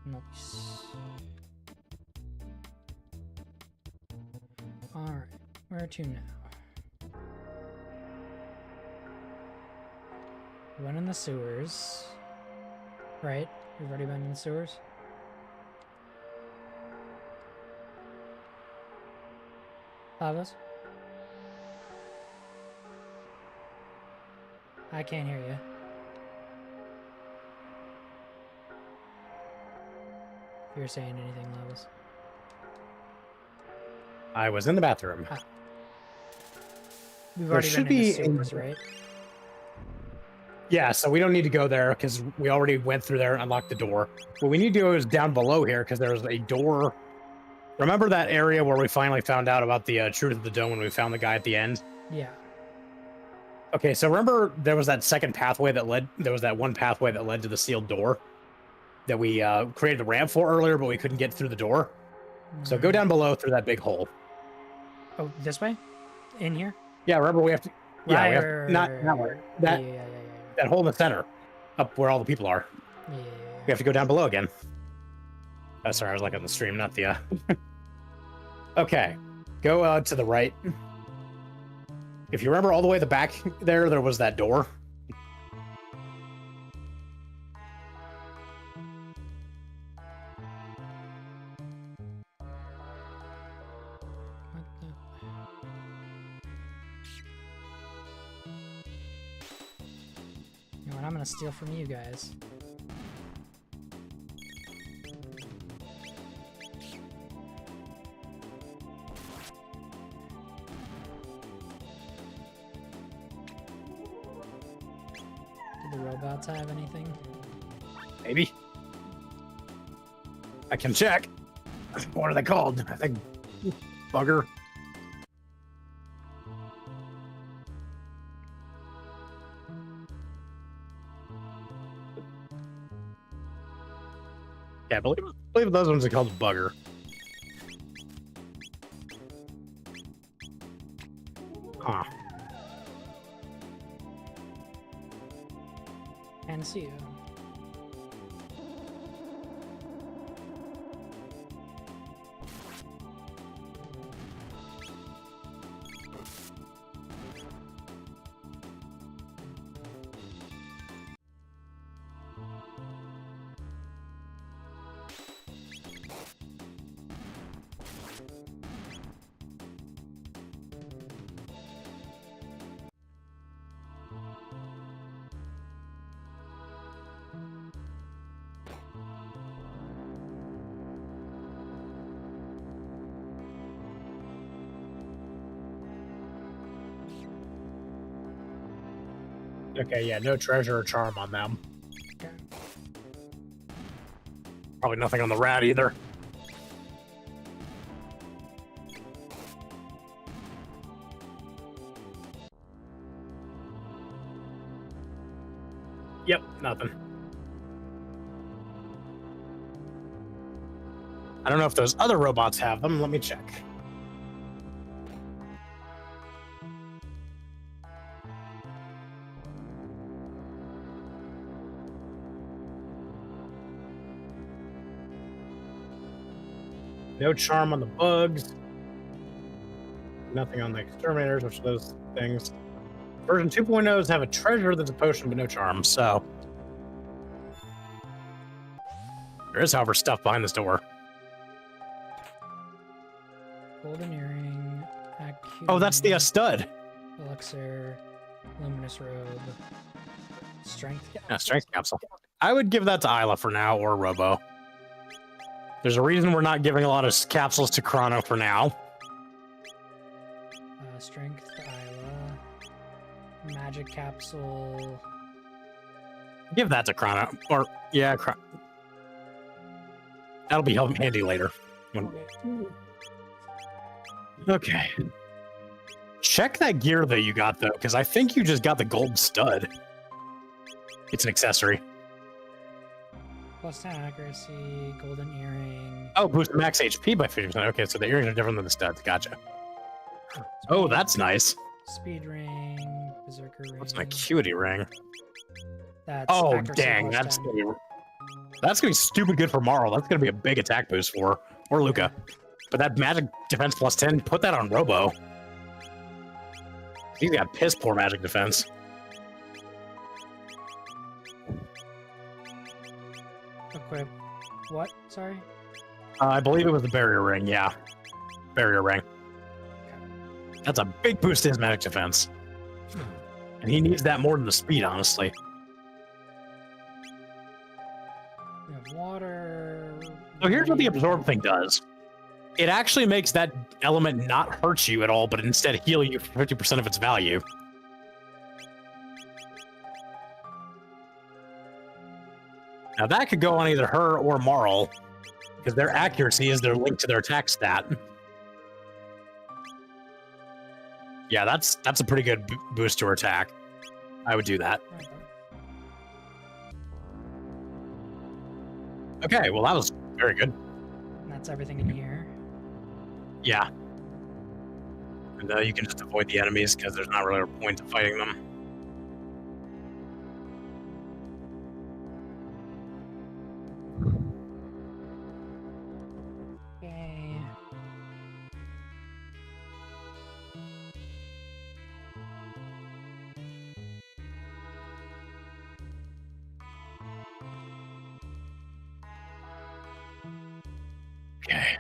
Nice. Alright, where to now? We went in the sewers. Right? We've already been in the sewers? Lavas? I can't hear you. If you're saying anything, Lavas. I was in the bathroom. Ah. We've There already should been in the be sewers, right? Yeah, so we don't need to go there because we already went through there and unlocked the door. What we need to do is down below here because there's a door. Remember that area where we finally found out about the truth of the dome when we found the guy at the end? Yeah. Okay, so remember there was that second pathway that led. There was that one pathway that led to the sealed door that we created the ramp for earlier, but we couldn't get through the door. So go down below through that big hole. Oh, this way? In here? Yeah, remember we have to. Yeah, Right, we have right, not right, that right, way. right. That Yeah. that hole in the center, up where all the people are. Yeah. We have to go down below again. Oh, sorry, I was looking at the stream, not the. Okay, go to the right. If you remember all the way at the back there was that door. What the? You know what? I'm gonna steal from you guys. Do the robots have anything? Maybe. I can check. What are they called? I think bugger. Yeah, I believe those ones are called bugger. Huh. Can't see you. Okay, yeah, no treasure or charm on them. Okay. Probably nothing on the rat either. Yep, nothing. I don't know if those other robots have them. Let me check. No charm on the bugs. Nothing on the exterminators, which are those things. Version 2.0s have a treasure that's a potion but no charm, so. There is, however, stuff behind this door. Golden earring. Oh, that's the stud. Elixir. Luminous robe. Strength. Yeah, strength capsule. I would give that to Isla for now, or Robo. There's a reason we're not giving a lot of capsules to Chrono for now. Strength to Isla. Magic capsule. Give that to Chrono. Or, yeah, that'll be handy later. Okay. Check that gear that you got, though, because I think you just got the gold stud. It's an accessory. Plus 10 accuracy, golden earring. Oh, boost max HP by 50%. Okay, so the earrings are different than the studs. Gotcha. Oh, that's nice. Speed ring, berserker ring. What's an acuity ring? That's oh, accuracy dang. plus That's 10. gonna be stupid good for Marl. That's going to be a big attack boost for or Luca. But that magic defense plus 10, put that on Robo. He's got piss poor magic defense. Equip. What? Sorry? I believe it was the barrier ring, yeah. Barrier ring. That's a big boost to his magic defense. And he needs that more than the speed, honestly. We have water. So here's what the absorb thing does. It actually makes that element not hurt you at all, but instead heal you for 50% of its value. Now that could go on either her or Marl, because their accuracy is their link to their attack stat. Yeah, that's a pretty good boost to her attack. I would do that. Okay, well that was very good. And that's everything in here. Yeah. And you can just avoid the enemies because there's not really a point to fighting them. Okay. Okay.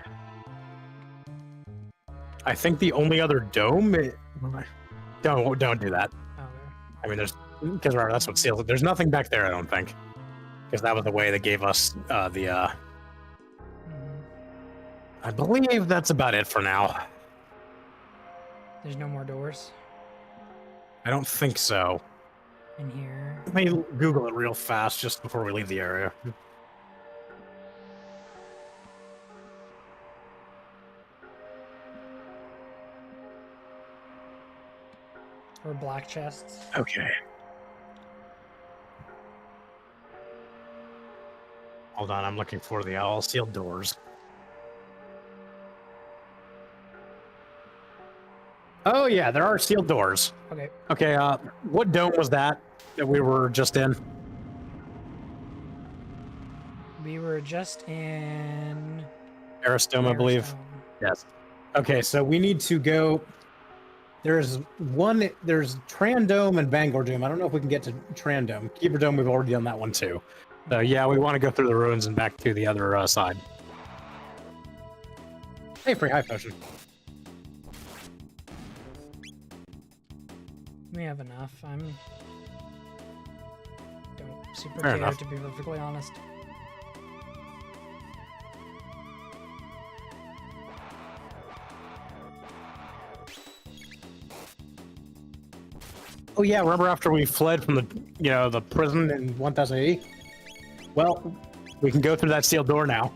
I think the only other dome. Don't do that. Okay. I mean, because that's what seals it. There's nothing back there, I don't think, because that was the way they gave us the. I believe that's about it for now. There's no more doors I don't think so. in here. Let me Google it real fast just before we leave the area. Or black chests. Okay. Hold on, I'm looking for the all sealed doors. Oh yeah, there are sealed doors. Okay. Okay, what dome was that we were just in? We were just in Aristome, I believe. Airstone. Yes. Okay, so we need to go. There's Trandome and Bangor Dome. I don't know if we can get to Trandome. Keeper Dome, we've already done that one too. So yeah, we want to go through the ruins and back to the other side. Hey, free high potion. We have enough. Don't super Fair care, enough. to be perfectly honest. Oh yeah, remember after we fled from the prison in 1000 AD? Well, we can go through that sealed door now.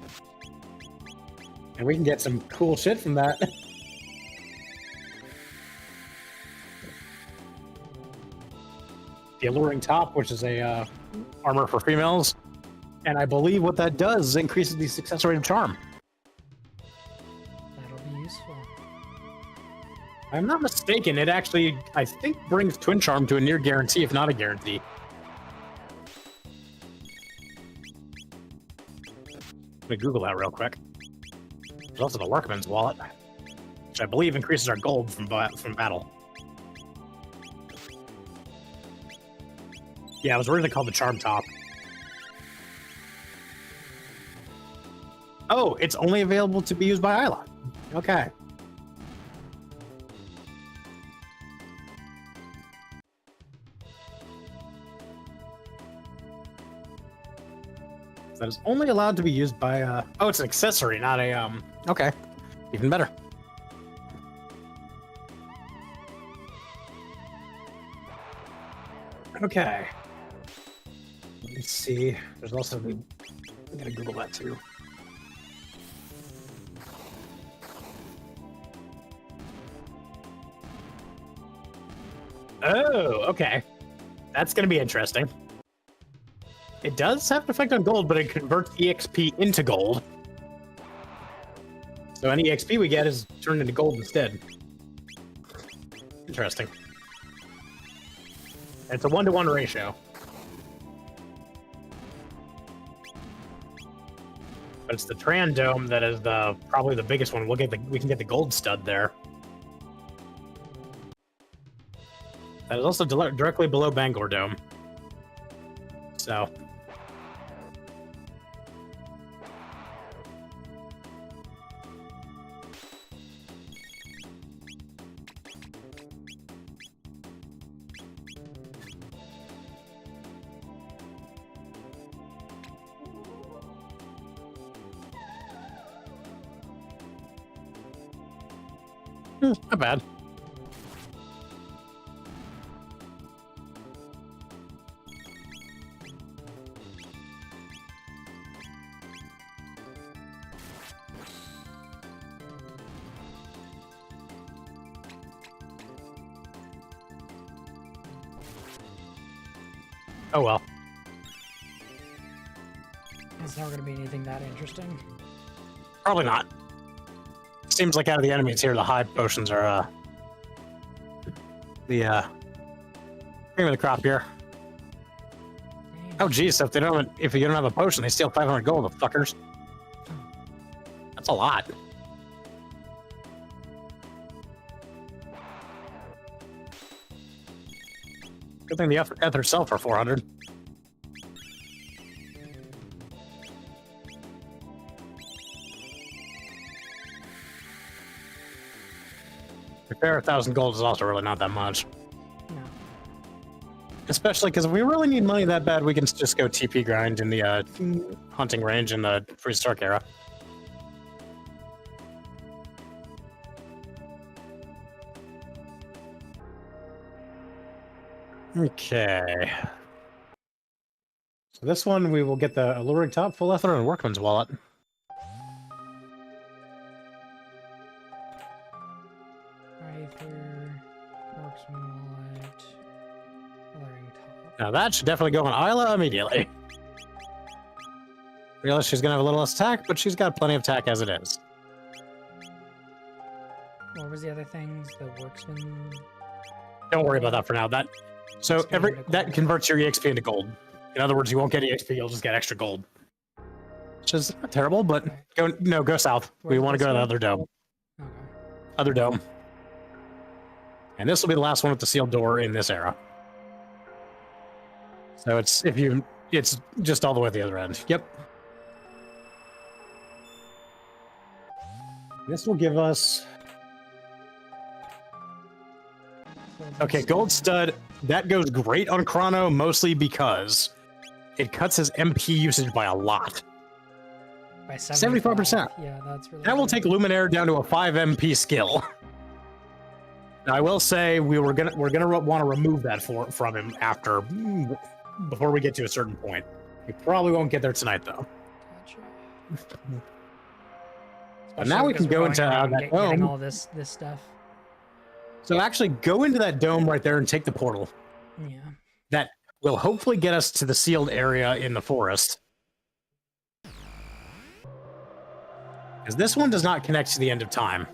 And we can get some cool shit from that. The alluring top, which is a armor for females. And I believe what that does is increases the success rate of charm. That'll be useful. If I'm not mistaken, it actually, I think, brings Twin Charm to a near guarantee, if not a guarantee. Let me Google that real quick. There's also the Workman's Wallet, which I believe increases our gold from battle. Yeah, it was originally called the Charm Top. Oh, it's only available to be used by Isla. Okay. That is only allowed to be used by oh, it's an accessory, not a okay. Even better. Okay. Let me see. There's also I'm gonna Google that too. Oh, okay. That's gonna be interesting. It does have an effect on gold, but it converts EXP into gold. So any EXP we get is turned into gold instead. Interesting. It's a 1-to-1 ratio. But it's the Tran Dome that is probably the biggest one. We can get the gold stud there. That is also directly below Bangor Dome. So. Not bad. Oh well. It's never going to be anything that interesting. Probably not. Seems like out of the enemies here, the high potions are the cream of the crop here. Oh geez, if you don't have a potion, they steal 500 gold, the fuckers. That's a lot. Good thing the Eth herself for 400. Repair 1,000 gold is also really not that much. No. Especially because if we really need money that bad, we can just go TP grind in the hunting range in the Prehistoric era. Okay. So this one, we will get the Alluring Top, Full Ether, and Workman's Wallet. Now that should definitely go on Isla immediately. Realize she's gonna have a little less attack, but she's got plenty of attack as it is. What was the other things? The Worksman? Don't worry about that for now. That converts your EXP into gold. In other words, you won't get EXP, you'll just get extra gold. Which is not terrible, but go south. We want to go to the other dome. Okay. Other dome. And this will be the last one with the sealed door in this era. So it's just all the way at the other end. Yep. This will give us. Okay, Gold Stud. That goes great on Chrono, mostly because it cuts his MP usage by a lot. By 75%. Yeah, that's really. That will take Luminaire down to a 5 MP skill. Now, I will say we're gonna want to remove that from him before we get to a certain point. We probably won't get there tonight, though. Gotcha. But now we can go into that getting dome. all this stuff. So actually, go into that dome right there and take the portal. Yeah. That will hopefully get us to the sealed area in the forest. Because this one does not connect to the end of time.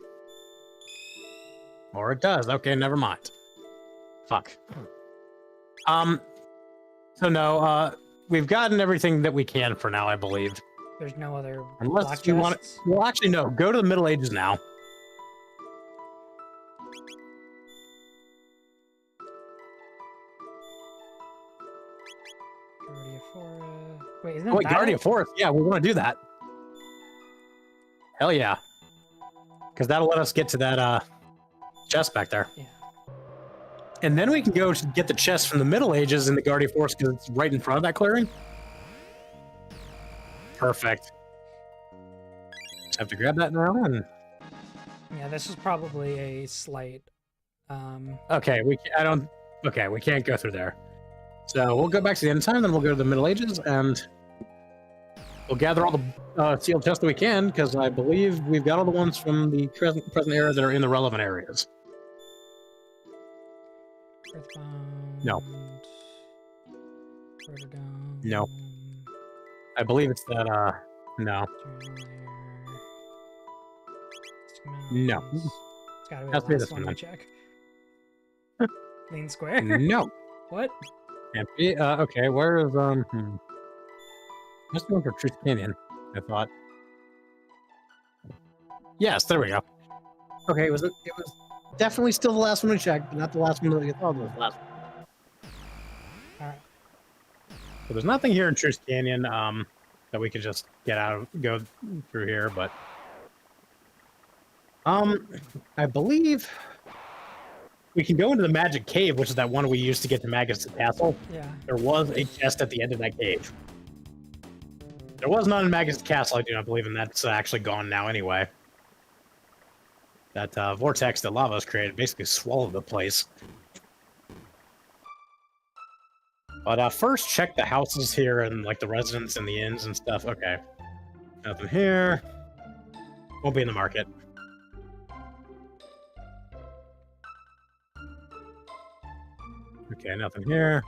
Or it does. Okay, never mind. Fuck. So no, we've gotten everything that we can for now, I believe. There's no other. Unless you want to. Well, actually, no. Go to the Middle Ages now. Guardia Forest. Wait, isn't Oh, wait, that Guardia it? Forest. Yeah, we want to do that. Hell yeah. Because that'll let us get to that chest back there. Yeah. And then we can go to get the chest from the Middle Ages in the Guardia Forest because it's right in front of that clearing. Perfect. Just have to grab that now and... Yeah, this is probably a slight. Okay, we can't go through there. So we'll go back to the end time, then we'll go to the Middle Ages, and we'll gather all the sealed chests that we can, because I believe we've got all the ones from the present era that are in the relevant areas. Earthbound. No. Protodome. No. I believe it's that, no. No. It's gotta be Has the to be last this one one, we then. check. Lean square. No. What? Can't be. Okay, where is, Just going for Truth Canyon, I thought. Yes, there we go. Okay, it was definitely still the last one we checked, but not the last one that we thought was the last one. Alright. So there's nothing here in Truth Canyon that we could just go through here, but I believe we can go into the Magic Cave, which is that one we used to get to Magus Castle. Yeah. There was a chest at the end of that cave. There was none in Magus Castle, I do not believe, and that's actually gone now anyway. That vortex that lava has created basically swallowed the place. But first, check the houses here and like the residents and the inns and stuff. Okay, nothing here. Won't be in the market. Okay, nothing here.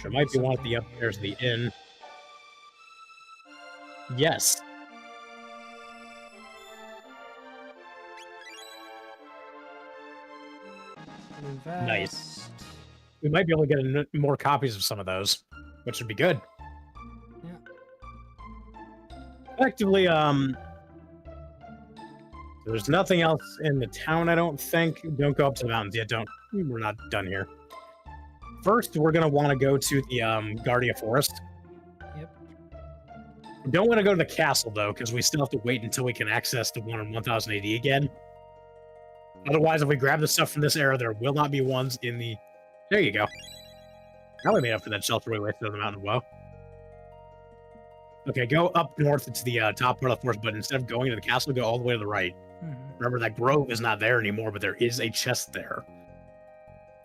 There might be one at the upstairs of the inn. Yes. Blue vest. Nice. We might be able to get more copies of some of those, which would be good. Yeah. Effectively, there's nothing else in the town, I don't think. Don't go up to the mountains yet. We're not done here. First, we're going to want to go to the Guardia Forest. Yep. We don't want to go to the castle, though, because we still have to wait until we can access the one in 1000 AD again. Otherwise, if we grab the stuff from this era, there will not be ones in the... There you go. Now we made up for that shelter we wasted on the mountain below. Okay, go up north to the top part of the forest, but instead of going to the castle, go all the way to the right. Remember, that grove is not there anymore, but there is a chest there.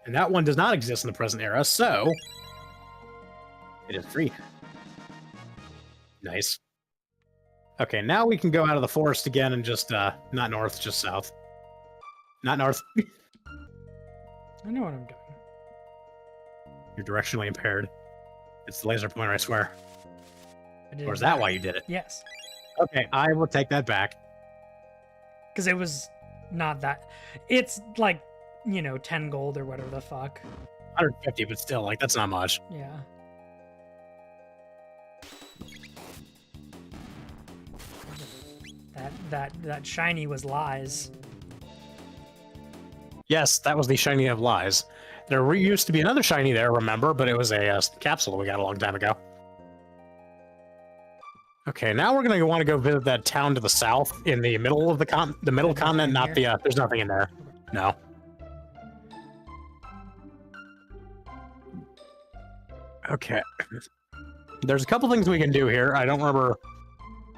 And that one does not exist in the present era, so... it is free. Nice. Okay, now we can go out of the forest again and just, not north, just south. Not north. I know what I'm doing. You're directionally impaired. It's the laser pointer, I swear. Or is that that why you did it? Yes. Okay, I will take that back. Because it was not that... It's like, 10 gold or whatever the fuck. 150, but still, like, that's not much. Yeah. That shiny was lies. Yes, that was the shiny of lies. There used to be another shiny there, remember, but it was a capsule we got a long time ago. Okay, now we're going to want to go visit that town to the south in the middle of the middle continent, not the... there's nothing in there. No. Okay. There's a couple things we can do here. I don't remember...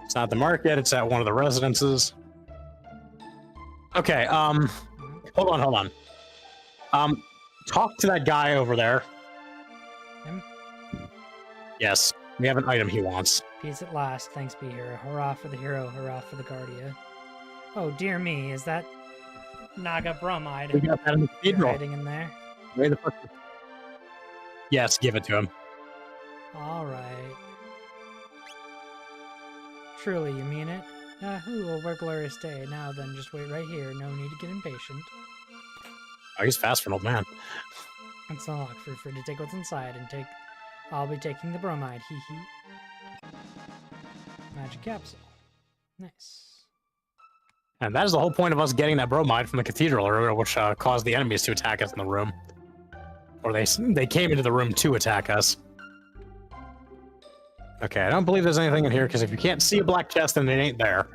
It's not the market, it's at one of the residences. Okay, hold on. Talk to that guy over there. Him? Yes, we have an item he wants. Peace at last, thanks be hero. Hurrah for the hero, hurrah for the Guardia. Oh, dear me, is that Naga bromide We got that in the cathedral. hiding in there? Where the fuck? Yes, give it to him. Alright. Truly, you mean it? Yahoo, a glorious day. Now then, just wait right here. No need to get impatient. Oh, he's fast for an old man. It's unlocked. Feel free to take what's inside and take... I'll be taking the bromide. Hee hee. Magic capsule. Nice. And that is the whole point of us getting that bromide from the cathedral earlier, which caused the enemies to attack us in the room. Or they came into the room to attack us. Okay, I don't believe there's anything in here, because if you can't see a black chest, then it ain't there.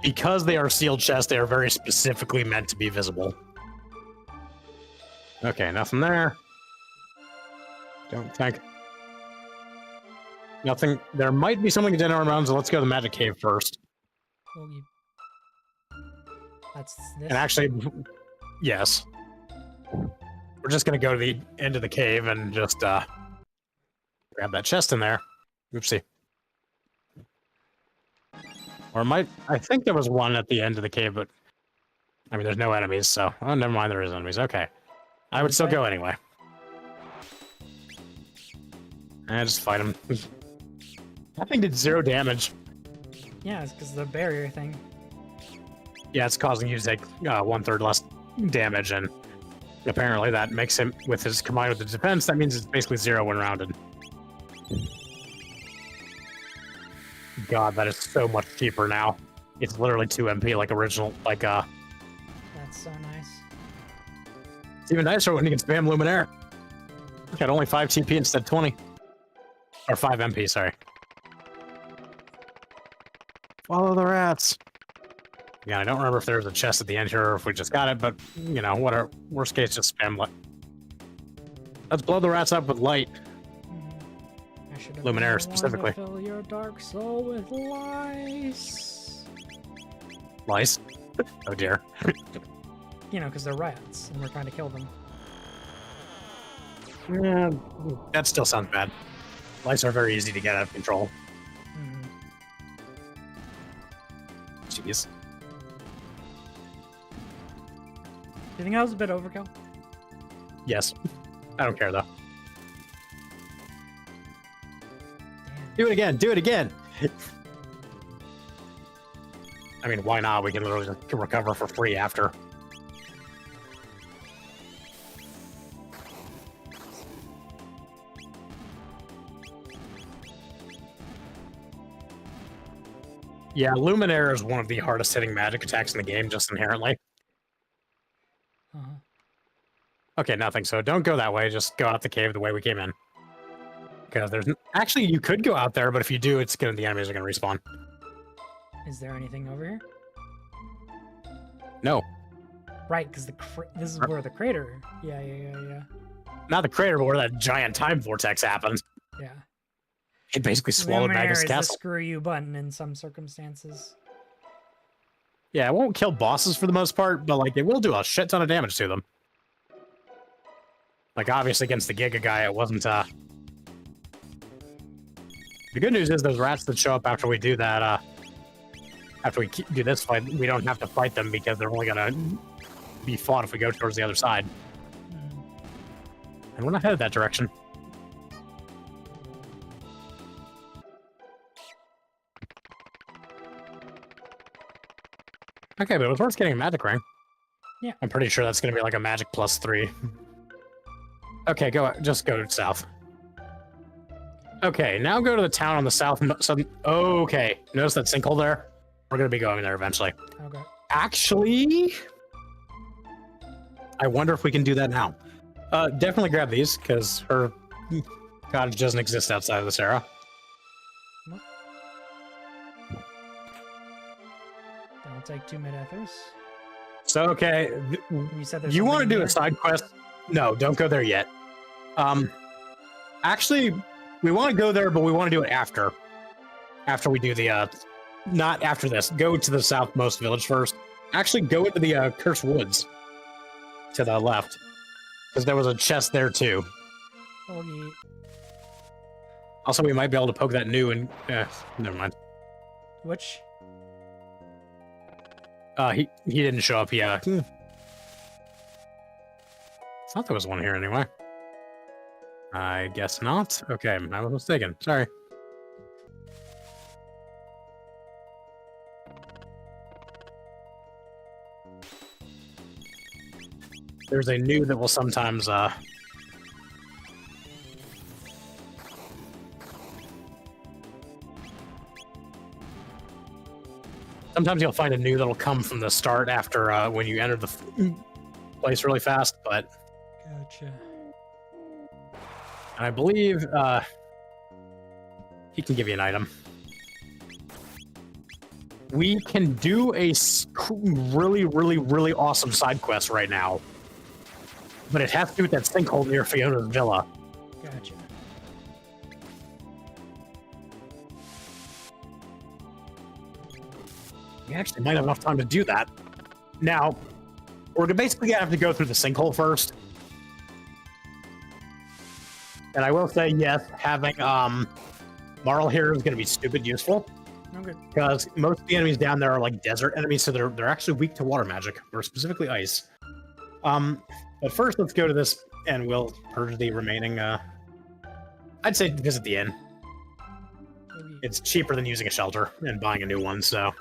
Because they are sealed chests, they are very specifically meant to be visible. Okay, nothing there. Don't think. Nothing. There might be something in General Mountains, so let's go to the Magic Cave first. Well, that's this. And actually, yes. We're just going to go to the end of the cave and just grab that chest in there. Oopsie. Or I think there was one at the end of the cave, but I mean, there's no enemies, so oh, never mind, there is enemies. Okay, I would still go anyway. And just fight him. That thing did 0 damage. Yeah, it's because of the barrier thing. Yeah, it's causing you to take 1/3 less damage, and apparently that makes him, with his combined with the defense, that means it's basically 0 when rounded. God, that is so much cheaper now. It's literally 2 MP like original, like That's so nice. It's even nicer when you can spam Luminaire. Got only 5 TP instead of 20. Or 5 MP, sorry. Follow the rats. Yeah, I don't remember if there was a chest at the end here or if we just got it, but, you know, whatever. Worst case, just spam light. Let's blow the rats up with light. Luminaire, specifically. Fill your dark soul with lice. Lice? Oh, dear. You know, because they're rats, and we're trying to kill them. Yeah, that still sounds bad. Lice are very easy to get out of control. Jeez. Do you think that was a bit overkill? Yes. I don't care, though. Damn. Do it again! Do it again! I mean, why not? We can literally just recover for free after. Yeah, Luminaire is one of the hardest hitting magic attacks in the game, just inherently. Okay, nothing. So don't go that way. Just go out the cave the way we came in. Because there's... Actually, you could go out there, but if you do, it's gonna... the enemies are going to respawn. Is there anything over here? No. Right, because this is where the crater... Yeah. Not the crater, but where that giant time vortex happened. Yeah. It basically swallowed Magnus' Luminaire is castle. the screw you button in some circumstances. Yeah, it won't kill bosses for the most part, but like it will do a shit ton of damage to them. Like obviously against the Giga guy, it wasn't. The good news is those rats that show up after we do that. After we do this fight, we don't have to fight them because they're only gonna be fought if we go towards the other side. And we're not headed that direction. Okay, but it was worth getting a magic ring. Yeah. I'm pretty sure that's going to be like a magic +3. Okay, just go south. Okay, now go to the town on the south. Okay, notice that sinkhole there? We're going to be going there eventually. Okay. Actually, I wonder if we can do that now. Definitely grab these, because her cottage doesn't exist outside of this era. Don't take 2 mid-ethers. So, okay, You said there's you want to something do here? a side quest? No, don't go there yet. Actually, we want to go there, but we want to do it after. After we do the, not after this. Go to the southmost village first. Actually, go into the Cursed Woods. To the left. Because there was a chest there, too. Okay. Also, we might be able to poke that new and... never mind. Which? He didn't show up, yeah. I thought there was one here anyway. I guess not. Okay, I was mistaken. Sorry. There's a new that will sometimes, Sometimes you'll find a new that'll come from the start after when you enter the place really fast, but Gotcha. I believe he can give you an item. We can do a really awesome side quest right now, but it has to do with that sinkhole near Fiona's villa. Gotcha. We actually might have enough time to do that. Now, we're basically gonna have to go through the sinkhole first. And I will say, yes, having Marl here is gonna be stupid useful. Okay. Because most of the enemies down there are like desert enemies, so they're actually weak to water magic, or specifically ice. But first, let's go to this, and we'll purge the remaining. I'd say visit the inn. Okay. It's cheaper than using a shelter and buying a new one, so.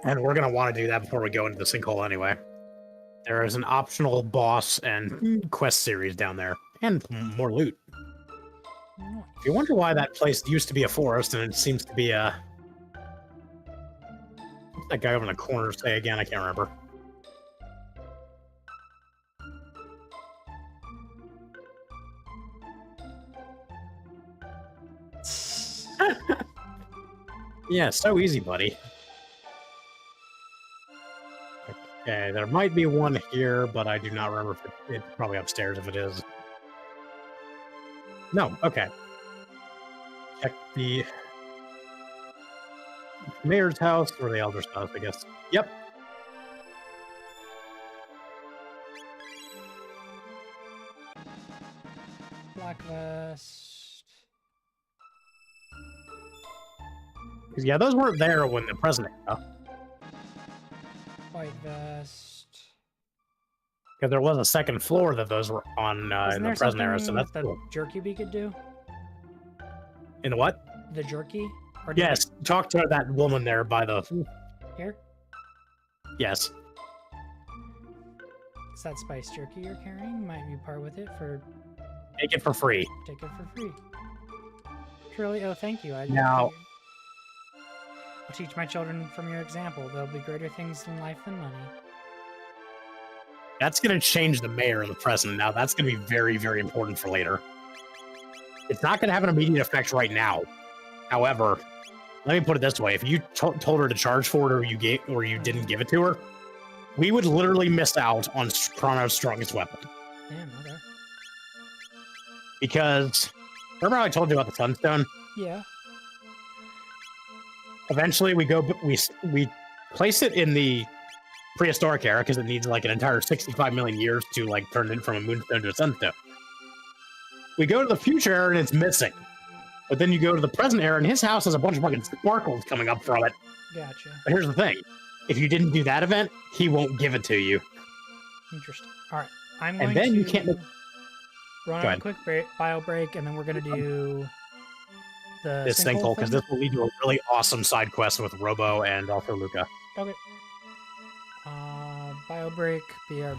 And we're gonna want to do that before we go into the sinkhole anyway. There is an optional boss and quest series down there, and more loot. Nice. If you wonder why that place used to be a forest and it seems to be a... What's that guy over in the corner say again? I can't remember. Yeah, so easy, buddy. Okay, there might be one here, but I do not remember if it's probably upstairs if it is. No, okay. Check the mayor's house or the elder's house, I guess. Yep. Black vest. Yeah, those weren't there when the president. White vest. Because there was a second floor that those were on in the present era, so that's the cool. jerky we could do. In the what? The jerky. Or did Yes, talk to that woman there by the. Here. Yes. Is that spice jerky you're carrying? Might you part with it for? Take it for free. Take it for free. Truly, oh, thank you. Now. I'll teach my children from your example. There'll be greater things in life than money. That's going to change the mayor in the present. Now, that's going to be very, very important for later. It's not going to have an immediate effect right now. However, let me put it this way: if you told her to charge for it, or you didn't give it to her, we would literally miss out on Chrono's strongest weapon. Damn. Okay. Because remember how I told you about the Sunstone? Yeah. Eventually, we place it in the prehistoric era because it needs like an entire 65 million years to like turn it from a moonstone to a sunstone. We go to the future era and it's missing. But then you go to the present era and his house has a bunch of fucking sparkles coming up from it. Gotcha. But here's the thing. If you didn't do that event, he won't give it to you. Interesting. All right. I'm And going then to you can't... run on a quick bio break, and then we're going to do the this sinkhole, because thing? this will lead to a really awesome side quest with Robo and also Luca. Okay. Bio break, BRB.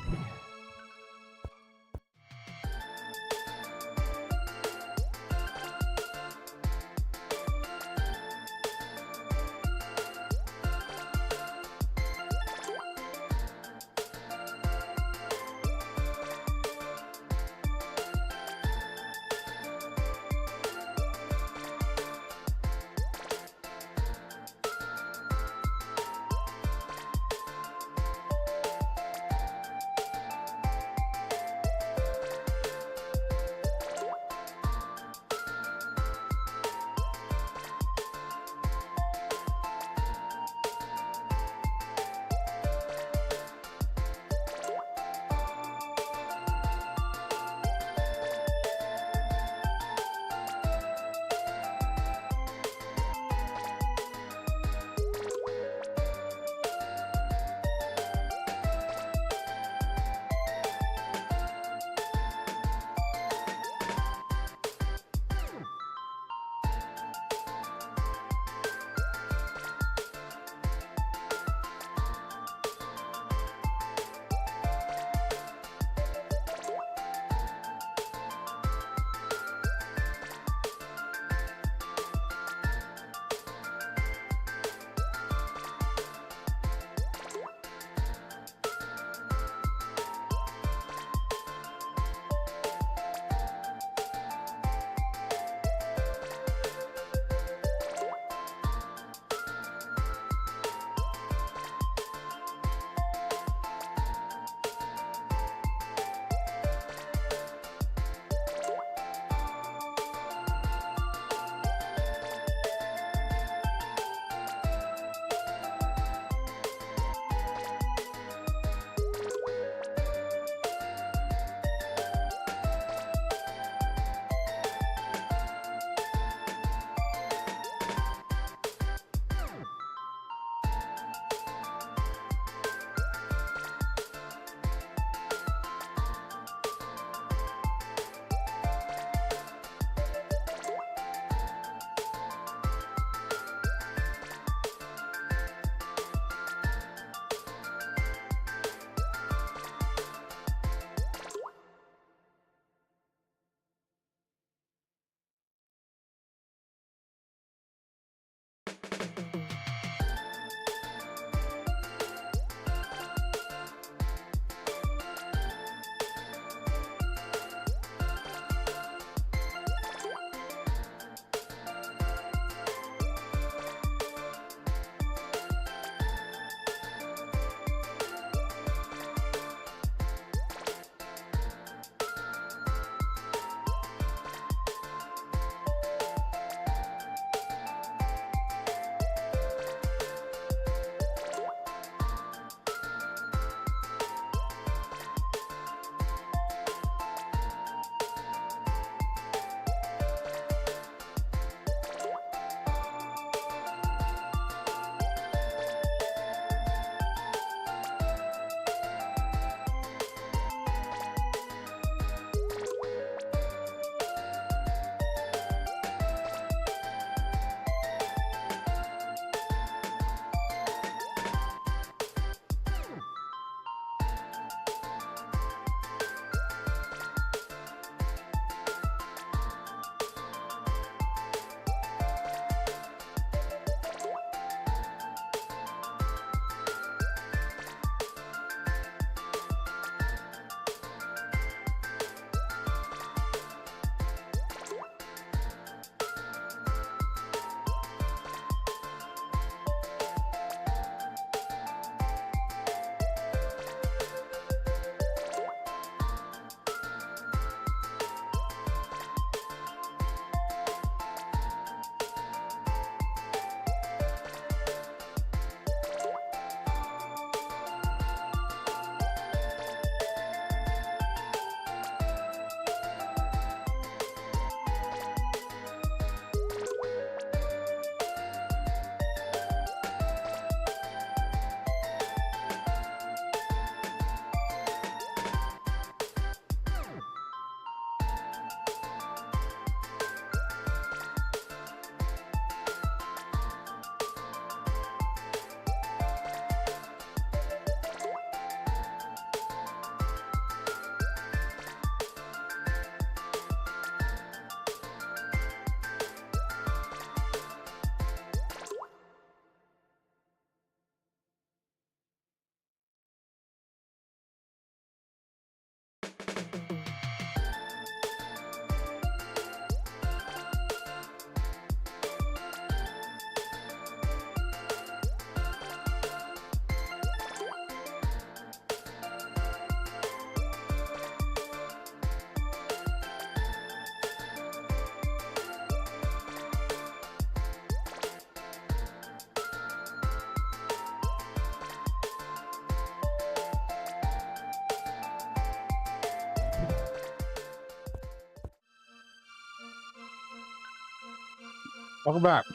Welcome back.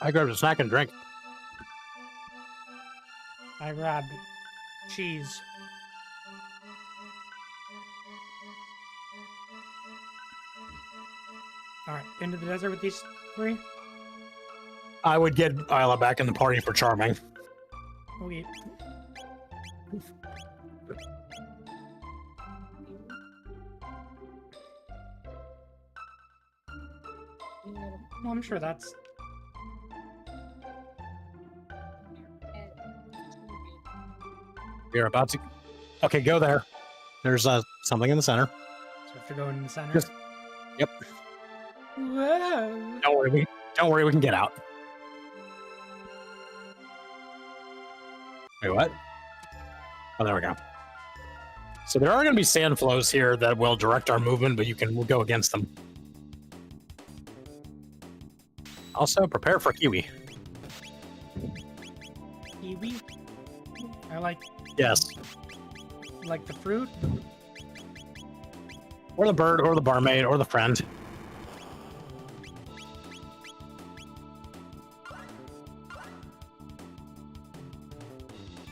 I grabbed a snack and drink. I grabbed cheese. All right, into the desert with these three. I would get Isla back in the party for charming. Okay. Well, I'm sure that's. You're about to. Okay, go there. There's something in the center. So we have to go in the center. Just- Yep. Whoa. Don't worry. We can get out. Wait, what? Oh, there we go. So there are going to be sand flows here that will direct our movement, but we'll go against them. Also, prepare for kiwi. Kiwi. I like Yes. the fruit. Or the bird, or the barmaid, or the friend.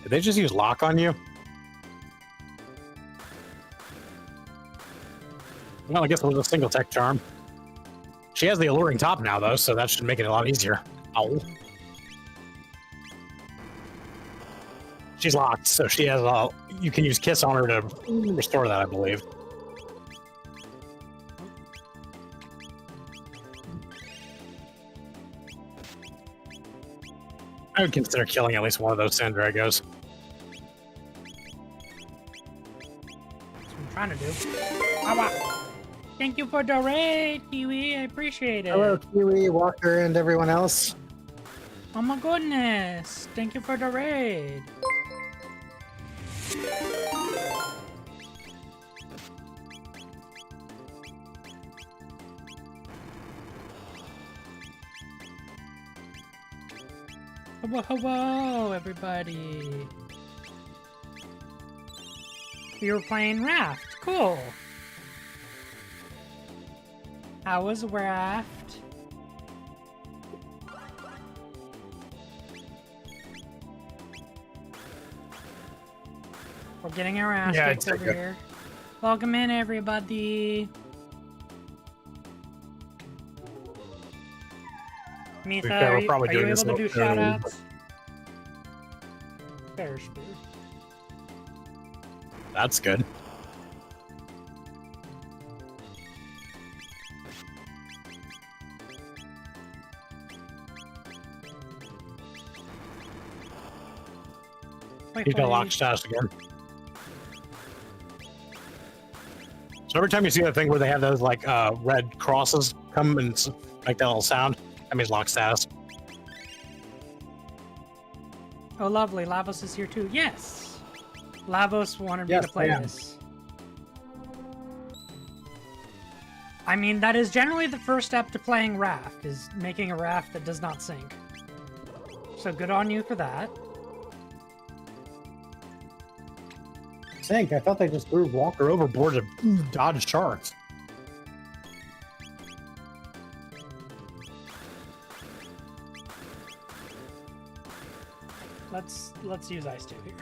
Did they just use lock on you? Well, I guess it was a single tech charm. She has the alluring top now, though, so that should make it a lot easier. Ow. She's locked, so she has you can use Kiss on her to restore that, I believe. I would consider killing at least one of those Sandragos. That's what I'm trying to do. Ah, wow. Thank you for the raid, Kiwi. I appreciate it. Hello, Kiwi, Walker, and everyone else. Oh my goodness. Thank you for the raid. Hello, hello, everybody. We were playing Raft. Cool. How was Raft? We're getting our ass Yeah, kicked it's over okay. here. Welcome in, everybody. Mitha, Okay, we're probably are you doing able this to do little- shout-outs? Fair spear. That's good. Wait, He's gonna lock wait. status again. So every time you see that thing where they have those like red crosses come and make that little sound, that means lock status. Oh, lovely. Lavos is here too. Yes. Lavos wanted me Yes, to play I am. this. I mean, that is generally the first step to playing Raft, is making a raft that does not sink. So good on you for that. Sink, I thought they just threw Walker Or over. overboard to dodge sharks. Let's use Ice 2 here.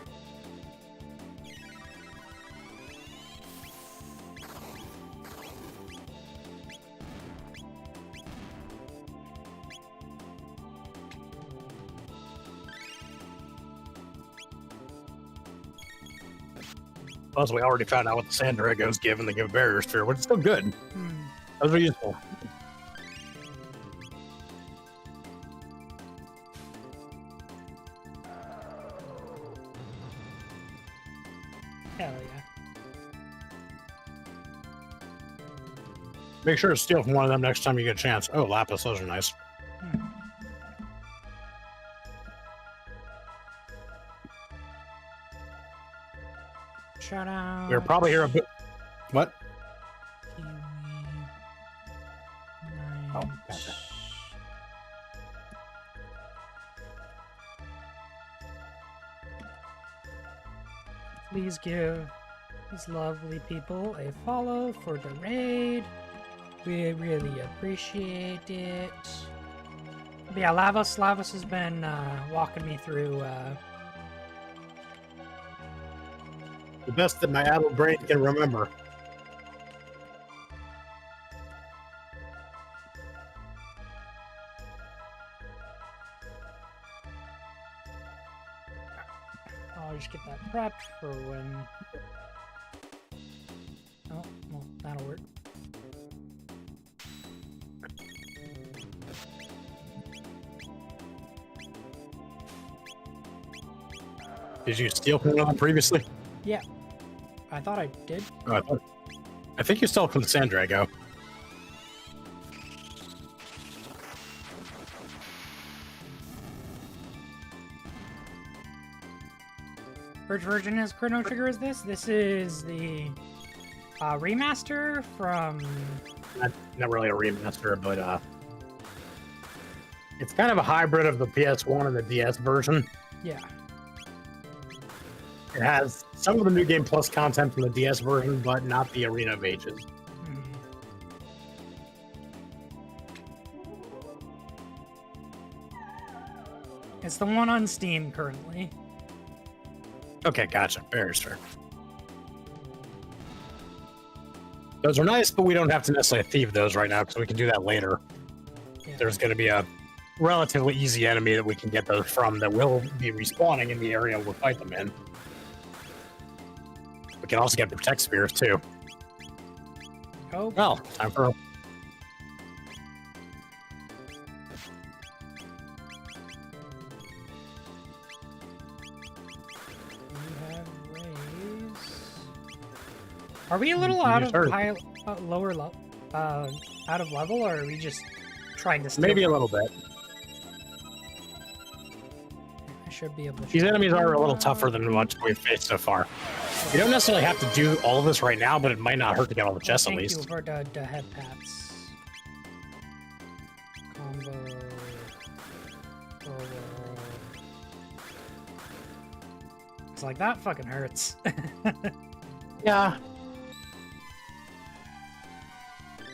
Plus, we already found out what the Sandragos give, and they give a barrier sphere, which is still good. Hmm. Those are useful. Hell yeah. Make sure to steal from one of them next time you get a chance. Oh, lapis, those are nice. Hmm. Shout out. We're probably here a bit. What? Kiwi. Oh, Night. gotcha. Please give these lovely people a follow for the raid. We really appreciate it. But yeah, Lavos has been walking me through. The best that my adult brain can remember. I'll just get that prepped for when. Oh, well, that'll work. Did you steal from one previously? Yeah, I thought I did. Oh, I think you stole from the Sandrago. Which version is Chrono Trigger is this? This is the remaster from... Not really a remaster, but it's kind of a hybrid of the PS1 and the DS version. Yeah. It has some of the New Game Plus content from the DS version, but not the Arena of Ages. Mhm. It's the one on Steam currently. Okay, gotcha. Very fair. Those are nice, but we don't have to necessarily thieve those right now because we can do that later. Yeah. There's going to be a relatively easy enemy that we can get those from that will be respawning in the area we'll fight them in. We can also get Protect Spears, too. Oh, Well, time for... we have raise. Are we a little You out of started. lower level, out of level, or are we just trying to steal? Maybe a little bit. I should be able to. These enemies are a little tougher than what we've faced so far. You don't necessarily have to do all of this right now, but it might not hurt to get all the chests at Thank least. you for the head pats. Combo. Forward. It's like that fucking hurts. Yeah.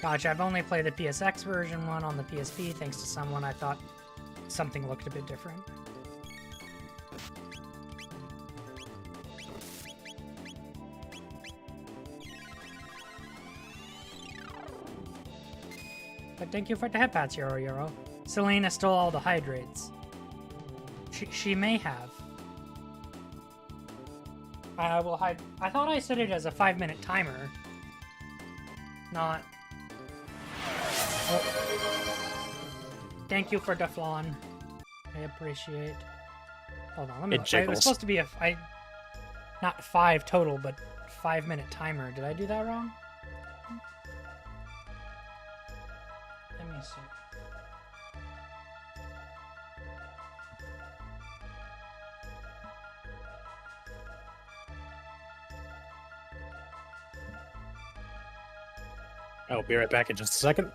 Gotcha, I've only played the PSX version one on the PSP thanks to someone I thought something looked a bit different. But thank you for the head pats, Yoro. Selena stole all the hydrates. She may have. I will hide. I thought I set it as a 5-minute timer. Not. Oh. Thank you for the flan. I appreciate. Hold on, let me. It Look. It jiggles. was supposed to be not 5 total, but 5-minute timer. Did I do that wrong? Let me see. I'll be right back in just a second.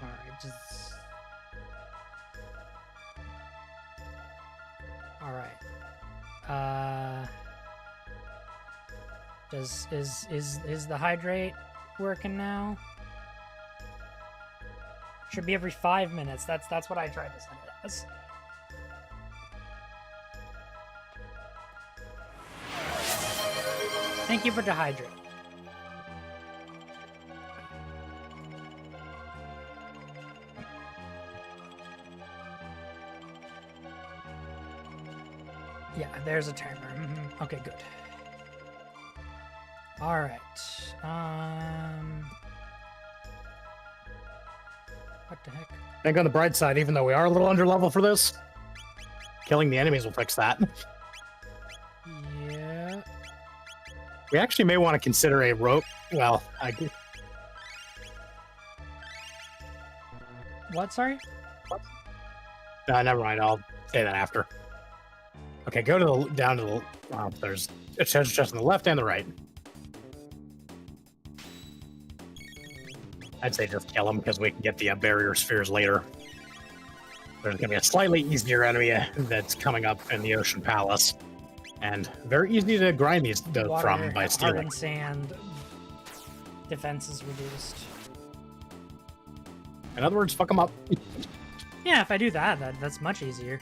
Alright, just... Alright. Is the hydrate working now? Should be every 5 minutes. That's what I tried to set it as. Thank you for the hydrate. Yeah, there's a timer. Okay, good. All right. What the heck? Think on the bright side, even though we are a little under level for this, killing the enemies will fix that. Yeah. We actually may want to consider a rope. Well, What? Sorry. never mind. I'll say that after. Okay, go to the down to the. There's a treasure chest on the left and the right. I'd say just kill them because we can get the barrier spheres later. There's going to be a slightly easier enemy that's coming up in the Ocean Palace, and very easy to grind these from by stealing. Hardened sand. Defense is reduced. In other words, fuck them up. Yeah, if I do that, that's much easier.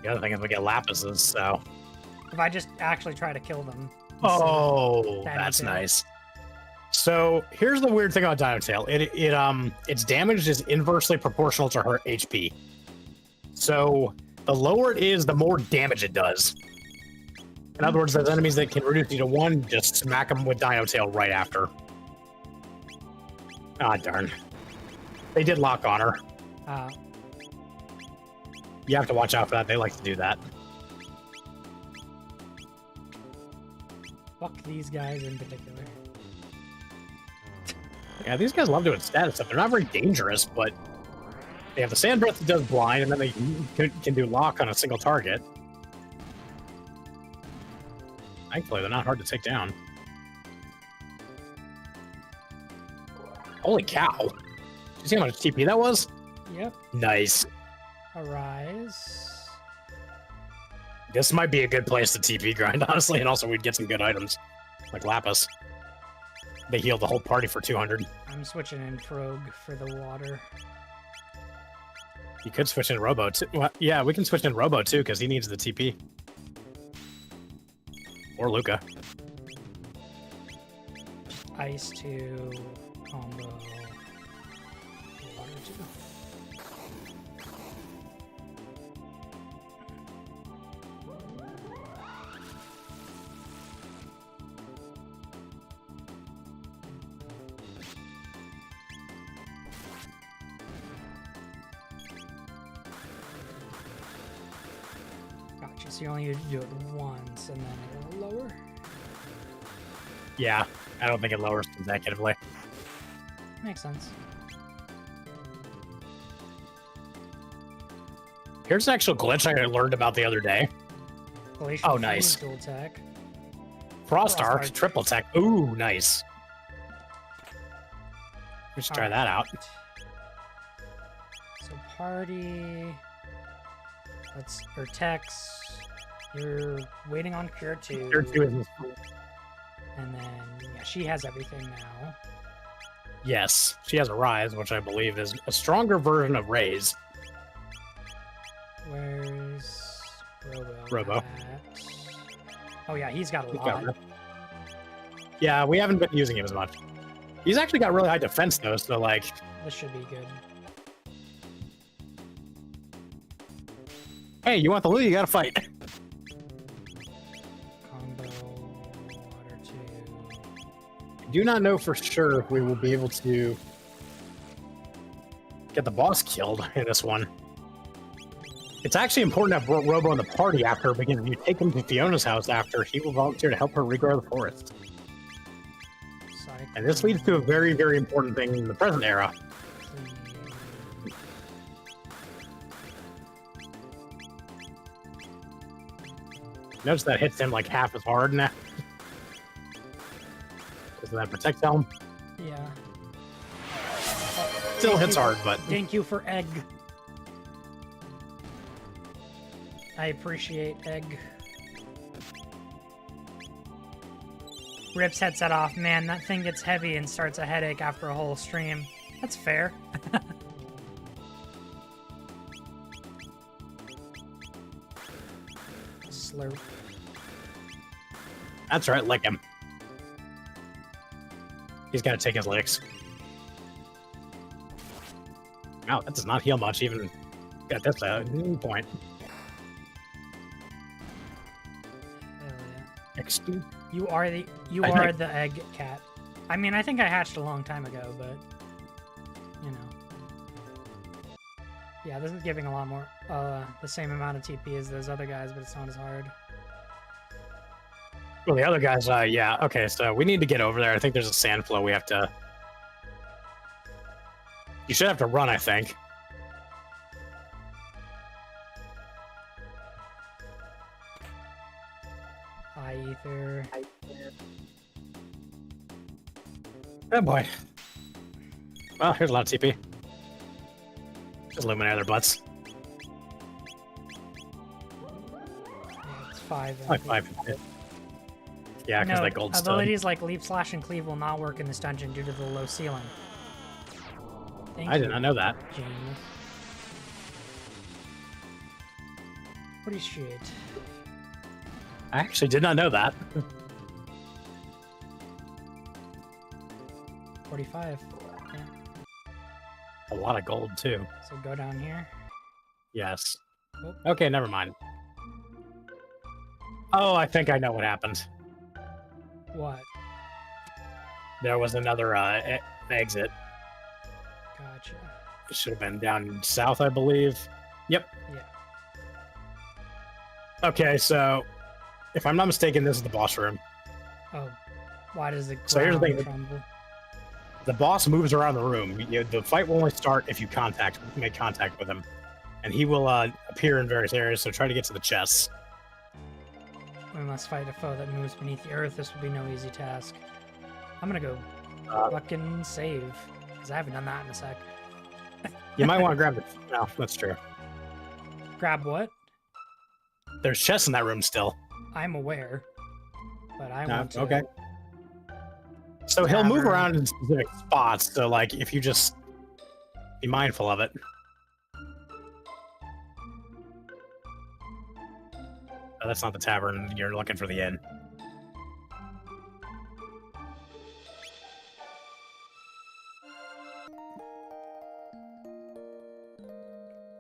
The other thing is we get lapises, so. If I just actually try to kill them. Oh, that's nice. So here's the weird thing about Dino Tail. Its damage is inversely proportional to her HP. So the lower it is, the more damage it does. In other words, those enemies that can reduce you to 1, just smack them with Dino Tail right after. Ah, darn. They did lock on her. You have to watch out for that. They like to do that. Fuck these guys in particular. Yeah, these guys love doing status stuff. They're not very dangerous, but they have the Sand Breath that does blind, and then they can do lock on a single target. Thankfully, they're not hard to take down. Holy cow. Did you see how much TP that was? Yep. Nice. Arise. This might be a good place to TP grind, honestly, and also we'd get some good items, like Lapis. They healed the whole party for 200. I'm switching in Frog for the water. You could switch in Robo, too. Well, yeah, we can switch in Robo, too, because he needs the TP. Or Luca. Ice to combo. Water to. Gotcha, so you only need to do it once and then it'll lower? Yeah, I don't think it lowers consecutively. Makes sense. Here's an actual glitch I learned about the other day. Glacial Oh, nice. Dual tech. Frost Arc, Arc. triple tech. Ooh, nice. We should try that out. So party. Or Tex. You're waiting on Cure 2. Cure 2 is And then, yeah, she has everything now. Yes, she has a Rise, which I believe is a stronger version of Raise. Where's Robo. at? Oh, yeah, he's got a lot. Yeah, we haven't been using him as much. He's actually got really high defense, though, so, like... This should be good. Hey, you want the loot? You gotta fight. Combo water 2. I do not know for sure if we will be able to Get the boss killed in this one. It's actually important to have Robo in the party after, because if you take him to Fiona's house after, he will volunteer to help her regrow the forest. And this leads to a very, very important thing in the present era. Notice that hits him like half as hard now. Isn't that protect helm? Yeah. Still hits hard, but... Thank you for egg. I appreciate egg. Rips headset off. Man, that thing gets heavy and starts a headache after a whole stream. That's fair. Slurp. That's right, lick him. He's got to take his licks. Wow, that does not heal much, even at this point. Hell yeah. Excuse. You are the egg cat. I mean, I think I hatched a long time ago, but you know. Yeah, this is giving a lot more the same amount of TP as those other guys, but it's not as hard. Well, the other guys, yeah. Okay, so we need to get over there. I think there's a sand flow we have to... You should have to run, I think. Eye ether. Oh boy. Well, here's a lot of TP. Just illuminate their butts. Yeah, it's 5. Like 5. Yeah, because that gold stone. Abilities like Leap, Slash, and Cleave will not work in this dungeon due to the low ceiling. I did not know that. Genius. Appreciate. I actually did not know that. 45. Yeah. A lot of gold, too. So go down here. Yes. Oh. Okay, never mind. Oh, I think I know what happened. What? There was another exit. Gotcha. It should have been down south, I believe. Yep. Yeah. Okay, so if I'm not mistaken, this is the boss room. Oh. Why does the ground So here's the thing. tremble? The boss moves around the room. The fight will only start if you make contact with him. And he will appear in various areas, so try to get to the chests. We must fight a foe that moves beneath the earth. This will be no easy task. I'm gonna go fucking save, because I haven't done that in a sec. You might want to grab the... No, that's true. Grab what? There's chests in that room still. I'm aware. But I want to... Okay. So he'll move Grab her. around in specific spots, so like if you just be mindful of it. Oh, that's not the tavern. You're looking for the inn.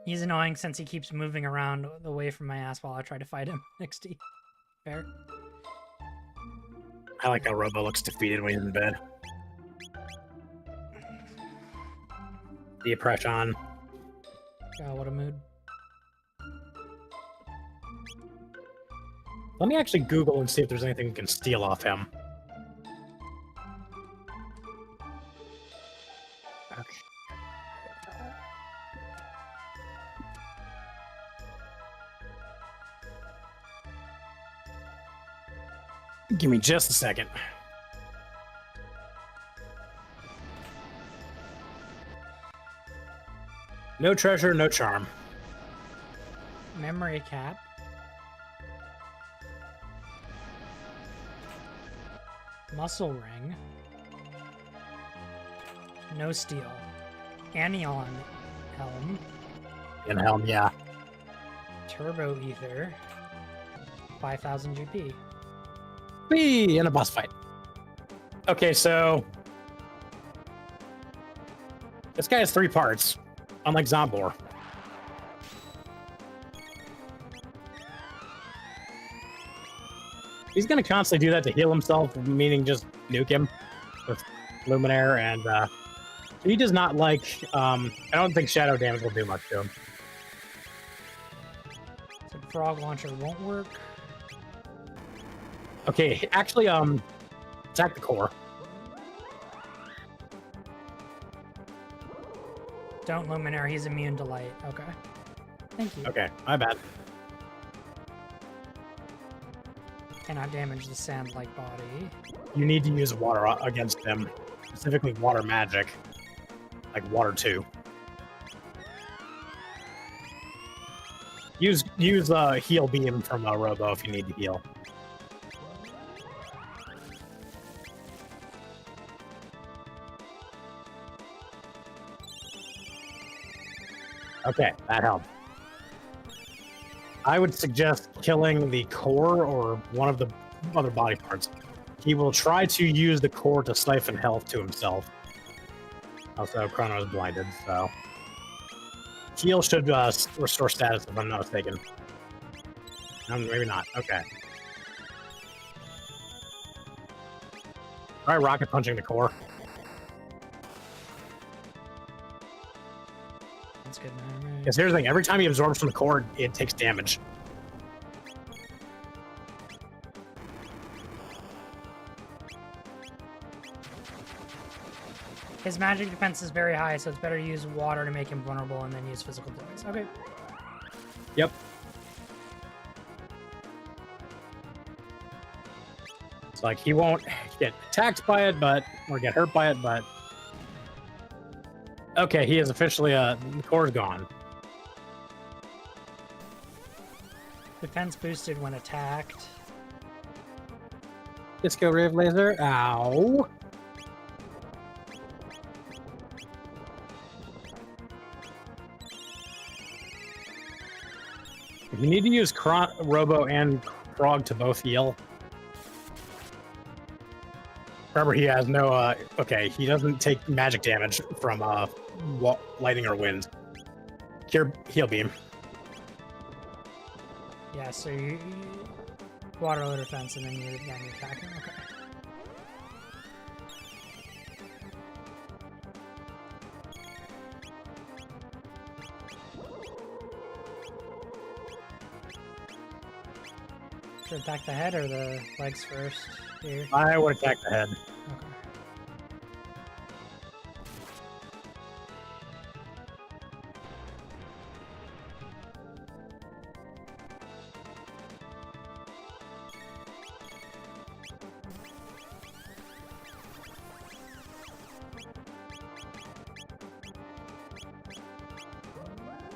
He's annoying since he keeps moving around away from my ass while I try to fight him. 60. Fair. I like how Robo looks defeated when he's in bed. The oppression. God, what a mood. Let me actually Google and see if there's anything we can steal off him. Okay. Give me just a second. No treasure, no charm. Memory cap. Muscle ring. No steel. Anion helm. In helm, yeah. Turbo ether. 5,000 GP. Whee! In a boss fight. Okay, so this guy has 3 parts, unlike Zombor. He's gonna constantly do that to heal himself, meaning just nuke him with Luminaire, and he does not like. I don't think shadow damage will do much to him. So frog launcher won't work. Okay, actually, attack the core. Don't Luminaire, he's immune to light. Okay. Thank you. Okay, my bad. Cannot damage the sand-like body. You need to use water against them, specifically water magic, like water 2. Use heal beam from Robo if you need to heal. Okay, that helped. I would suggest killing the core or one of the other body parts. He will try to use the core to siphon health to himself. Also, Chrono is blinded, so... Heal should restore status, if I'm not mistaken. No, maybe not. Okay. Try rocket punching the core. That's good, man. Right. Because here's the thing, every time he absorbs from the core, it takes damage. His magic defense is very high, so it's better to use water to make him vulnerable and then use physical defense. Okay. Yep. It's like he won't get attacked by it, or get hurt by it, but okay, he is officially the core's gone. Defense boosted when attacked. Disco Rave Laser. Ow. You need to use Robo and Frog to both heal. Remember, he has no, okay, he doesn't take magic damage from, lightning or wind. Heal beam. Yeah, so you water low defense and then you're attacking. Okay. Should attack the head or the legs first here? I would attack the head. Okay.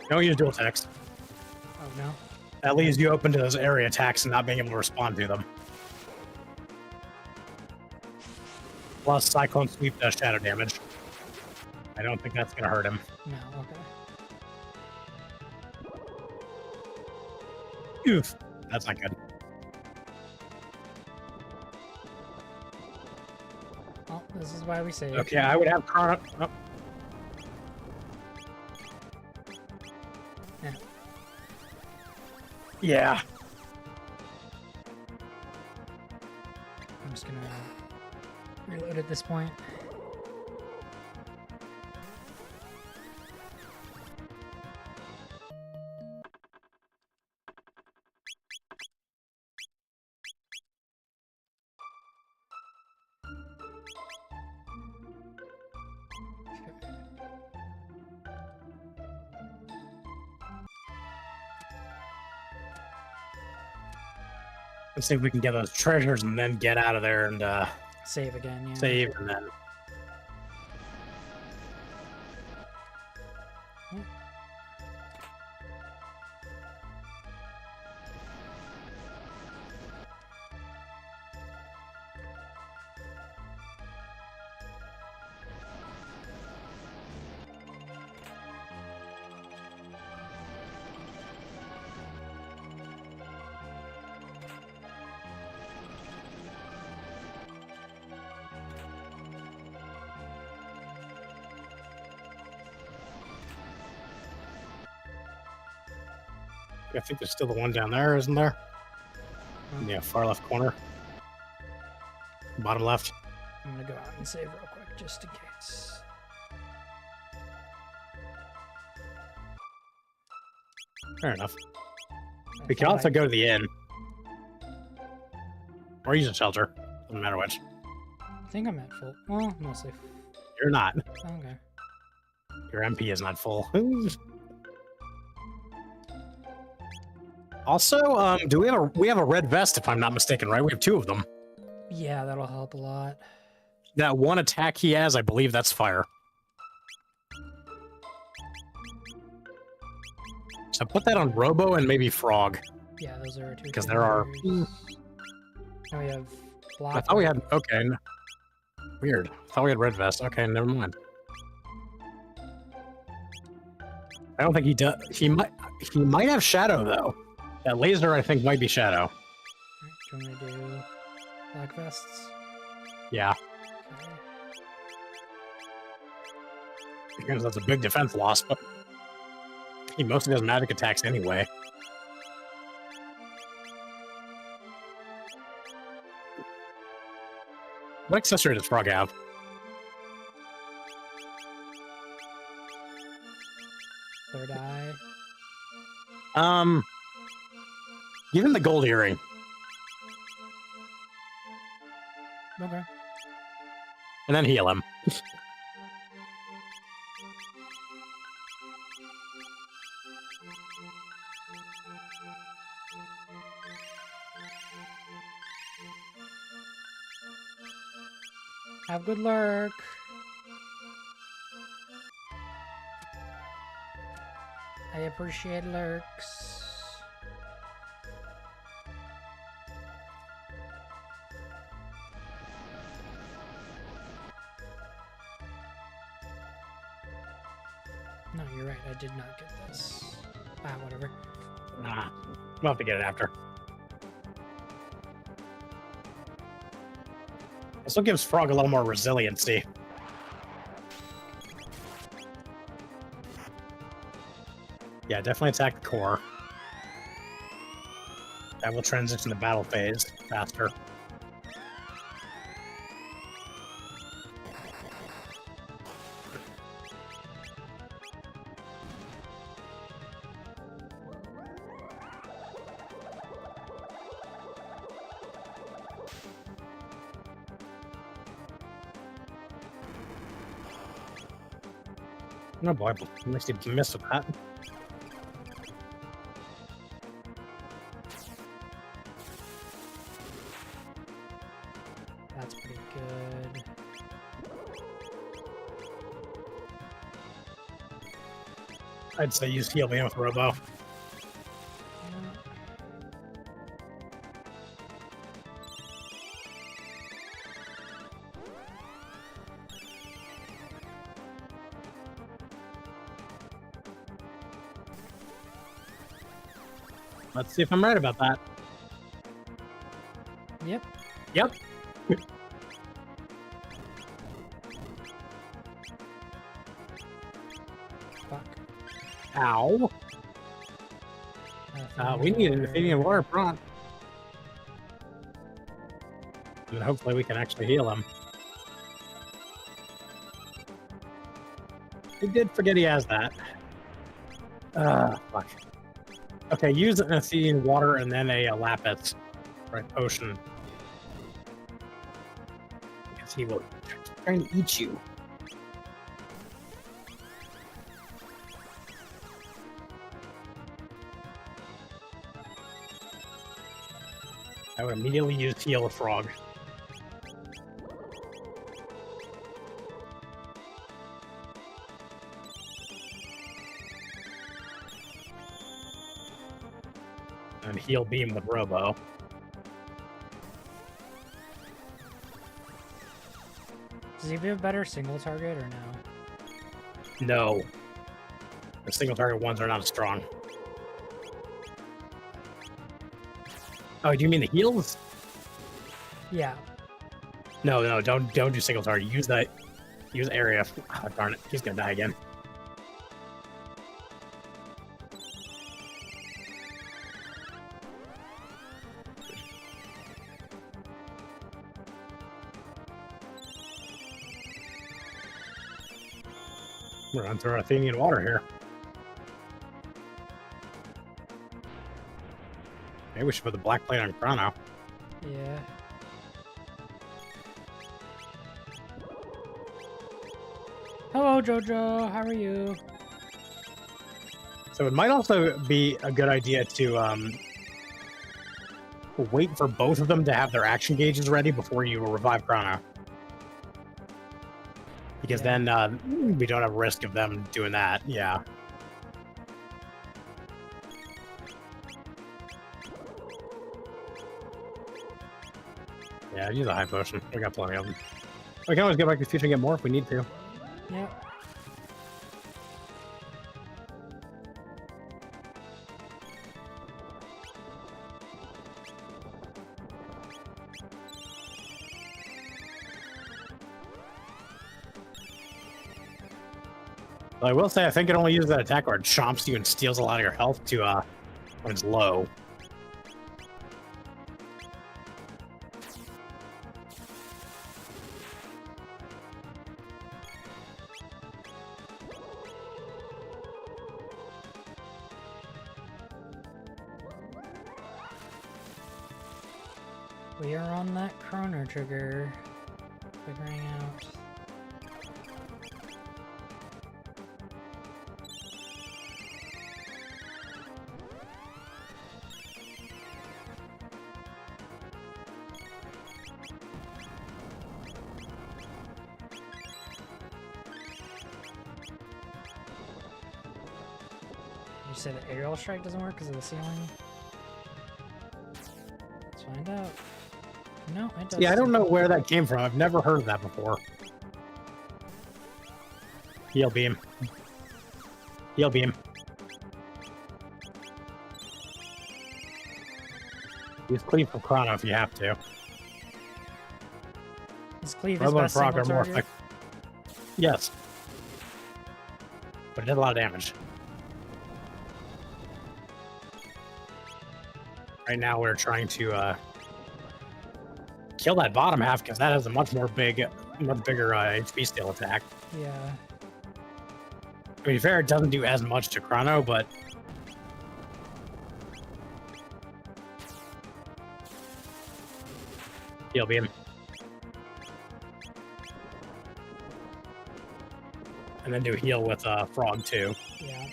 Don't use dual attacks. Oh no. That leaves you open to those area attacks and not being able to respond to them. Plus, Cyclone Sweep does shadow damage. I don't think that's going to hurt him. No, okay. Oof. That's not good. Well, this is why we save. Okay, I would have Chrono. Oh. Yeah. Yeah. I'm just gonna reload at this point. Let's see if we can get those treasures and then get out of there and Save again, yeah. save and then. I think there's still the one down there, isn't there? Yeah, far left corner. Bottom left. I'm gonna go out and save real quick just in case. Fair enough. I We can thought also I- go to the inn. Or use a shelter. Doesn't matter which. I think I'm at full. Well, mostly. You're not. Okay. Your MP is not full. Also, do we have a red vest if I'm not mistaken, right? We have two of them. Yeah, that'll help a lot. That one attack he has, I believe that's fire. So put that on Robo and maybe Frog. Yeah, those are our two. Because there are- commanders. Now we have block. I thought we had okay. Weird. I thought we had red vest. Okay, never mind. I don't think he does. He might have shadow though. That laser I think might be shadow. Alright, do you want me to do black vests? Yeah, Okay. because that's a big defense loss, but he mostly does magic attacks anyway. What accessory does Frog have? Third eye. Give him the gold earring. Okay. And then heal him. Have good luck. I appreciate lurks. No, you're right. I did not get this. Ah, whatever. Nah, we'll have to get it after. Also gives Frog a little more resiliency. Yeah, definitely attack the core. That will transition to battle phase faster. Oh boy, at least he missed with that. That's pretty good. I'd say use heal beam with Robo. Let's see if I'm right about that. Yep. Yep. Fuck. Ow. We need an Athenian water prompt. And hopefully we can actually heal him. He did forget he has that. Fuck. Okay, use an Athenian water and then a lapis. Right, potion. Because he will try to eat you. I would immediately use heal a frog. And heal beam with Robo. Does he have a better single target or no? No. The single target ones are not as strong. Oh, do you mean the heals? Yeah. No, don't do single target. Use that. Use area. Oh, darn it, he's gonna die again. We're on through Athenian water here. Maybe we should put the black plate on Chrono. Yeah. Hello, Jojo. How are you? So it might also be a good idea to wait for both of them to have their action gauges ready before you revive Chrono. Because then we don't have risk of them doing that. Yeah. Yeah, use a high potion. We got plenty of them. We can always go back to the future and get more if we need to. Yep. But I will say, I think it only uses that attack where it chomps you and steals a lot of your health to when it's low. We are on that Chrono trigger. Figuring out. You say the aerial strike doesn't work because of the ceiling? Let's find out. No, it does. Yeah, I don't know where that came from. I've never heard of that before. Heal beam. Heal beam. Use cleave from Chrono if you have to. Is cleave his Robo and best Frog single are more target? effective. Yes. But it did a lot of damage. Right now we're trying to kill that bottom half because that has a much bigger HP steal attack. Yeah. To be fair, it doesn't do as much to Chrono, but heal beam. And then do heal with Frog too. Yeah.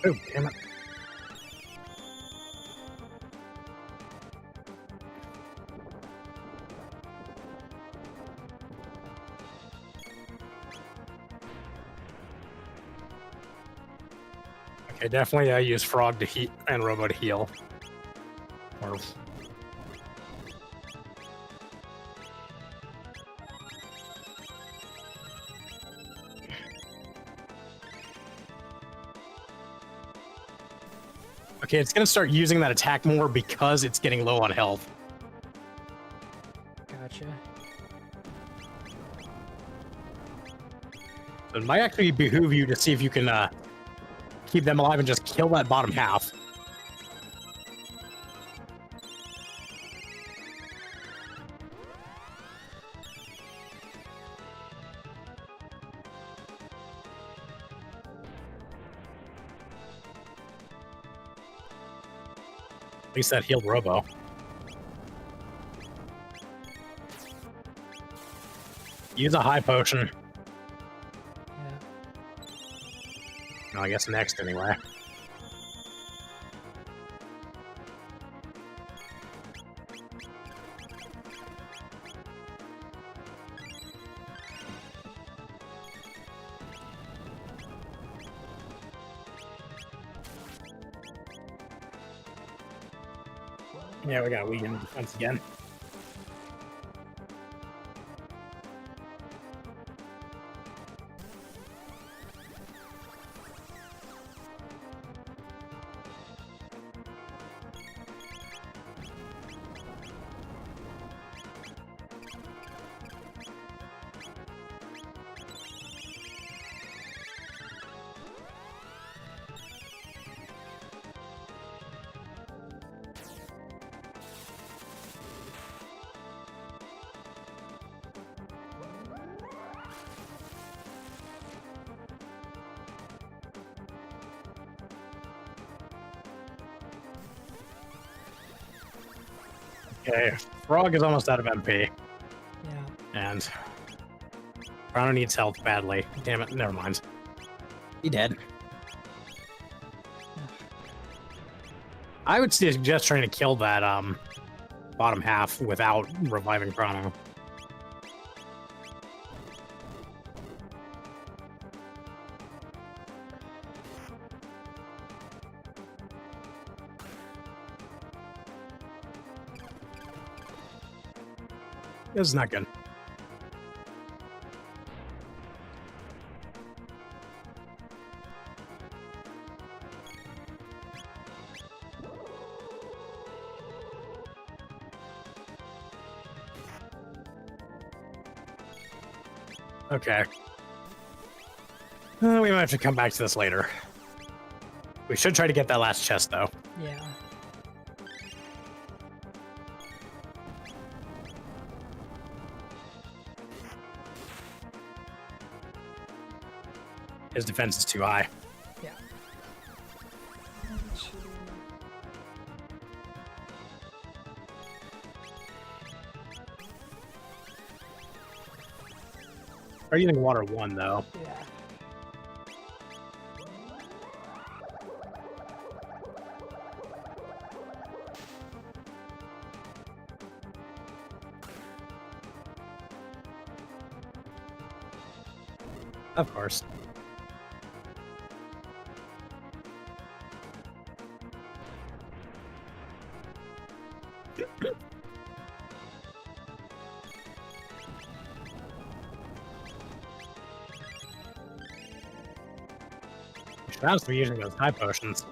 Oh, damn it. Okay, definitely use Frog to heat and Robo to heal. Or okay, it's gonna start using that attack more because it's getting low on health. Gotcha. So it might actually behoove you to see if you can keep them alive and just kill that bottom half. At least that healed Robo. Use a high potion. Yeah. No, I guess next anyway. Yeah, we got a weakened defense again. Okay, Frog is almost out of MP, Yeah. and Chrono needs health badly. Damn it, never mind. He dead. I would suggest trying to kill that bottom half without reviving Chrono. This is not good. Okay. We might have to come back to this later. We should try to get that last chest, though. Yeah. His defense is too high. Yeah. Are using water 1, though. Yeah. Of course. You should honestly be using those high potions.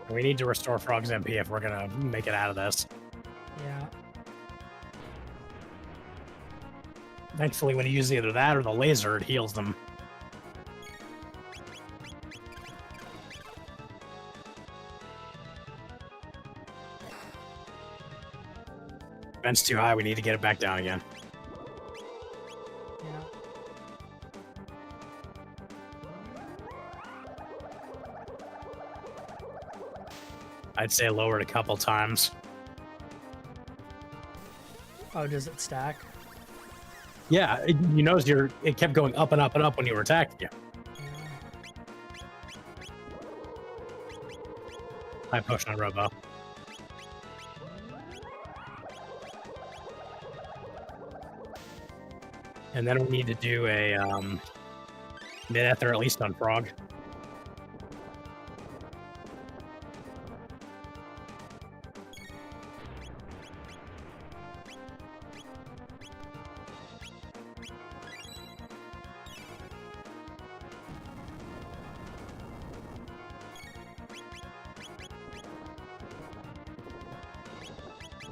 We need to restore Frog's MP if we're gonna make it out of this. Yeah. Thankfully, when you use either that or the laser, it heals them. Vent's too high, we need to get it back down again. Yeah. I'd say lower it a couple times. Oh, does it stack? Yeah, you notice it kept going up and up and up when you were attacking you. Yeah. High potion on Robo. And then we need to do a mid-ether at least on Frog.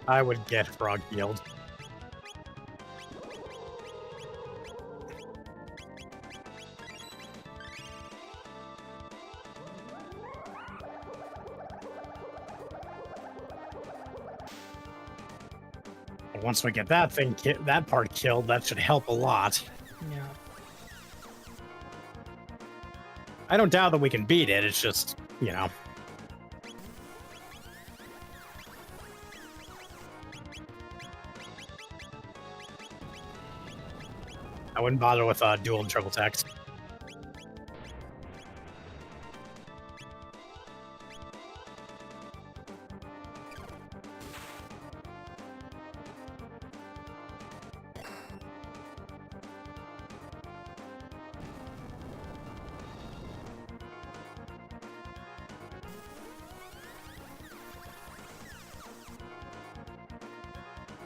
I would get Frog healed. And once we get that part killed, that should help a lot. Yeah. I don't doubt that we can beat it. It's just, you know. I wouldn't bother with dual and triple text.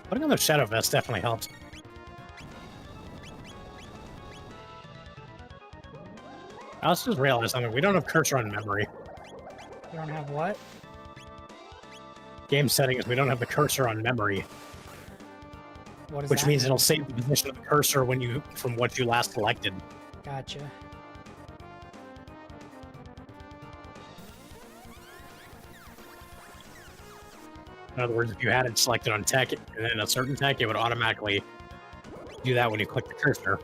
Putting on the Shadow Vest definitely helps. I also just realized something. We don't have cursor on memory. You don't have what? Game settings, we don't have the cursor on memory, What is which that? means it'll save the position of the cursor from what you last selected. Gotcha. In other words, if you had it selected on tech and then a certain tech, it would automatically do that when you click the cursor.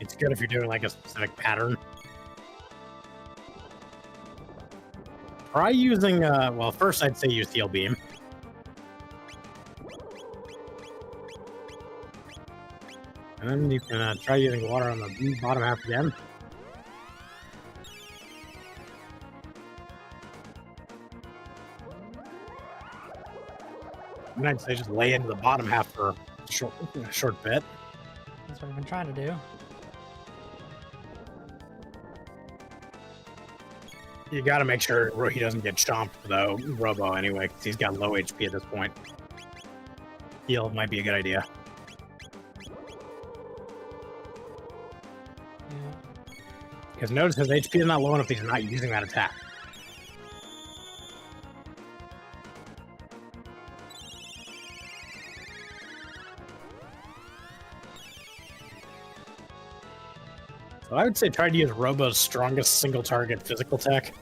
It's good if you're doing like a specific pattern. Try using, well, first I'd say use Heal Beam. And then you can try using water on the bottom half again. And I'd say just lay into the bottom half for a short bit. That's what I've been trying to do. You got to make sure he doesn't get chomped though, Robo anyway, because he's got low HP at this point. Heal might be a good idea. Yeah. Because notice his HP is not low enough, he's not using that attack. So I would say try to use Robo's strongest single target physical tech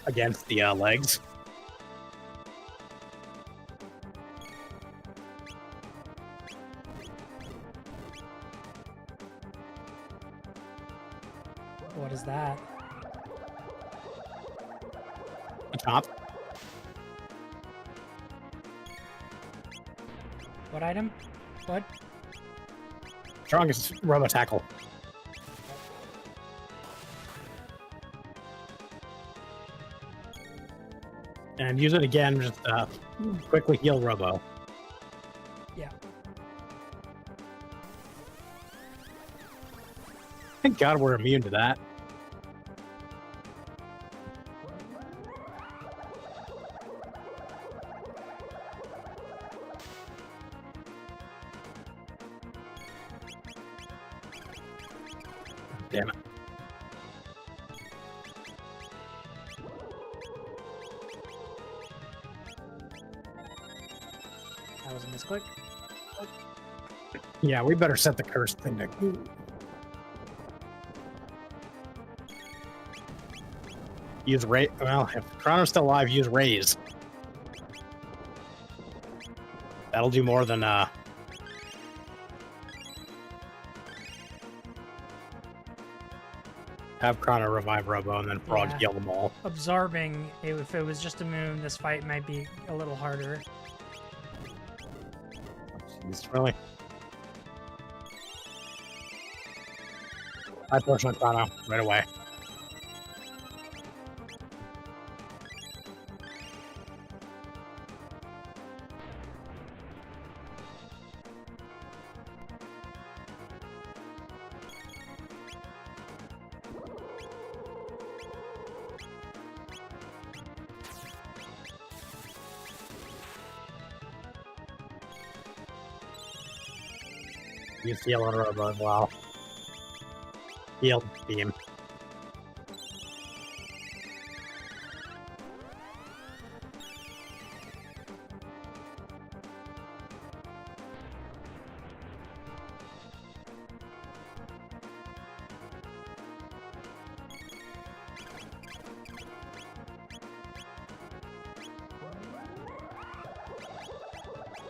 against the legs. What is that? A top. What item? What? Strongest Robo tackle. And use it again, just quickly heal Robo. Yeah. Thank God we're immune to that. Damn it. That was a misclick. Yeah, we better set the curse thing to... Use Ray. Well, if Chrono's still alive, use Raise. That'll do more than have Chrono revive Robo and then Frog Yeah. heal them all. Absorbing, if it was just a moon, this fight might be a little harder. Jeez, really? I push on Chrono right away. Use heal on Robo as well. Heal beam.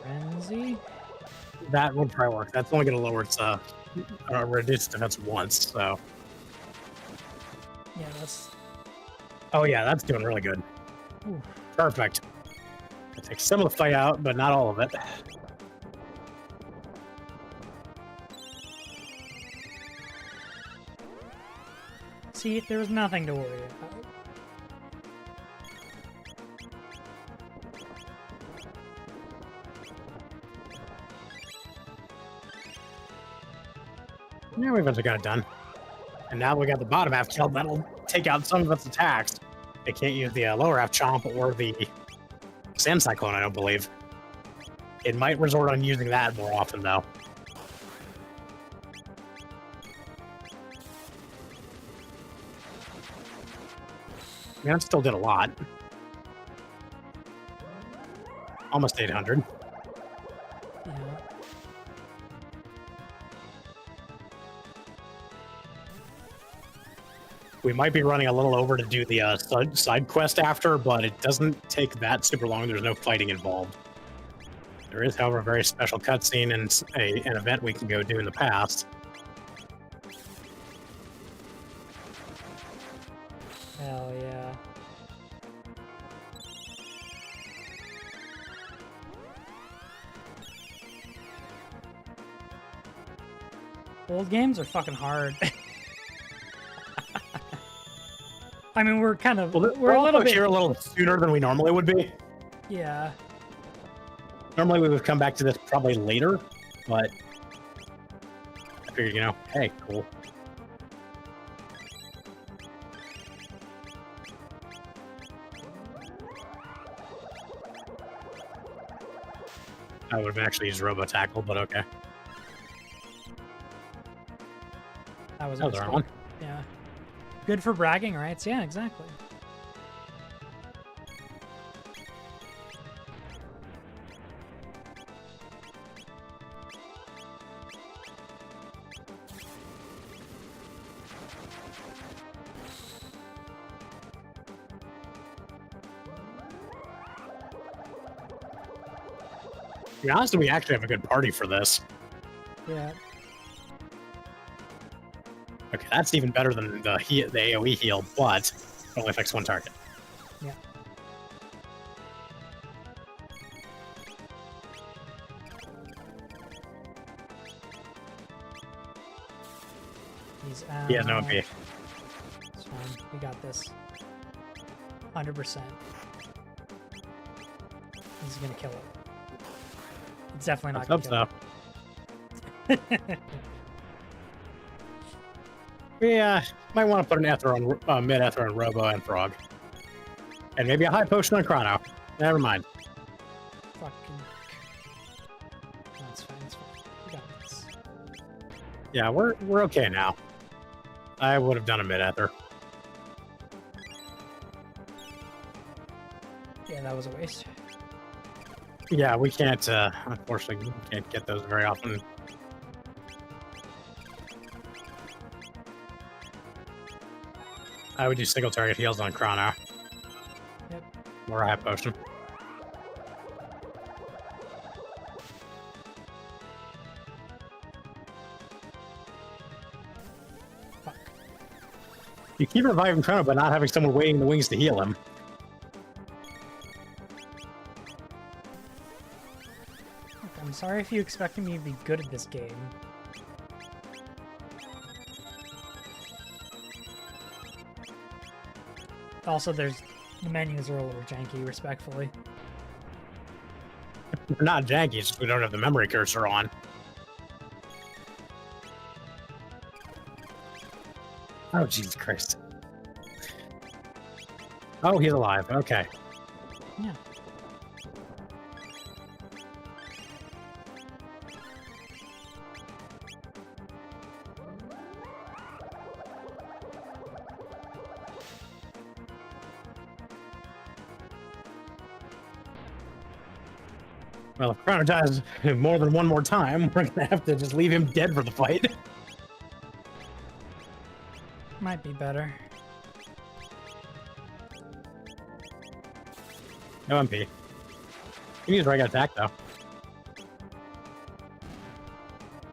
Frenzy? That would probably work. That's only going to lower its reduce defense once. So, Yeah, that's... oh yeah, that's doing really good. Ooh. Perfect. It takes some of the fight out, but not all of it. See, there was nothing to worry about. Yeah, we eventually got it done. And now we got the bottom half killed. That'll take out some of its attacks. It can't use the lower half chomp or the sand cyclone, I don't believe. It might resort on using that more often, though. I mean, it still did a lot. Almost 800. Yeah. We might be running a little over to do the side quest after, but it doesn't take that super long. There's no fighting involved. There is, however, a very special cutscene and an event we can go do in the past. Hell yeah. Old games are fucking hard. I mean, we're kind of... Well, we're a little bit... here a little sooner than we normally would be. Yeah. Normally we would come back to this probably later, but I figured, you know, hey, cool. I would have actually used Robo Tackle, but okay. That was That was the wrong one. Yeah. Good for bragging rights. Yeah, exactly. To be honest, we actually have a good party for this. Yeah. Okay, that's even better than the AoE heal, but it only affects one target. Yeah. He's out. He has no MP. It's fine. We got this. 100%. He's gonna kill it. It's definitely not Let's gonna hope kill so. it. Yeah, might want to put an ether on mid ether on Robo and Frog, and maybe a high potion on Chrono. Never mind. Fucking. No, it's fine. It's fine. We got this. Yeah, we're okay now. I would have done a mid ether. Yeah, that was a waste. Yeah, we can't. Unfortunately, we can't get those very often. I would do single target heals on Chrono. Yep. Or a high potion. Fuck. You keep reviving Chrono, but not having someone waiting in the wings to heal him. Look, I'm sorry if you expected me to be good at this game. Also, the menus are a little janky, respectfully. They're not janky, it's just we don't have the memory cursor on. Oh, Jesus Christ. Oh, he's alive. Okay. Yeah. Well, if Chrono dies more than one more time, we're gonna have to just leave him dead for the fight. Might be better. No MP. He needs regular attack, though.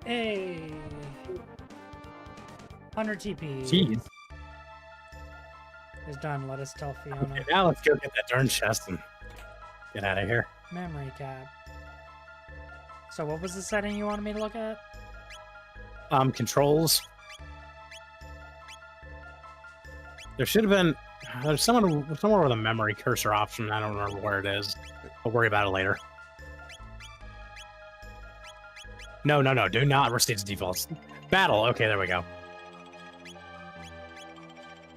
Hey! 100 TP. Jeez. Is done. Let us tell Fiona. Okay, now let's go get that darn chest and get out of here. Memory cap. So what was the setting you wanted me to look at? Controls. There should have been... There's somewhere with a memory cursor option. I don't remember where it is. I'll worry about it later. No. Do not restore defaults. Battle. Okay, there we go.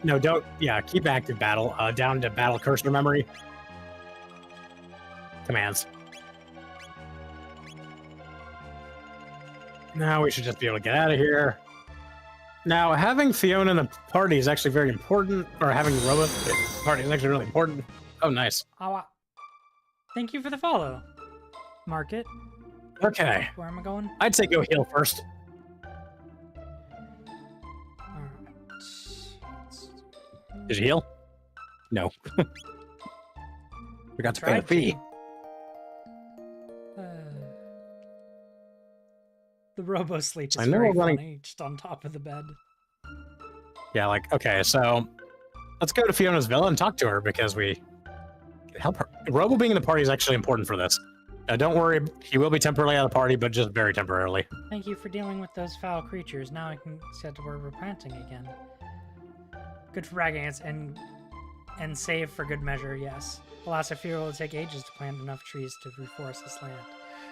No, don't. Yeah, keep active battle. Down to battle cursor memory. Commands. Now we should just be able to get out of here. Now, having Fiona in the party is actually very important, or having Robo in the party is actually really important. Oh, nice. Thank you for the follow. Mark it. Okay. Where am I going? I'd say go heal first. Alright. Did you heal? No. Forgot to pay the Tried fee. The robo sleep is I know very we're running- funny, just on top of the bed. Yeah, like, okay, so let's go to Fiona's villa and talk to her because we can help her. Robo being in the party is actually important for this. Don't worry, he will be temporarily out of the party, but just very temporarily. Thank you for dealing with those foul creatures. Now I can set to word replanting again. Good for bragging, and save for good measure, yes. Alas, I fear it will take ages to plant enough trees to reforest this land.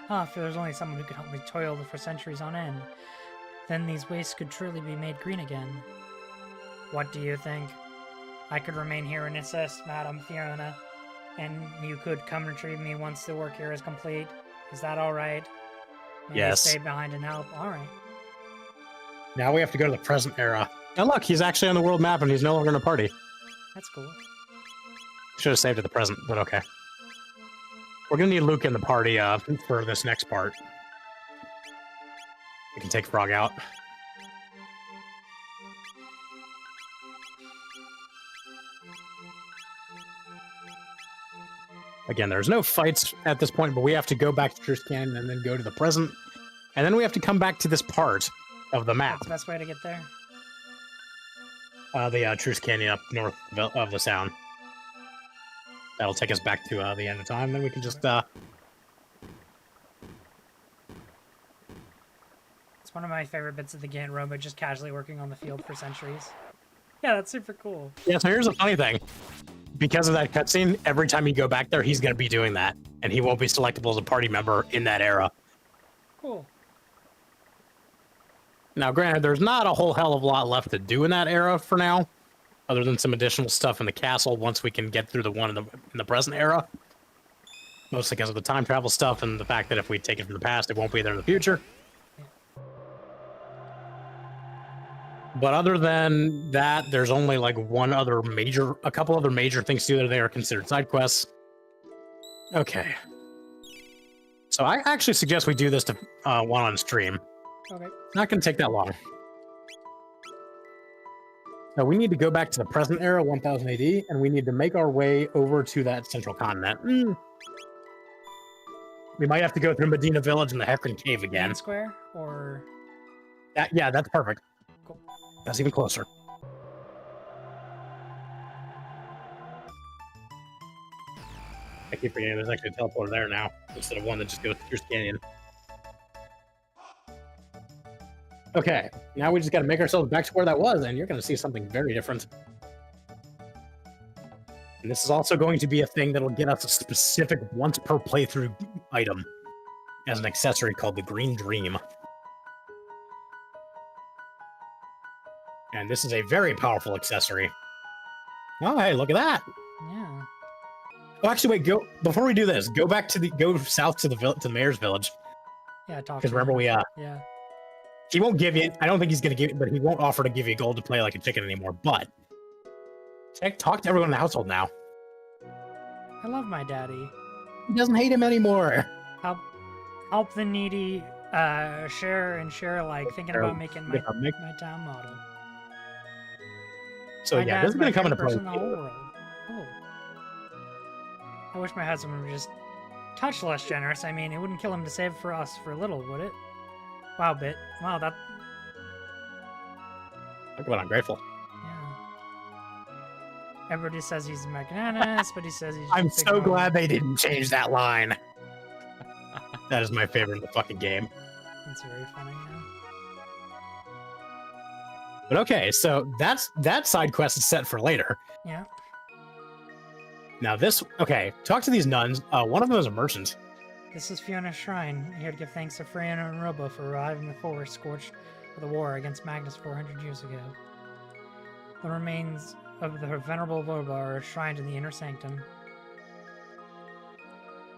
If there was only someone who could help me toil for centuries on end, then these wastes could truly be made green again. What do you think? I could remain here and assist Madame Fiona, and you could come retrieve me once the work here is complete. Is that all right? May I Yes. stay behind and help? All right. Now we have to go to the present era. And look, he's actually on the world map and he's no longer in a party. That's cool. Should have saved it the present, but okay. We're gonna need Luke in the party for this next part. We can take Frog out. Again, there's no fights at this point, but we have to go back to Truce Canyon and then go to the present. And then we have to come back to this part of the map. That's the best way to get there. The Truce Canyon up north of the Sound. That'll take us back to the end of time. Then we can just... It's one of my favorite bits of the game, Robo just casually working on the field for centuries. Yeah, that's super cool. Yeah, so here's the funny thing. because of that cutscene, every time you go back there, he's going to be doing that, and he won't be selectable as a party member in that era. Cool. Now, granted, there's not a whole hell of a lot left to do in that era for now, other than some additional stuff in the castle once we can get through the one in the present era. Mostly because of the time travel stuff and the fact that if we take it from the past, it won't be there in the future. But other than that, there's only like a couple other major things to do that they are considered side quests. Okay. So I actually suggest we do this to one on stream. Okay. It's not going to take that long. Now we need to go back to the present era, 1000 AD, and we need to make our way over to that central continent. We might have to go through Medina Village and the Hecarim Cave again. Square or Yeah, that's perfect. Cool. That's even closer. I keep forgetting there's actually a teleporter there now, instead of one that just goes through the canyon. Okay, now we just got to make ourselves back to where that was, and you're going to see something very different. And this is also going to be a thing that'll get us a specific once per playthrough item as an accessory called the Green Dream. And this is a very powerful accessory. Oh, hey, look at that! yeah. Oh, actually, wait. Before we do this. Go south to the mayor's village. Yeah, talk. Because remember, Yeah. He won't give you. I don't think he's gonna give you, but he won't offer to give you gold to play like a chicken anymore. But talk to everyone in the household now. I love my daddy. He doesn't hate him anymore. Help the needy. Share alike. Thinking about making my town model. So my yeah, dad's this is gonna my come into favorite play. person in the whole world. Cool. I wish my husband would just touch less generous. I mean, it wouldn't kill him to save for us for a little, would it? Wow, that. Look what ungrateful. Yeah. Everybody says he's magnanimous, but he says he's. I'm just a so big glad they didn't change that line. That is my favorite in the fucking game. That's very funny. Yeah. But okay, so that side quest is set for later. Yeah. Now talk to these nuns. One of them is a merchant. This is Fiona's shrine, here to give thanks to Freya and Robo for reviving the forest scorched for the war against Magnus 400 years ago. The remains of the venerable Robo are shrined in the inner sanctum.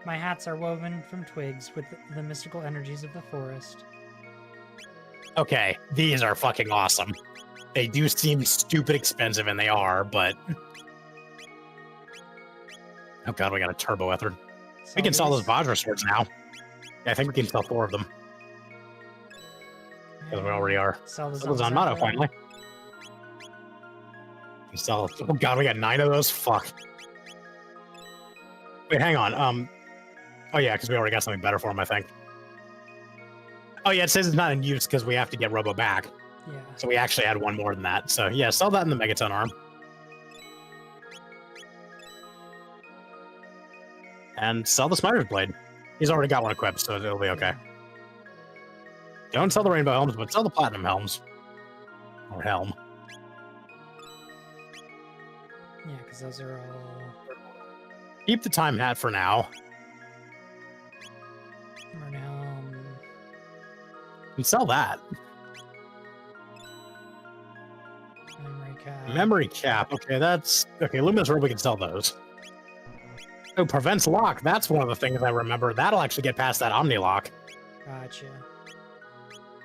My hats are woven from twigs with the mystical energies of the forest. Okay, these are fucking awesome. They do seem stupid expensive, and they are, but... Oh god, we got a turbo ether. We can sell those Vajra swords now. Yeah, I think we can sell 4 of them. Because we already are. Sell those on Motto, finally. We sell... Oh god, we got 9 of those? Fuck. Wait, hang on. Oh yeah, because we already got something better for him, I think. Oh yeah, it says it's not in use because we have to get Robo back. Yeah. So we actually had one more than that. So yeah, sell that in the Megaton arm. And sell the Smiter's Blade. He's already got one equipped, so it'll be okay. Don't sell the Rainbow Helms, but sell the Platinum Helms. Or Helm. Yeah, because those are all... Keep the Time Hat for now. And sell that. Memory cap. Memory Cap. Okay, that's... Okay, Luminous Robe, we can sell those. Oh, prevents lock. That's one of the things I remember. That'll actually get past that Omni lock. Gotcha.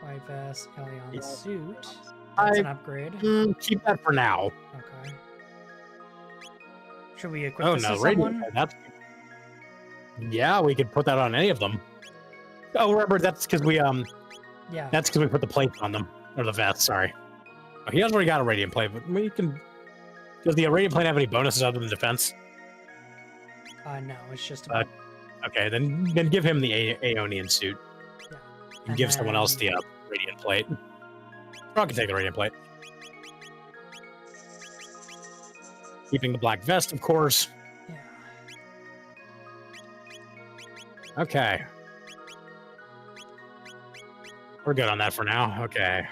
White vest, Elion suit. That's I- an upgrade. Keep that for now. Okay. Should we equip Oh this no, to radio. someone? That's... Yeah, we could put that on any of them. Oh, remember, that's because we Yeah. That's because we put the plates on them. Or the vest, sorry. Oh, he has already got a Radiant Plate, but we can... Does the Radiant Plate have any bonuses other than defense? No, it's just Okay, then give him the Aeonian suit. Yeah. And give someone else the Radiant Plate. I can take the Radiant Plate. Keeping the black vest, of course. Yeah. Okay. We're good on that for now. Okay.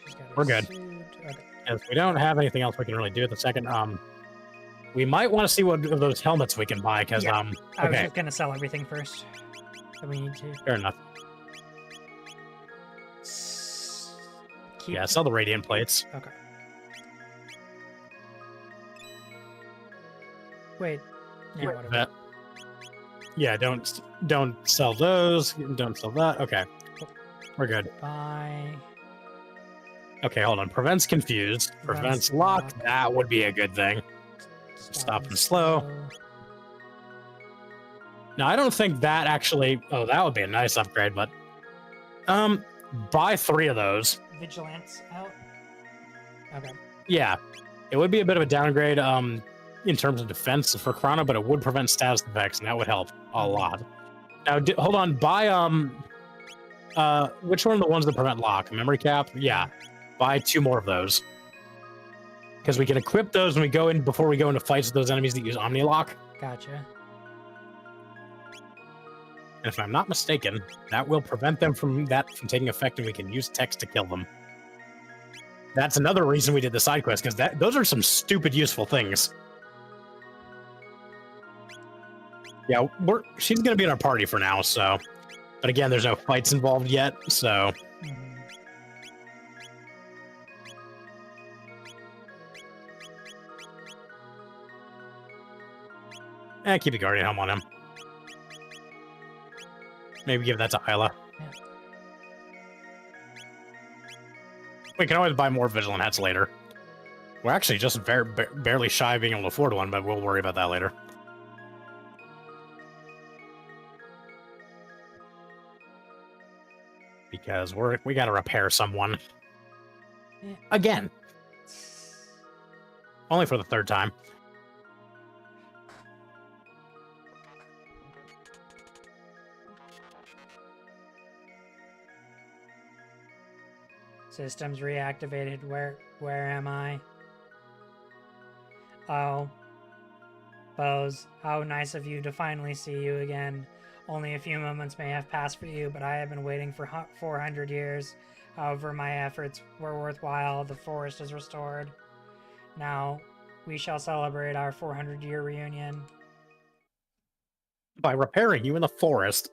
She's got a We're good. suit. Okay. If we don't have anything else we can really do at the second, we might want to see what of those helmets we can buy, because, Yeah. I was okay, just gonna sell everything first. So we need to fair enough. keep. Yeah, sell the radiant plates. Okay. Wait. Yeah, whatever. That. Yeah, don't sell those. Don't sell that. Okay, we're good. Bye. Okay, hold on. Prevents confused. Prevents lock. That would be a good thing. Stop and slow. Now, I don't think that actually... Oh, that would be a nice upgrade, but... Buy 3 of those. Vigilance out. Okay. Yeah. It would be a bit of a downgrade, in terms of defense for Chrono, but it would prevent status effects, and that would help a lot. Now, hold on. Buy, which one are the ones that prevent lock? Memory cap? Yeah. Buy 2 more of those. Because we can equip those when we go in, before we go into fights with those enemies that use Omni Lock. Gotcha. And if I'm not mistaken, that will prevent them from taking effect, and we can use text to kill them. That's another reason we did the side quest, because those are some stupid useful things. Yeah, she's going to be in our party for now, so... But again, there's no fights involved yet, so... Keep the Guardian Helm on him. Maybe give that to Isla. Yeah. We can always buy more Vigilant hats later. We're actually just barely shy of being able to afford one, but we'll worry about that later. Because we gotta repair someone. Yeah. Again. Only for the 3rd time. Systems reactivated. Where am I? Oh. Bows, how nice of you to finally see you again. Only a few moments may have passed for you, but I have been waiting for 400 years. However, my efforts were worthwhile. The forest is restored. Now, we shall celebrate our 400-year reunion. By repairing you in the forest.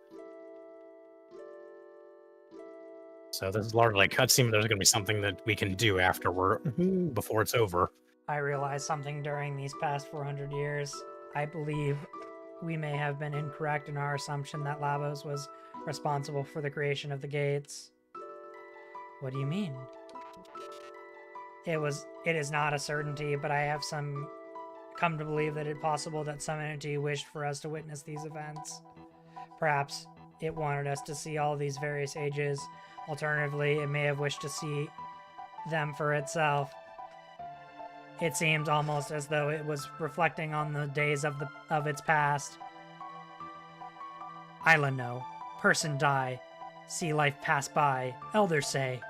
So this is largely a cutscene. There's going to be something that we can do afterward, before it's over. I realized something during these past 400 years. I believe we may have been incorrect in our assumption that Lavos was responsible for the creation of the gates. What do you mean? It is not a certainty, but I have come to believe that it's possible that some entity wished for us to witness these events. Perhaps it wanted us to see all these various ages. Alternatively, it may have wished to see them for itself. It seems almost as though it was reflecting on the days of its past. Island no. Person die. See life pass by. Elders say.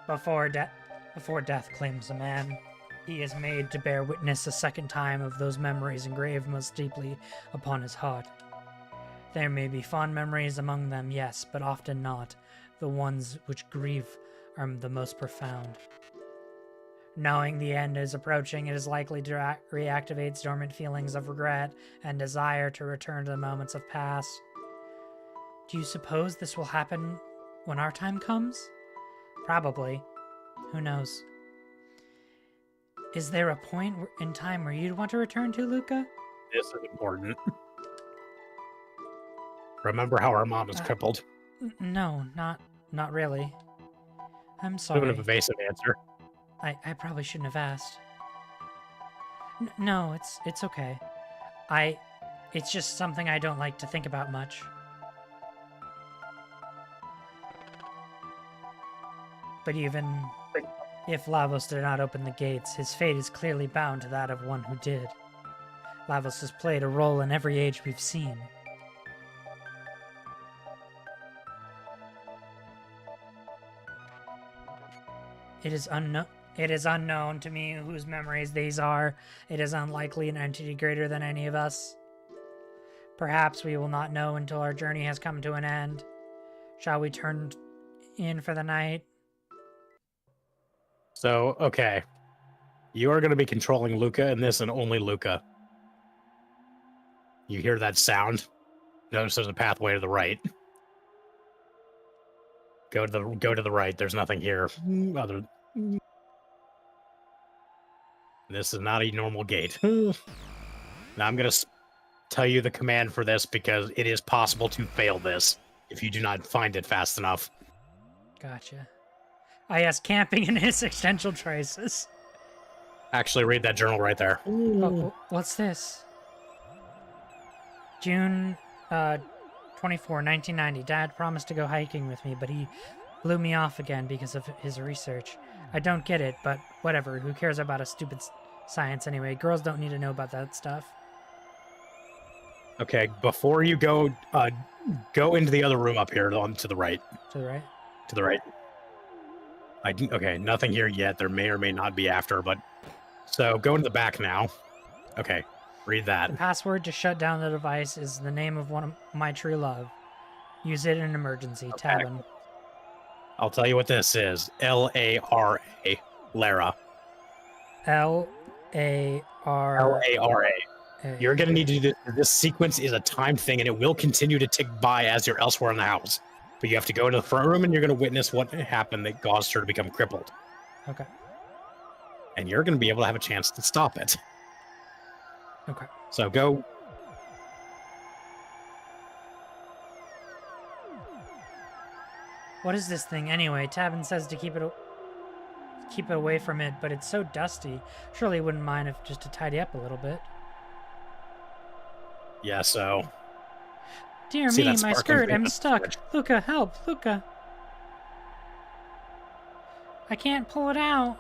Before death claims a man, he is made to bear witness a second time of those memories engraved most deeply upon his heart. There may be fond memories among them, yes, but often not. The ones which grieve are the most profound. Knowing the end is approaching, it is likely to reactivate dormant feelings of regret and desire to return to the moments of past. Do you suppose this will happen when our time comes? Probably. Who knows? Is there a point in time where you'd want to return to, Luca? This is important. Remember how our mom is crippled? No, not really. I'm Bit sorry. of an evasive answer. I probably shouldn't have asked. No, it's okay. It's just something I don't like to think about much. But even if Lavos did not open the gates, his fate is clearly bound to that of one who did. Lavos has played a role in every age we've seen. It is unknown to me whose memories these are. It is unlikely an entity greater than any of us. Perhaps we will not know until our journey has come to an end. Shall we turn in for the night? So, okay. You are going to be controlling Luca in this and only Luca. You hear that sound? Notice there's a pathway to the right. Go to the right. There's nothing here. Other. This is not a normal gate. Now I'm going to tell you the command for this because it is possible to fail this if you do not find it fast enough. Gotcha. Yes, camping in existential crisis. Actually, read that journal right there. Oh, what's this? June 24, 1990. Dad promised to go hiking with me, but he blew me off again because of his research. I don't get it, but whatever. Who cares about a stupid science anyway? Girls don't need to know about that stuff. Okay, before you go, go into the other room up here on to the right. To the right? To the right. Okay, nothing here yet. There may or may not be after, but... So, go into the back now. Okay, read that. The password to shut down the device is the name of one of my true love. Use it in an emergency. Okay. Tabin. I'll tell you what this is. L-A-R-A. Lara. L-A-R... L-A-R-A. You're going to need to do this. This sequence is a timed thing, and it will continue to tick by as you're elsewhere in the house. But you have to go to the front room, and you're going to witness what happened that caused her to become crippled. Okay. And you're going to be able to have a chance to stop it. Okay. So go. What is this thing anyway? Tabin says to keep it away from it, but it's so dusty. Surely wouldn't mind if just to tidy up a little bit. Yeah, so... Dear See me, that my sparkling skirt, thing I'm on the stuck. fridge? Luca, help, Luca. I can't pull it out.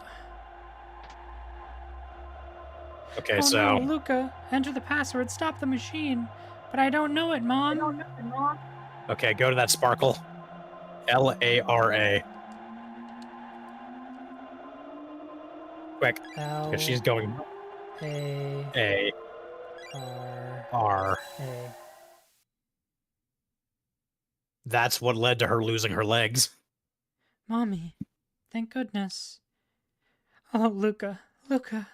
Okay, Oh so... no, Luca, enter the password, stop the machine. But I don't know it, Mom. Okay, go to that sparkle. L-A-R-A. Quick, because she's going A-R-A. A-R. That's what led to her losing her legs. Mommy, thank goodness. Oh, Luca, Luca.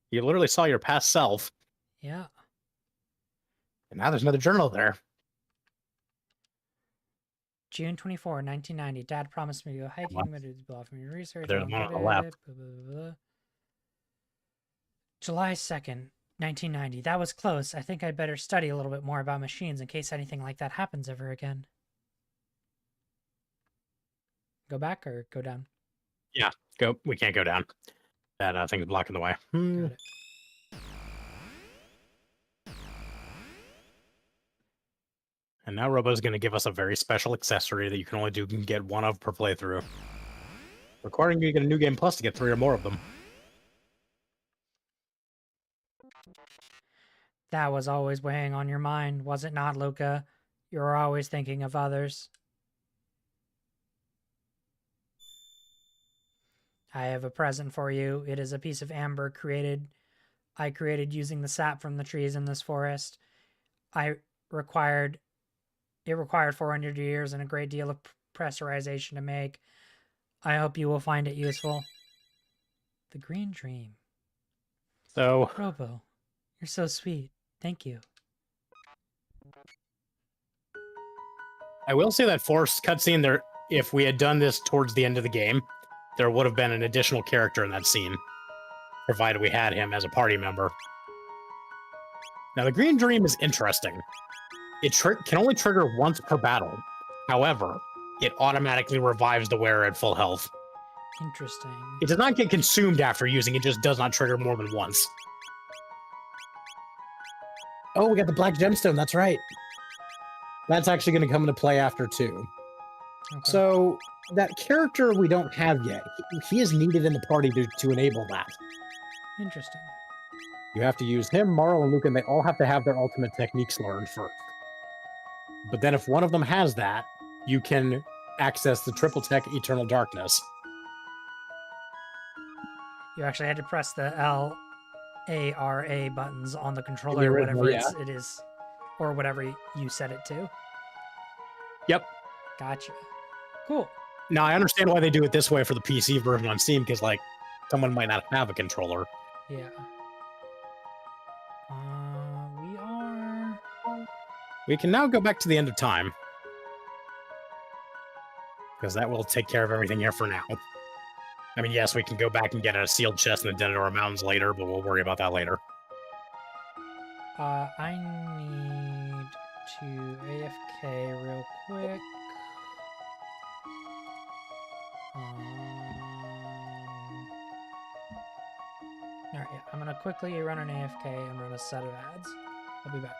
You literally saw your past self, Yeah. and now there's another journal there. June 24, 1990. Dad promised me to go hiking, but it was blah from your research. There's one on the left. Blah, blah, blah. July 2nd, 1990. That was close. I think I'd better study a little bit more about machines in case anything like that happens ever again. Go back or go down? Yeah, go. We can't go down. That thing's blocking the way. Got it. And now Robo's going to give us a very special accessory that you can only get one of per playthrough. Requiring you to get a new game plus to get 3 or more of them. That was always weighing on your mind, was it not, Luca? You were always thinking of others. I have a present for you. It is a piece of amber I created using the sap from the trees in this forest. It required 400 years and a great deal of pressurization to make. I hope you will find it useful. The Green Dream. So, Robo, you're so sweet. Thank you. I will say that forced cutscene there, if we had done this towards the end of the game, there would have been an additional character in that scene, provided we had him as a party member. Now, the Green Dream is interesting. It can only trigger once per battle. However, it automatically revives the wearer at full health. Interesting. It does not get consumed after using it, just does not trigger more than once. Oh, we got the Black Gemstone, that's right. That's actually going to come into play after too. Okay. So, that character we don't have yet, he is needed in the party to enable that. Interesting. You have to use him, Marl, and Luca, and they all have to have their ultimate techniques learned first. But then if one of them has that, you can access the triple tech Eternal Darkness. You actually had to press the L-A-R-A buttons on the controller, The or original, whatever it is, or whatever you set it to. Yep. Gotcha. Cool. Now, I understand why they do it this way for the PC version on Steam, because, like, someone might not have a controller. Yeah. We are. We can now go back to the end of time. Because that will take care of everything here for now. I mean, yes, we can go back and get a sealed chest in the Denador Mountains later, but we'll worry about that later. I need to AFK real quick. Alright, yeah, I'm gonna quickly run an AFK and run a set of ads. I'll be back.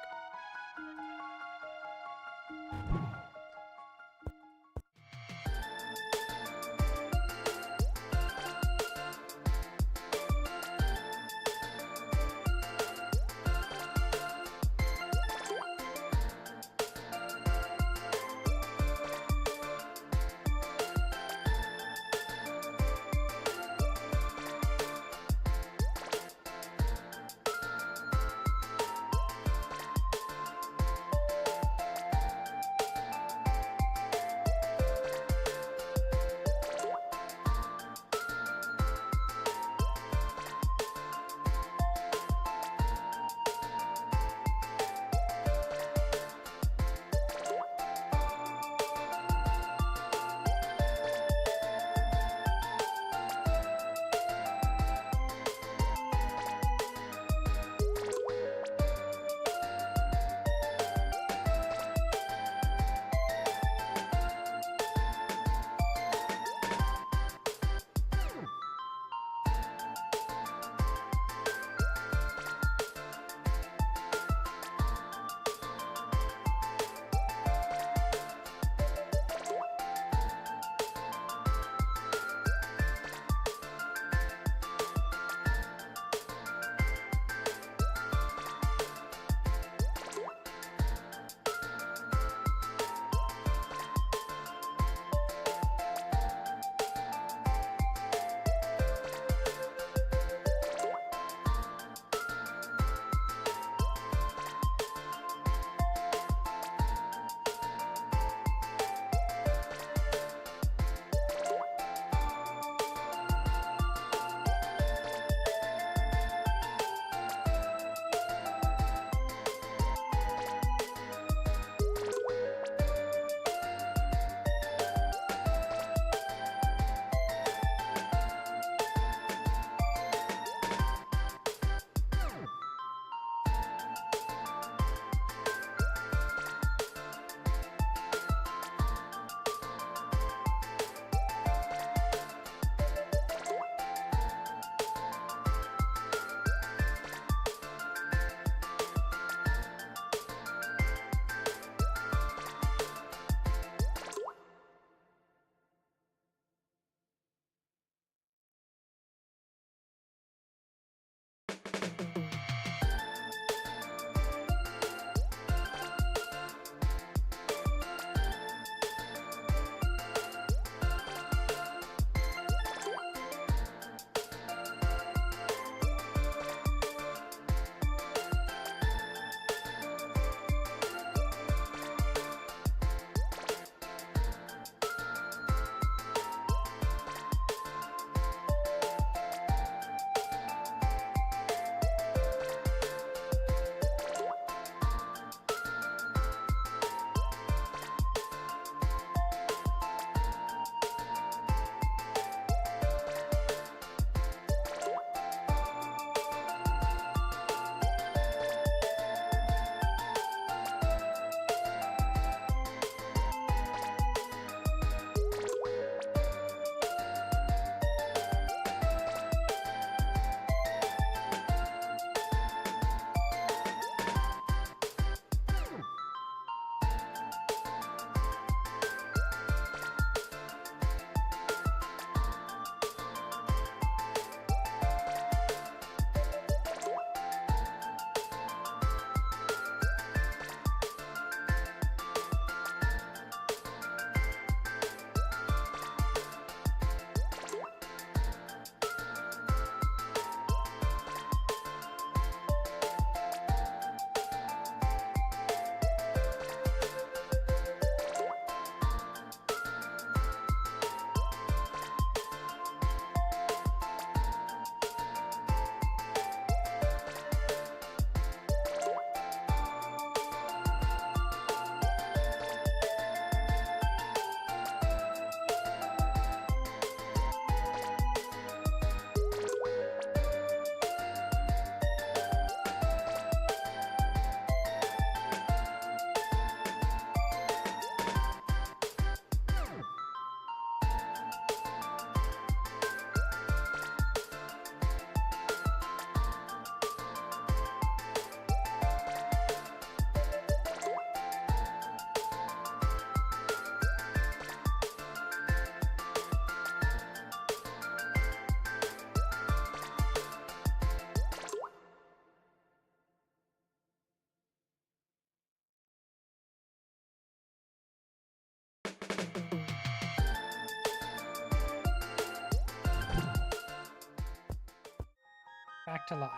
Back to lot.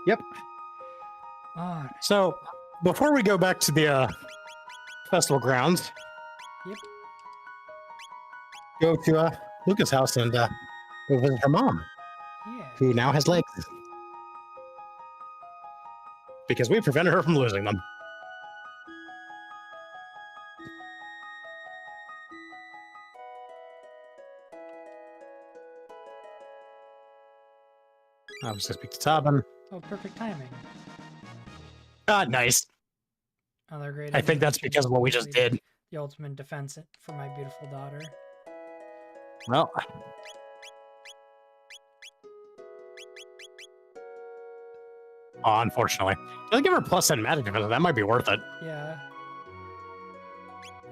Yep. Oh, So, before we go back to the festival grounds, Yep. go to Luca's house and go visit her mom, yeah. who now has legs. Because we prevented her from losing them. I was just speak to Tobin. Oh, perfect timing. Ah, nice. Another great. I think that's because of what we just did. The ultimate defense for my beautiful daughter. Well, unfortunately, I'll give her plus 10 magic defense. That might be worth it. Yeah.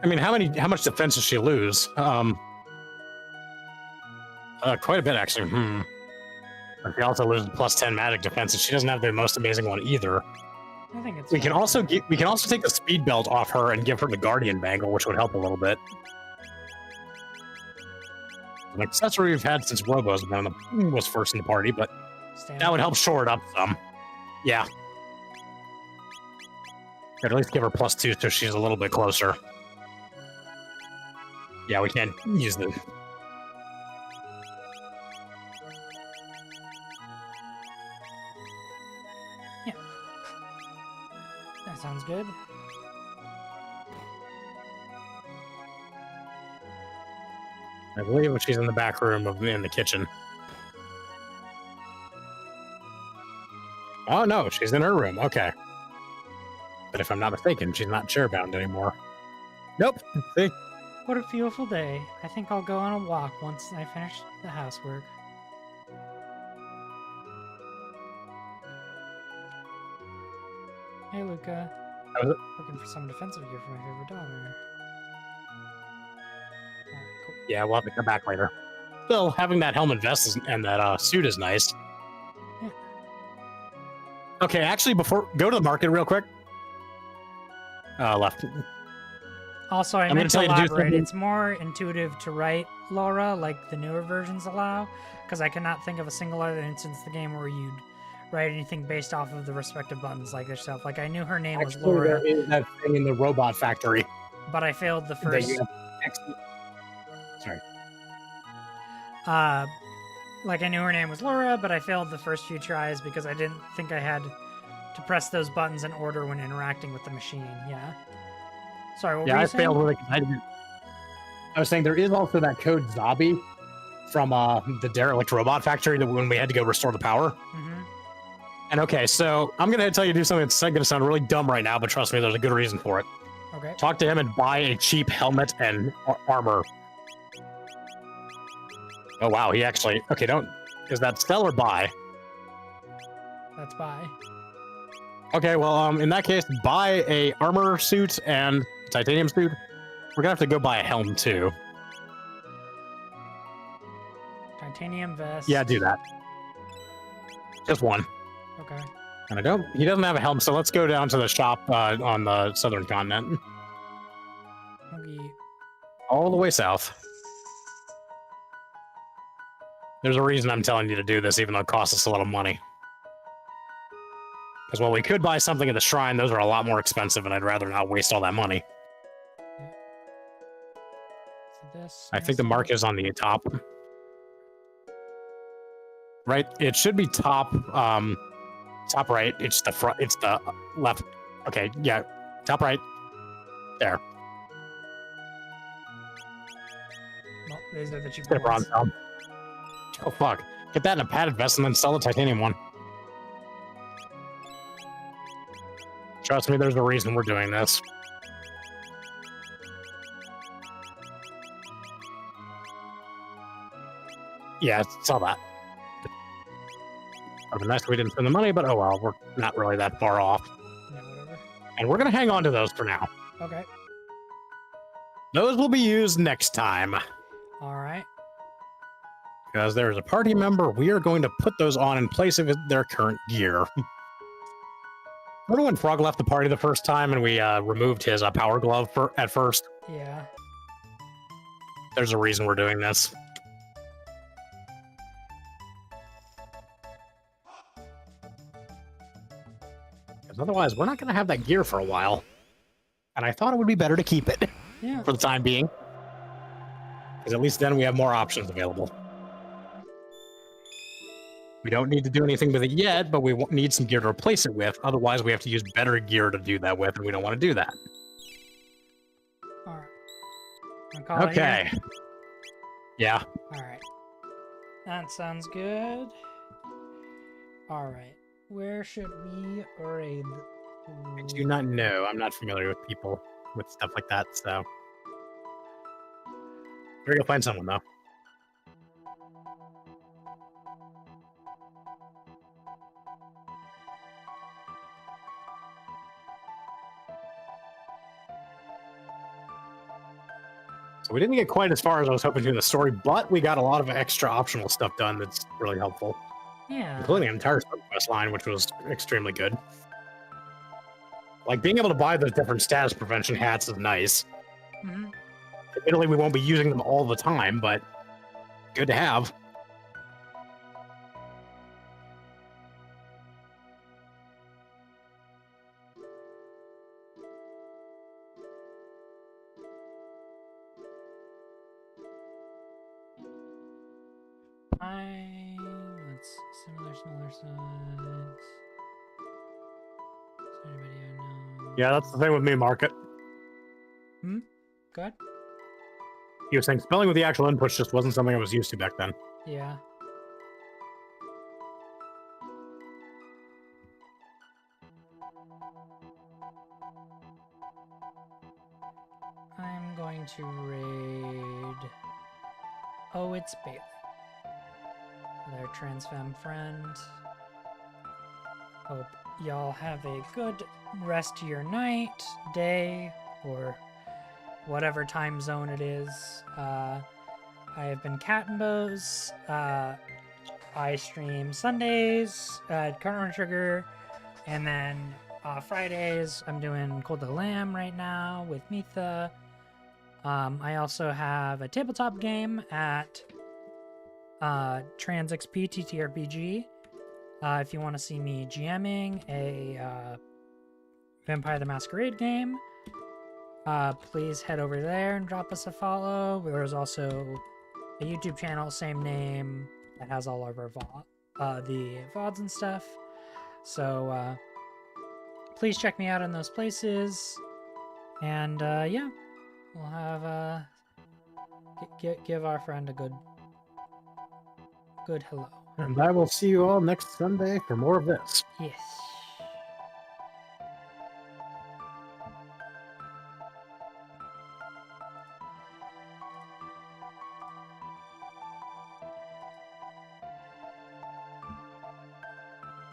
I mean, how much defense does she lose? Quite a bit actually. But she also loses plus 10 magic defense, and she doesn't have the most amazing one either. I think it's. We can fine. also take the speed belt off her and give her the guardian bangle, which would help a little bit. An accessory we've had since Robo's was first in the party, but that would help shore it up some. Yeah. Could at least give her plus 2 so she's a little bit closer. Yeah, we can't use the. That sounds good. I believe she's in the back room in the kitchen. Oh no, she's in her room. Okay. But if I'm not mistaken, she's not chair-bound anymore. Nope. See? What a beautiful day. I think I'll go on a walk once I finish the housework. Hey, Luca. How was it? Looking for some defensive gear for my favorite daughter. Alright, cool. Yeah, we'll have to come back later. Still, having that helmet vest and that suit is nice. Yeah. Okay, actually, go to the market real quick. Left. Also, I I'm meant gonna to tell you to do elaborate. something- It's more intuitive to write Laura like the newer versions allow, because I cannot think of a single other instance in the game where you'd write anything based off of the respective buttons like yourself. Like, I knew her name was Actually, Laura, there is that thing in the robot factory. but I failed the that first. you Sorry. Like, I knew her name was Laura, but I failed the first few tries because I didn't think I had to press those buttons in order when interacting with the machine. Yeah. Sorry, what were Yeah, you I saying? failed with it 'cause I didn't. I was saying there is also that code Zabi from the derelict robot factory that when we had to go restore the power. Mm-hmm. And okay, so I'm gonna tell you to do something that's gonna sound really dumb right now, but trust me, there's a good reason for it. Okay. Talk to him and buy a cheap helmet and armor. Oh wow, he actually okay. Don't is that sell or buy? That's bye. Okay, well, in that case, buy a armor suit and titanium suit. We're gonna have to go buy a helm too. Titanium vest. Yeah, do that. Just one. Okay. And he doesn't have a helm, so let's go down to the shop on the southern continent. Okay. All the way south. There's a reason I'm telling you to do this, even though it costs us a lot of money. Because while we could buy something at the shrine, those are a lot more expensive, and I'd rather not waste all that money. So this. I think the mark is on the top. Right? It should be top, top right. It's the front. It's the left. Okay, yeah. Top right. There. Well, these are the cheap Get a bronze ones. helm. Oh, fuck. Get that in a padded vest and then sell the titanium one. Trust me, there's a reason we're doing this. Yeah, sell that. Would have been nice if we didn't spend the money, but oh well, we're not really that far off. Yeah, whatever. And we're going to hang on to those for now. Okay. Those will be used next time. All right. Because there's a party member, we are going to put those on in place of their current gear. Remember when Frog left the party the first time and we removed his power glove at first? Yeah. There's a reason we're doing this. Because otherwise, we're not going to have that gear for a while. And I thought it would be better to keep it Yeah. for the time being. Because at least then we have more options available. We don't need to do anything with it yet, but we need some gear to replace it with. Otherwise, we have to use better gear to do that with, and we don't want to do that. All right. Wanna call it Okay. here? Yeah. All right. That sounds good. All right. Where should we raid? I do not know. I'm not familiar with people with stuff like that, so. We're going to find someone, though. So we didn't get quite as far as I was hoping to in the story, but we got a lot of extra optional stuff done that's really helpful, Yeah. including an entire subquest line, which was extremely good. Like, being able to buy those different status prevention hats is nice. Mhm. Admittedly, we won't be using them all the time, but good to have. Let's similar size. Is there anybody I know? Yeah, that's the thing with me, Market. Good. You were saying spelling with the actual inputs just wasn't something I was used to back then. Yeah. I'm going to raid. Oh, it's Bailey. Their trans femme friend. Hope y'all have a good rest of your night, day, or whatever time zone it is. I have been KatNBows. I stream Sundays at Chrono Trigger, and then Fridays I'm doing Cold to Lamb right now with Mitha. I also have a tabletop game at Trans XP TTRPG. If you want to see me GMing a Vampire the Masquerade game, please head over there and drop us a follow. There's also a YouTube channel, same name, that has all of our the VODs and stuff. So please check me out in those places. And yeah, we'll have give our friend a good hello. And I will see you all next Sunday for more of this. Yes.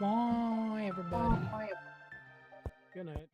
Bye, everybody. Good night.